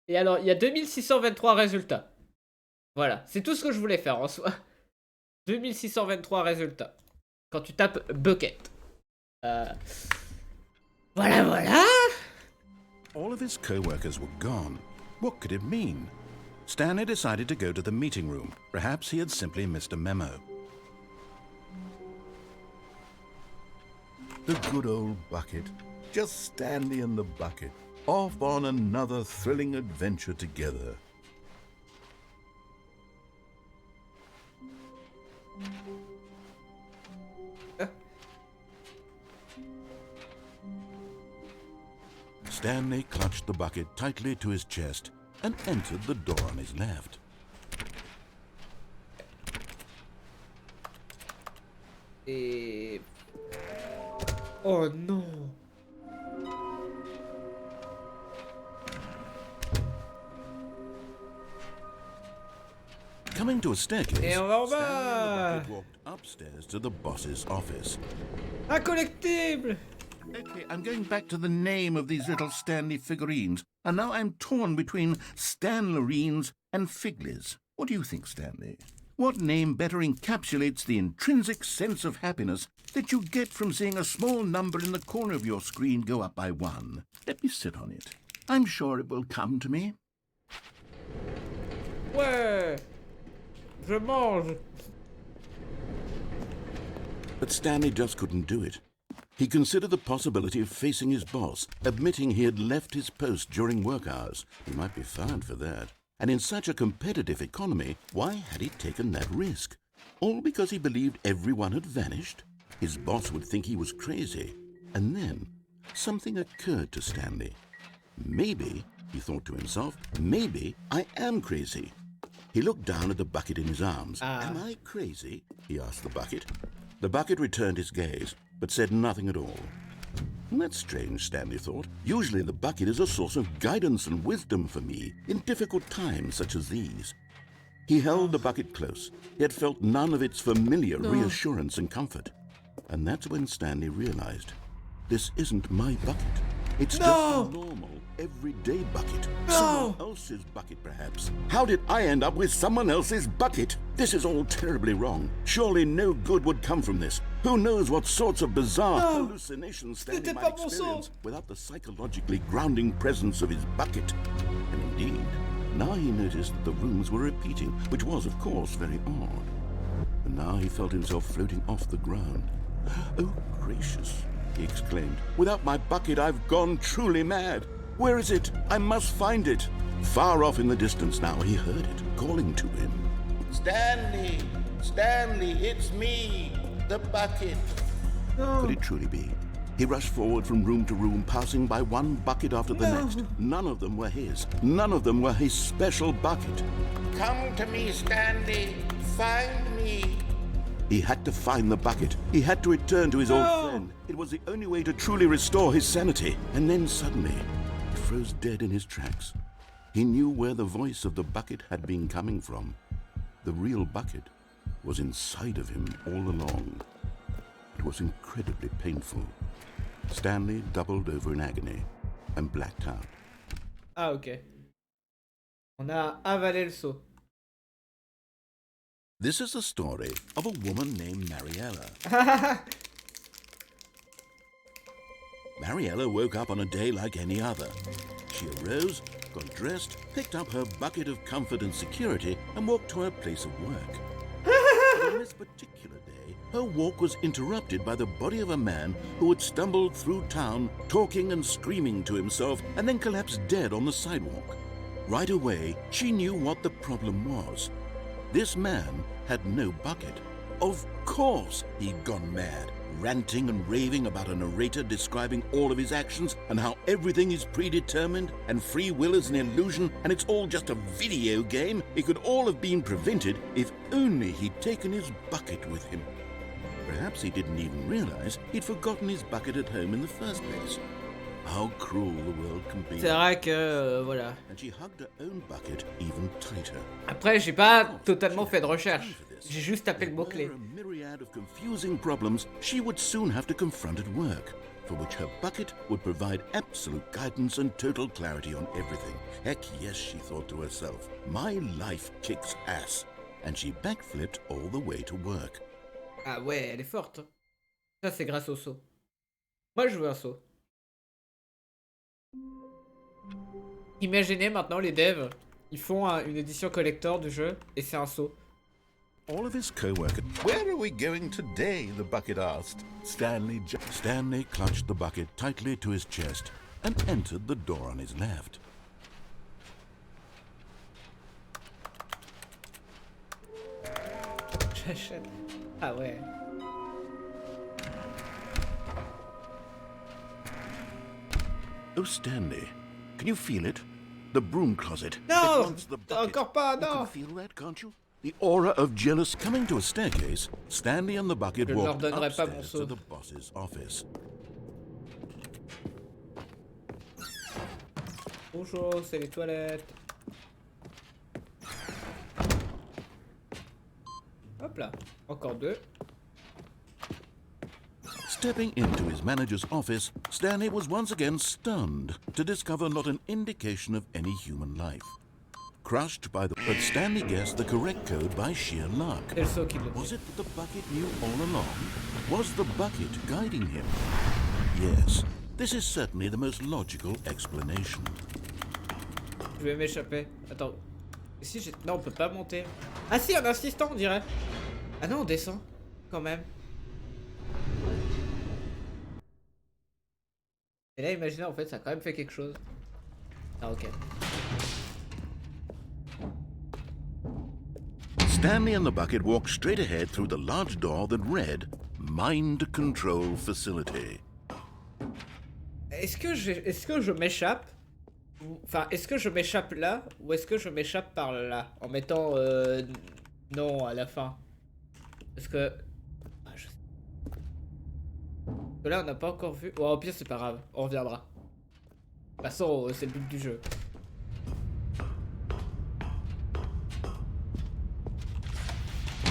Et alors, il y a 2623 résultats. Voilà, c'est tout ce que je voulais faire en soi. 2623 résultats. Quand tu tapes bucket. Voilà. All of his co-workers were gone. What could it mean? Stanley decided to go to the meeting room. Perhaps he had simply missed a memo. The good old bucket. Just Stanley and the bucket. Off on another thrilling adventure together. Stanley clutched the bucket tightly to his chest and entered the door on his left. Et... Oh non. Coming to a staircase, Et on va en Stanley and bas. the bucket walked upstairs to the boss's office. Un collectible. Okay, I'm going back to the name of these little Stanley figurines, and now I'm torn between Stanlerines and Figlies. What do you think, Stanley? What name better encapsulates the intrinsic sense of happiness that you get from seeing a small number in the corner of your screen go up by 1? Let me sit on it. I'm sure it will come to me. Ouais. Je mange. But Stanley just couldn't do it. He considered the possibility of facing his boss, admitting he had left his post during work hours. He might be fired for that. And in such a competitive economy, why had he taken that risk? All because he believed everyone had vanished? His boss would think he was crazy. And then, something occurred to Stanley. Maybe, he thought to himself, maybe I am crazy. He looked down at the bucket in his arms. Am I crazy? He asked the bucket. The bucket returned his gaze, but said nothing at all. That's strange, Stanley thought. Usually the bucket is a source of guidance and wisdom for me in difficult times such as these. He held the bucket close, yet felt none of its familiar reassurance and comfort. And that's when Stanley realized, this isn't my bucket. It's just a normal, everyday bucket. Someone else's bucket, perhaps. How did I end up with someone else's bucket? This is all terribly wrong. Surely no good would come from this. Who knows what sorts of bizarre hallucinations Stanley might experience without the psychologically grounding presence of his bucket. And indeed, now he noticed that the rooms were repeating, which was, of course, very odd. And now he felt himself floating off the ground. Oh, gracious, he exclaimed. Without my bucket, I've gone truly mad. Where is it? I must find it. Far off in the distance now, he heard it, calling to him. Stanley! Stanley, it's me, the bucket. Could it truly be? He rushed forward from room to room, passing by one bucket after the next. None of them were his. None of them were his special bucket. Come to me, Stanley. Find me. He had to find the bucket. He had to return to his old friend. It was the only way to truly restore his sanity. And then suddenly, he froze dead in his tracks. He knew where the voice of the bucket had been coming from. The real bucket was inside of him all along. It was incredibly painful. Stanley doubled over in agony and blacked out. Ah, ok. On a avalé le seau. This is the story of a woman named Mariella. Mariella woke up on a day like any other. She arose, got dressed, picked up her bucket of comfort and security, and walked to her place of work. But on this particular day, her walk was interrupted by the body of a man who had stumbled through town, talking and screaming to himself, and then collapsed dead on the sidewalk. Right away, she knew what the problem was. This man had no bucket. Of course he'd gone mad, ranting and raving about a narrator describing all of his actions and how everything is predetermined and free will is an illusion and it's all just a video game. It could all have been prevented if only he'd taken his bucket with him. Perhaps he didn't even realize he'd forgotten his bucket at home in the first place. How cruel the world can be. C'est vrai que voilà. And she hugged her own bucket even tighter. Après, j'ai pas totalement fait de recherche. J'ai juste tapé le mot-clé. A myriad of confusing problems she would soon have to confront at work, for which her bucket would provide absolute guidance and total clarity on everything. Heck yes, she thought to herself. My life kicks ass. And she backflipped all the way to work. Ah ouais, elle est forte. Ça, c'est grâce au seau. Moi, je veux un seau. Imaginez maintenant les devs, ils font une édition collector du jeu et c'est un seau. All of his co-workers. Where are we going today? The bucket asked. Stanley clutched the bucket tightly to his chest and entered the door on his left. J'achète. Ah ouais. Oh, Stanley, can you feel it? The broom closet. No! It wants the bucket. Encore pas, You non! can feel that, can't you? The aura of jealous coming to a staircase. Stanley and the bucket Je ne leur walked donnerai pas mon upstairs seau. to the boss's office. Bonjour, c'est les toilettes. Hop là, encore deux. Stepping into his manager's office, Stanley was once again stunned to discover not an indication of any human life. Crushed by the... But Stanley guessed the correct code by sheer luck. C'est le seau qui le Was dit. it that the bucket knew all along? Was the bucket guiding him? Yes, this is certainly the most logical explanation. Je vais m'échapper. Attends. Et si j'ai... Non, on peut pas monter. Ah si, en insistant, on dirait. Ah non, on descend. Quand même. Et là, imaginez, en fait, ça a quand même fait quelque chose. Ah, ok. Stanley and the bucket walked straight ahead through the large door that read, Mind Control Facility. Est-ce que je m'échappe? Enfin, est-ce que je m'échappe là? Ou est-ce que je m'échappe par là? En mettant non à la fin. Parce que... Ah, je sais. Parce que là, on n'a pas encore vu... Oh, au pire, c'est pas grave. On reviendra. De toute façon, c'est le but du jeu.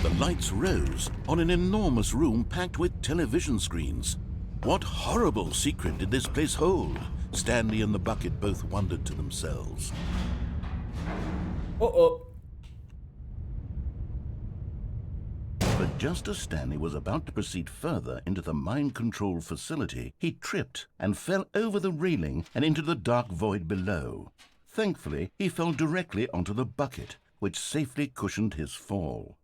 The lights rose on an enormous room packed with television screens. What horrible secret did this place hold? Stanley and the bucket both wondered to themselves. Oh oh. But just as Stanley was about to proceed further into the mind control facility, he tripped and fell over the railing and into the dark void below. Thankfully, he fell directly onto the bucket, which safely cushioned his fall.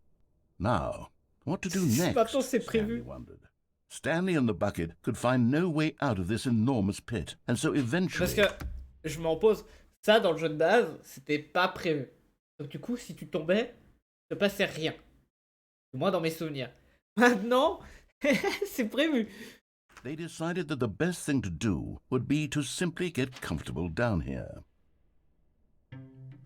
Now, what to do next? Maintenant, c'est Stanley prévu. wondered. Stanley and the bucket could find no way out of this enormous pit, and so eventually... Parce que, je m'en pose, ça dans le jeu de base, c'était pas prévu. Donc du coup, si tu tombais, il ne passait rien. Du moins dans mes souvenirs. Maintenant, c'est prévu. they decided that the best thing to do would be to simply get comfortable down here.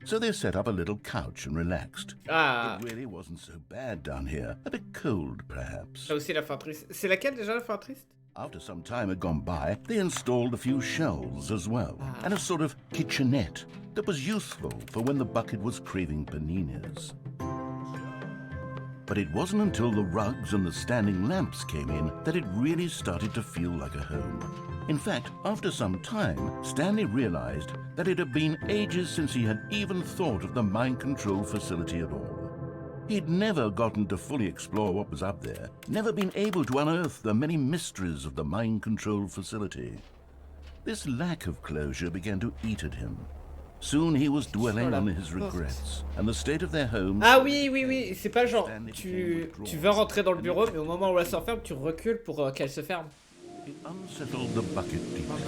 So they set up a little couch and relaxed. Ah, It really wasn't so bad down here. A bit cold, perhaps. là aussi la fin triste. C'est laquelle déjà la fin triste? After some time had gone by, they installed a few shelves as well, and a sort of kitchenette that was useful for when the bucket was craving paninis. But it wasn't until the rugs and the standing lamps came in that it really started to feel like a home. In fact, after some time, Stanley realized that it had been ages since he had even thought of the mind control facility at all. He'd never gotten to fully explore what was up there, never been able to unearth the many mysteries of the mind control facility. This lack of closure began to eat at him. Soon he was dwelling on his regrets, and the state of their home. Ah oui, oui, oui, c'est pas genre tu veux rentrer dans le bureau, mais au moment où elle se referme, tu recules pour qu'elle se ferme. It unsettled the bucket deeply.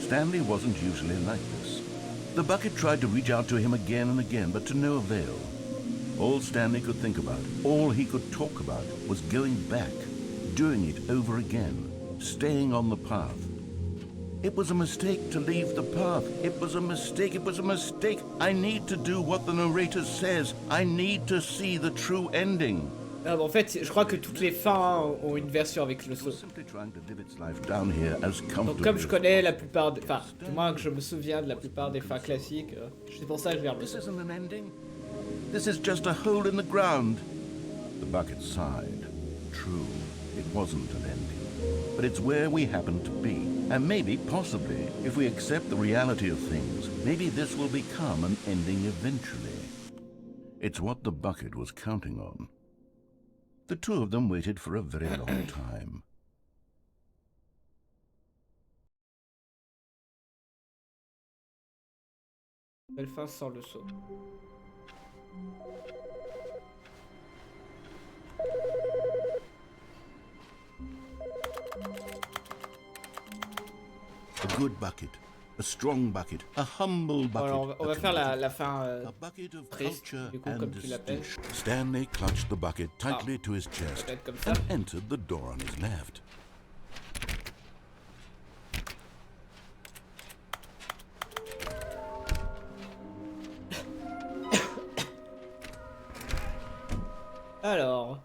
Stanley wasn't usually like this. The bucket tried to reach out to him again and again, but to no avail. All Stanley could think about, all he could talk about, was going back, doing it over again, staying on the path. It was a mistake to leave the path. It was a mistake. It was a mistake. I need to do what the narrator says. I need to see the true ending. Ah, bon, en fait, je crois que toutes les fins ont une version avec le saut. Donc comme je connais la plupart, enfin, du moins que je me souviens de la plupart des fins classiques, c'est pour ça que je vais le saut. This is just a hole in the ground. The bucket sighed. True, it wasn't an ending. But it's where we happen to be. And maybe, possibly, if we accept the reality of things, maybe this will become an ending eventually. It's what the bucket was counting on. The two of them waited for a very long time. Belle fin sans le saut. A good bucket, a strong bucket, a humble bucket. Alors, on va faire la fin a bucket of triste, culture du coup, and comme tu l'appelles. distinction. Stanley clutched the bucket tightly to his chest Peut-être comme ça. and entered the door on his left. Alors,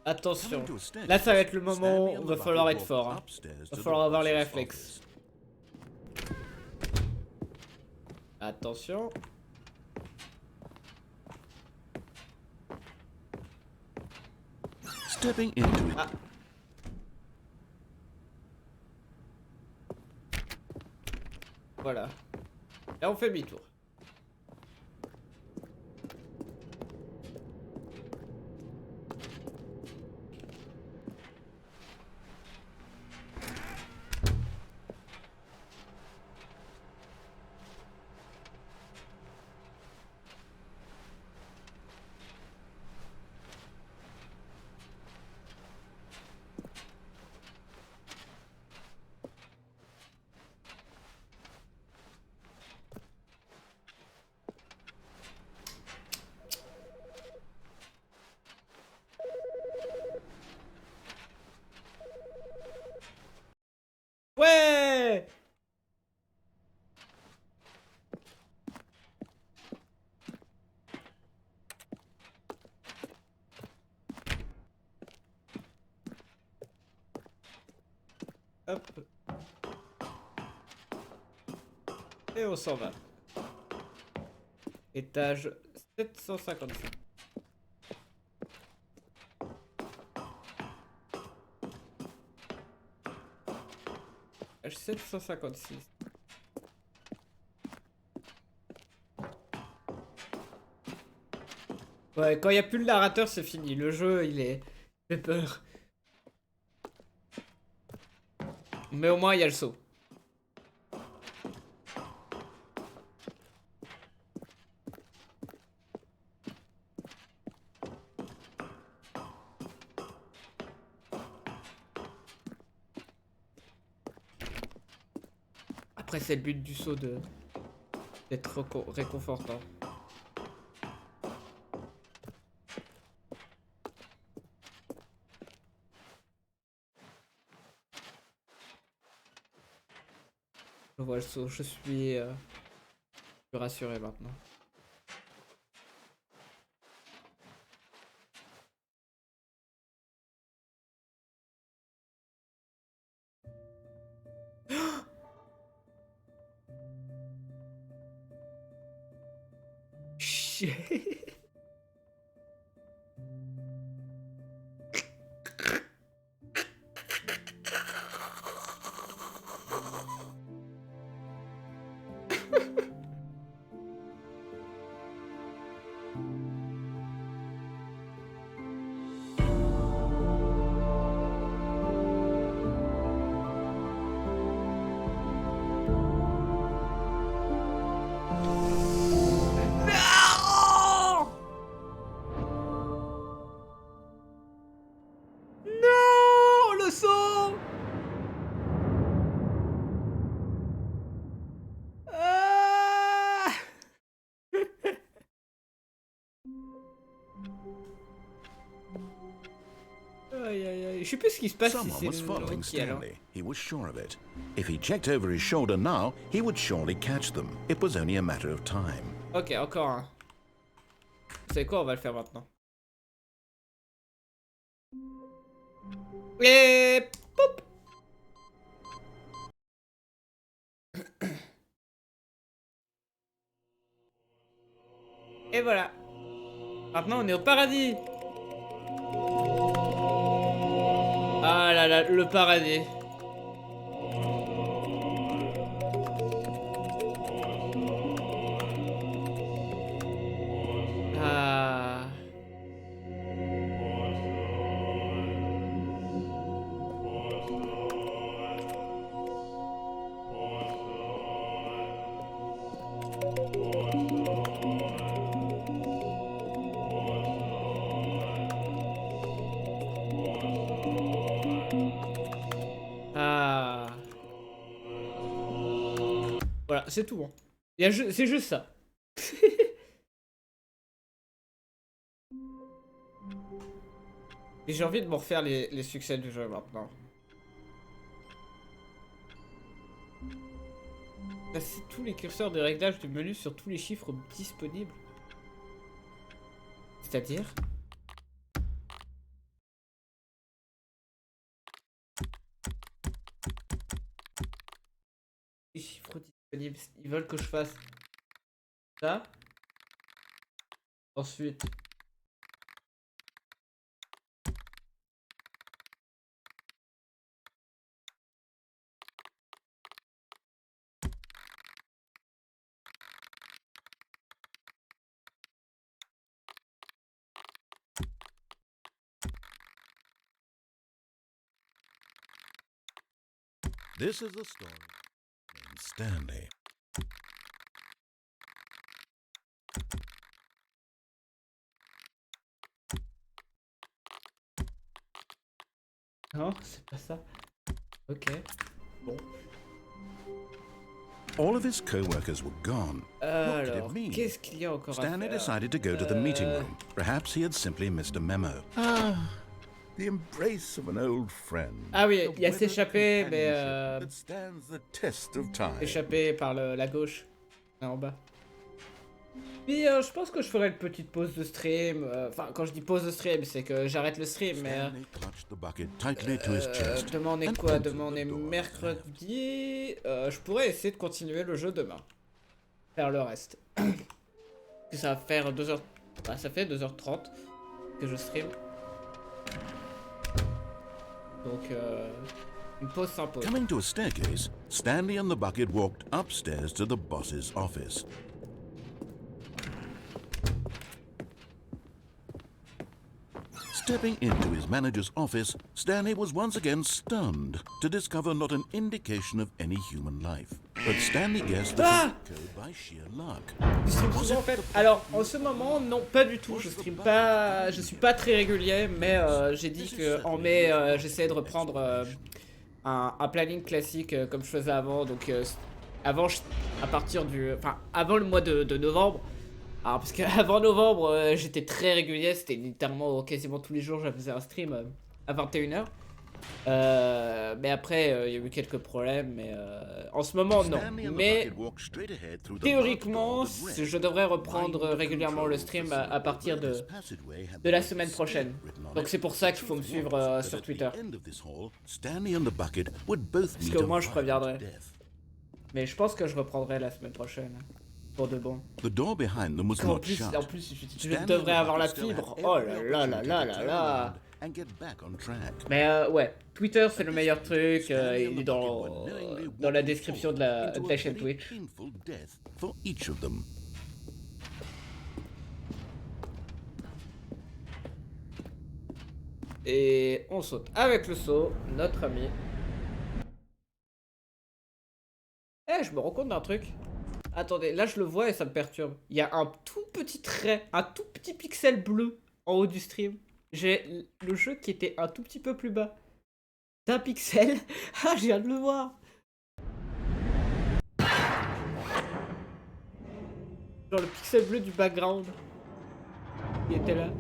attention. Là, ça va être le moment où il va falloir être fort. Hein. Il va falloir avoir les réflexes. Attention. Stepping into it. Ah. Voilà. Là, on fait demi-tour. Ouais! Hop. Et on s'en va. Étage 755. Étage 756. Ouais, quand il n'y a plus le narrateur, c'est fini. Le jeu, il est... fait peur. Mais au moins, il y a le saut. Après, c'est le but du saut d'être réconfortant. vois le saut. Je suis rassuré maintenant. Shit. Non, le son. Ah. Aïe aïe aïe, je sais plus ce qui se passe si Someone c'est was following Loki alors. Stanley. He was sure of it. If he checked over his shoulder now, he would surely catch them. It was only a matter of time. Ok, encore un. Vous savez quoi, on va le faire maintenant. Et pop. Et voilà. Maintenant on est au paradis. Ah là là, le paradis. Ah. Ah. Voilà, c'est tout. Hein. C'est juste ça. Et j'ai envie de me refaire les succès du jeu maintenant. Passer tous les curseurs de réglage du menu sur tous les chiffres disponibles. C'est-à-dire? Les chiffres disponibles, ils veulent que je fasse ça. Ensuite. This is the story named Stanley. Non, c'est pas ça. Ok. Bon. All of his co-workers were gone. What did Alors, it mean? qu'est-ce qu'il y a encore Stanley à faire? decided to go to the meeting room. Perhaps he had simply missed a memo. The embrace of an old friend. Ah oui, The il y a weathered s'échapper, mais companionship that stands the test of time. échappé par la gauche, là en bas. Puis je pense que je ferai une petite pause de stream. Enfin, quand je dis pause de stream, c'est que j'arrête le stream, mais Stanley clutched the bucket tightly to his chest. demain on est and quoi? opened Demain on the est door. mercredi. Je pourrais essayer de continuer le jeu demain. Faire le reste. Ça va faire 2h... Bah, ça fait 2h30 que je stream. Donc, une pause sans pause. Coming to a staircase, Stanley and the bucket walked upstairs to the boss's office. Stepping into his manager's office, Stanley was once again stunned to discover not an indication of any human life. But Stanley guessed the code by sheer luck. Je stream souvent en fait. Alors en ce moment non pas du tout. Je stream pas. Je suis pas très régulier, mais j'ai dit que en mai j'essayais de reprendre un planning classique comme je faisais avant. Donc avant à partir du, enfin avant le mois de novembre. Alors parce qu'avant novembre j'étais très régulier. C'était littéralement quasiment tous les jours je faisais un stream à 21h. Mais après, il y a eu quelques problèmes, mais en ce moment, non. Mais théoriquement, je devrais reprendre régulièrement le stream à partir de la semaine prochaine. Donc c'est pour ça qu'il faut me suivre sur Twitter. Parce qu'au moins je préviendrai. Mais je pense que je reprendrai la semaine prochaine. Pour de bon. En plus, je devrais avoir la fibre. Oh là là là là là là. Mais ouais, Twitter c'est le meilleur truc. Il est dans la description de la chaîne Twitch. Et on saute avec le saut, notre ami. Eh, je me rends compte d'un truc. Attendez, là je le vois et ça me perturbe. Il y a un tout petit trait, un tout petit pixel bleu en haut du stream. J'ai le jeu qui était un tout petit peu plus bas. D'un pixel. Ah, je viens de le voir. Genre le pixel bleu du background. Il était là.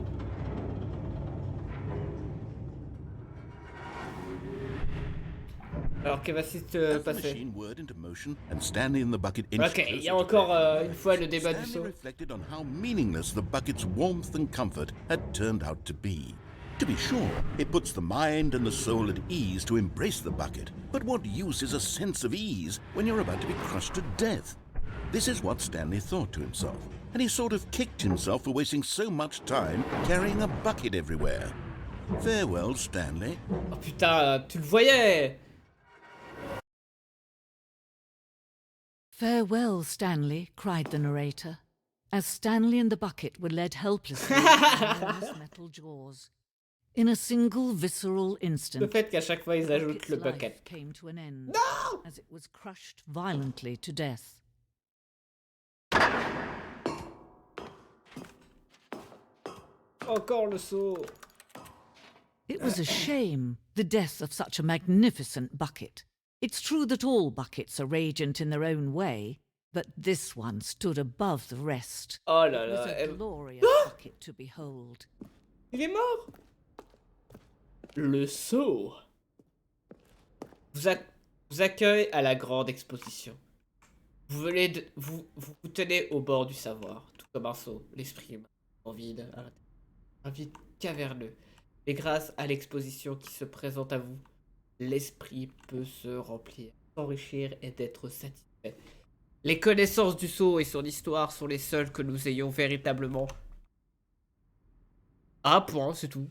Alors, qu'est-ce qui va se passer? Ok, il y a encore une fois le débat du saut. To be sure, it puts the mind and the soul at ease to embrace the bucket. But what use is a sense of ease when you're about to be crushed to death? This is what Stanley thought to himself, and he sort of kicked himself for wasting so much time carrying a bucket everywhere. Farewell, Stanley. Oh putain, tu le voyais! Farewell, Stanley, cried the narrator, as Stanley and the bucket were led helplessly into his metal jaws. In a single visceral instant, le fait qu'à chaque fois ils ajoutent le bucket. Came to an end, non! As it was crushed violently to death. Encore le saut. It was a shame, the death of such a magnificent bucket. It's true that all buckets are radiant in their own way, but this one stood above the rest. Oh là It was là. a glorious bucket to behold. Il est mort. Le saut vous accueille à la grande exposition. Vous venez vous tenez au bord du savoir, tout comme un saut, l'esprit en vide, un vide caverneux. Et grâce à l'exposition qui se présente à vous, l'esprit peut se remplir, s'enrichir et d'être satisfait. Les connaissances du saut et son histoire sont les seules que nous ayons véritablement. Ah, point, c'est tout.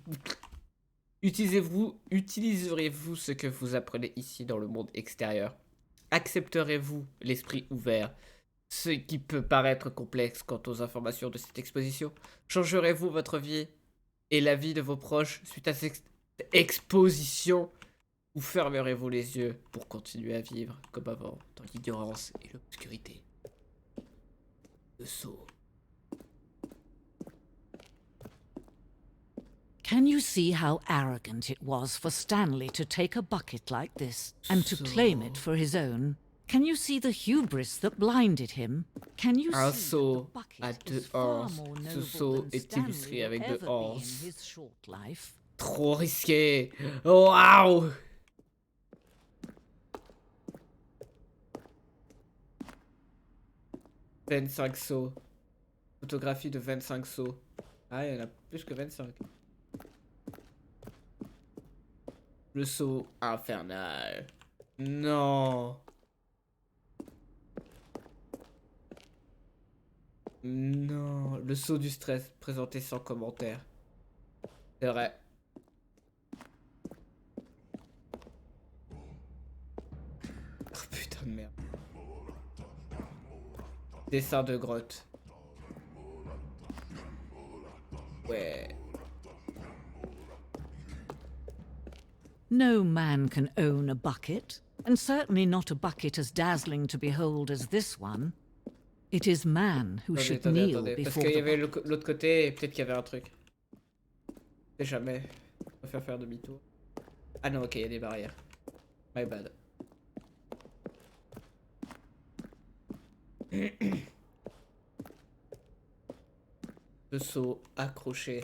Utiliserez-vous ce que vous apprenez ici dans le monde extérieur? Accepterez-vous l'esprit ouvert, ce qui peut paraître complexe quant aux informations de cette exposition? Changerez-vous votre vie et la vie de vos proches suite à cette exposition? Ou fermerez-vous les yeux pour continuer à vivre comme avant, dans l'ignorance et l'obscurité? Le saut. Can you see how arrogant it was for Stanley to take a bucket like this and to claim it for his own? Can you see the hubris that blinded him? Can you Un see saut that the à bucket deux was far anses. more Ce noble saut than est Stanley illustré would avec deux ever be in anses. his short life? Trop risqué. Waouh. « 25 sauts. Photographie de 25 sauts. Ah, il y en a plus que 25. Le saut infernal. Non. Non. Le saut du stress, présenté sans commentaire. C'est vrai. Oh putain de merde. Dessin de grotte. Ouais. No man can own a bucket, and certainly not a bucket as dazzling to behold as this one. It is man who should kneel Parce before qu'il y the avait bucket. l'autre côté et peut-être qu'il y avait un truc. Je sais jamais. On va faire demi-tour. Ah non, ok, il y a des barrières. My bad. Le saut accroché.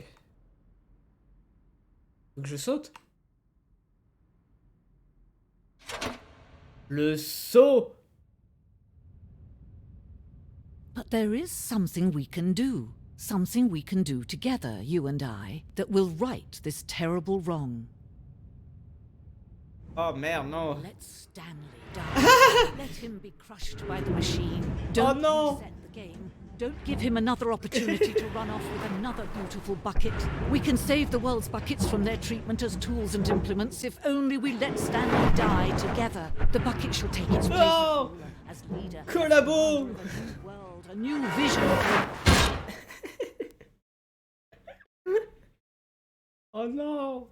Faut que je saute? Le saut. But there is something we can do. Something we can do together, you and I, that will right this terrible wrong. Oh merde, non. Let Stanley die. Let him be crushed by the machine. Don't no. reset the game. Don't give him another opportunity to run off with another beautiful bucket. We can save the world's buckets from their treatment as tools and implements if only we let Stanley die together. The bucket shall take its place No. as leader. Collabo. A new world, a new vision. Oh non.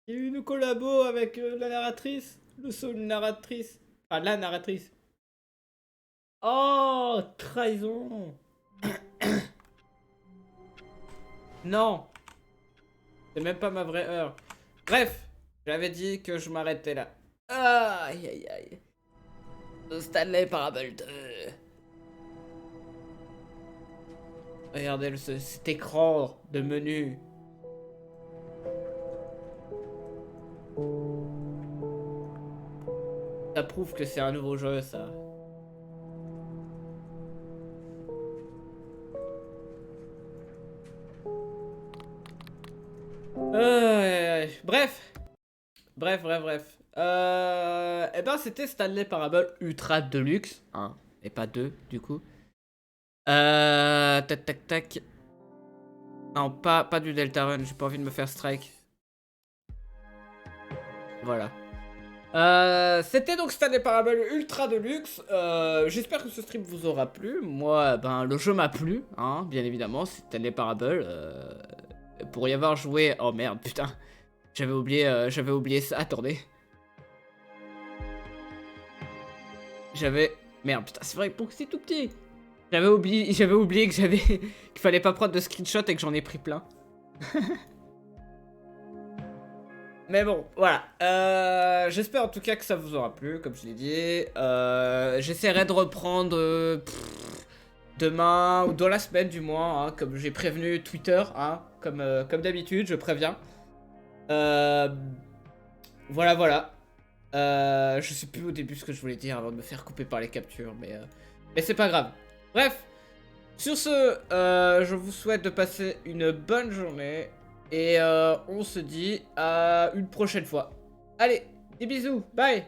Il y a eu une collabo avec la narratrice. Le saut de narratrice. Enfin, la narratrice. Oh, trahison. Non. C'est même pas ma vraie heure. Bref, j'avais dit que je m'arrêtais là. Aïe aïe aïe. The Stanley Parable 2. Regardez cet écran de menu. Ça prouve que c'est un nouveau jeu, ça. Bref. Eh ben, c'était Stanley Parable Ultra Deluxe. Hein, et pas 2, du coup. Tac. Non, pas du Deltarune. J'ai pas envie de me faire strike. Voilà. C'était donc Stanley Parable Ultra Deluxe. J'espère que ce stream vous aura plu. Moi, ben, le jeu m'a plu, hein, bien évidemment. C'est Stanley Parable. Pour y avoir joué... Oh merde, putain. J'avais oublié ça. Attendez. Merde, putain, c'est vrai, pour que c'est tout petit. J'avais oublié que qu'il fallait pas prendre de screenshot et que j'en ai pris plein. Mais bon, voilà. J'espère en tout cas que ça vous aura plu, comme je l'ai dit. J'essaierai de reprendre demain, ou dans la semaine du moins, hein, comme j'ai prévenu Twitter, hein, comme d'habitude, je préviens. Voilà. Je sais plus au début ce que je voulais dire avant de me faire couper par les captures, mais c'est pas grave. Bref, sur ce, je vous souhaite de passer une bonne journée. Et on se dit à une prochaine fois. Allez, des bisous, bye.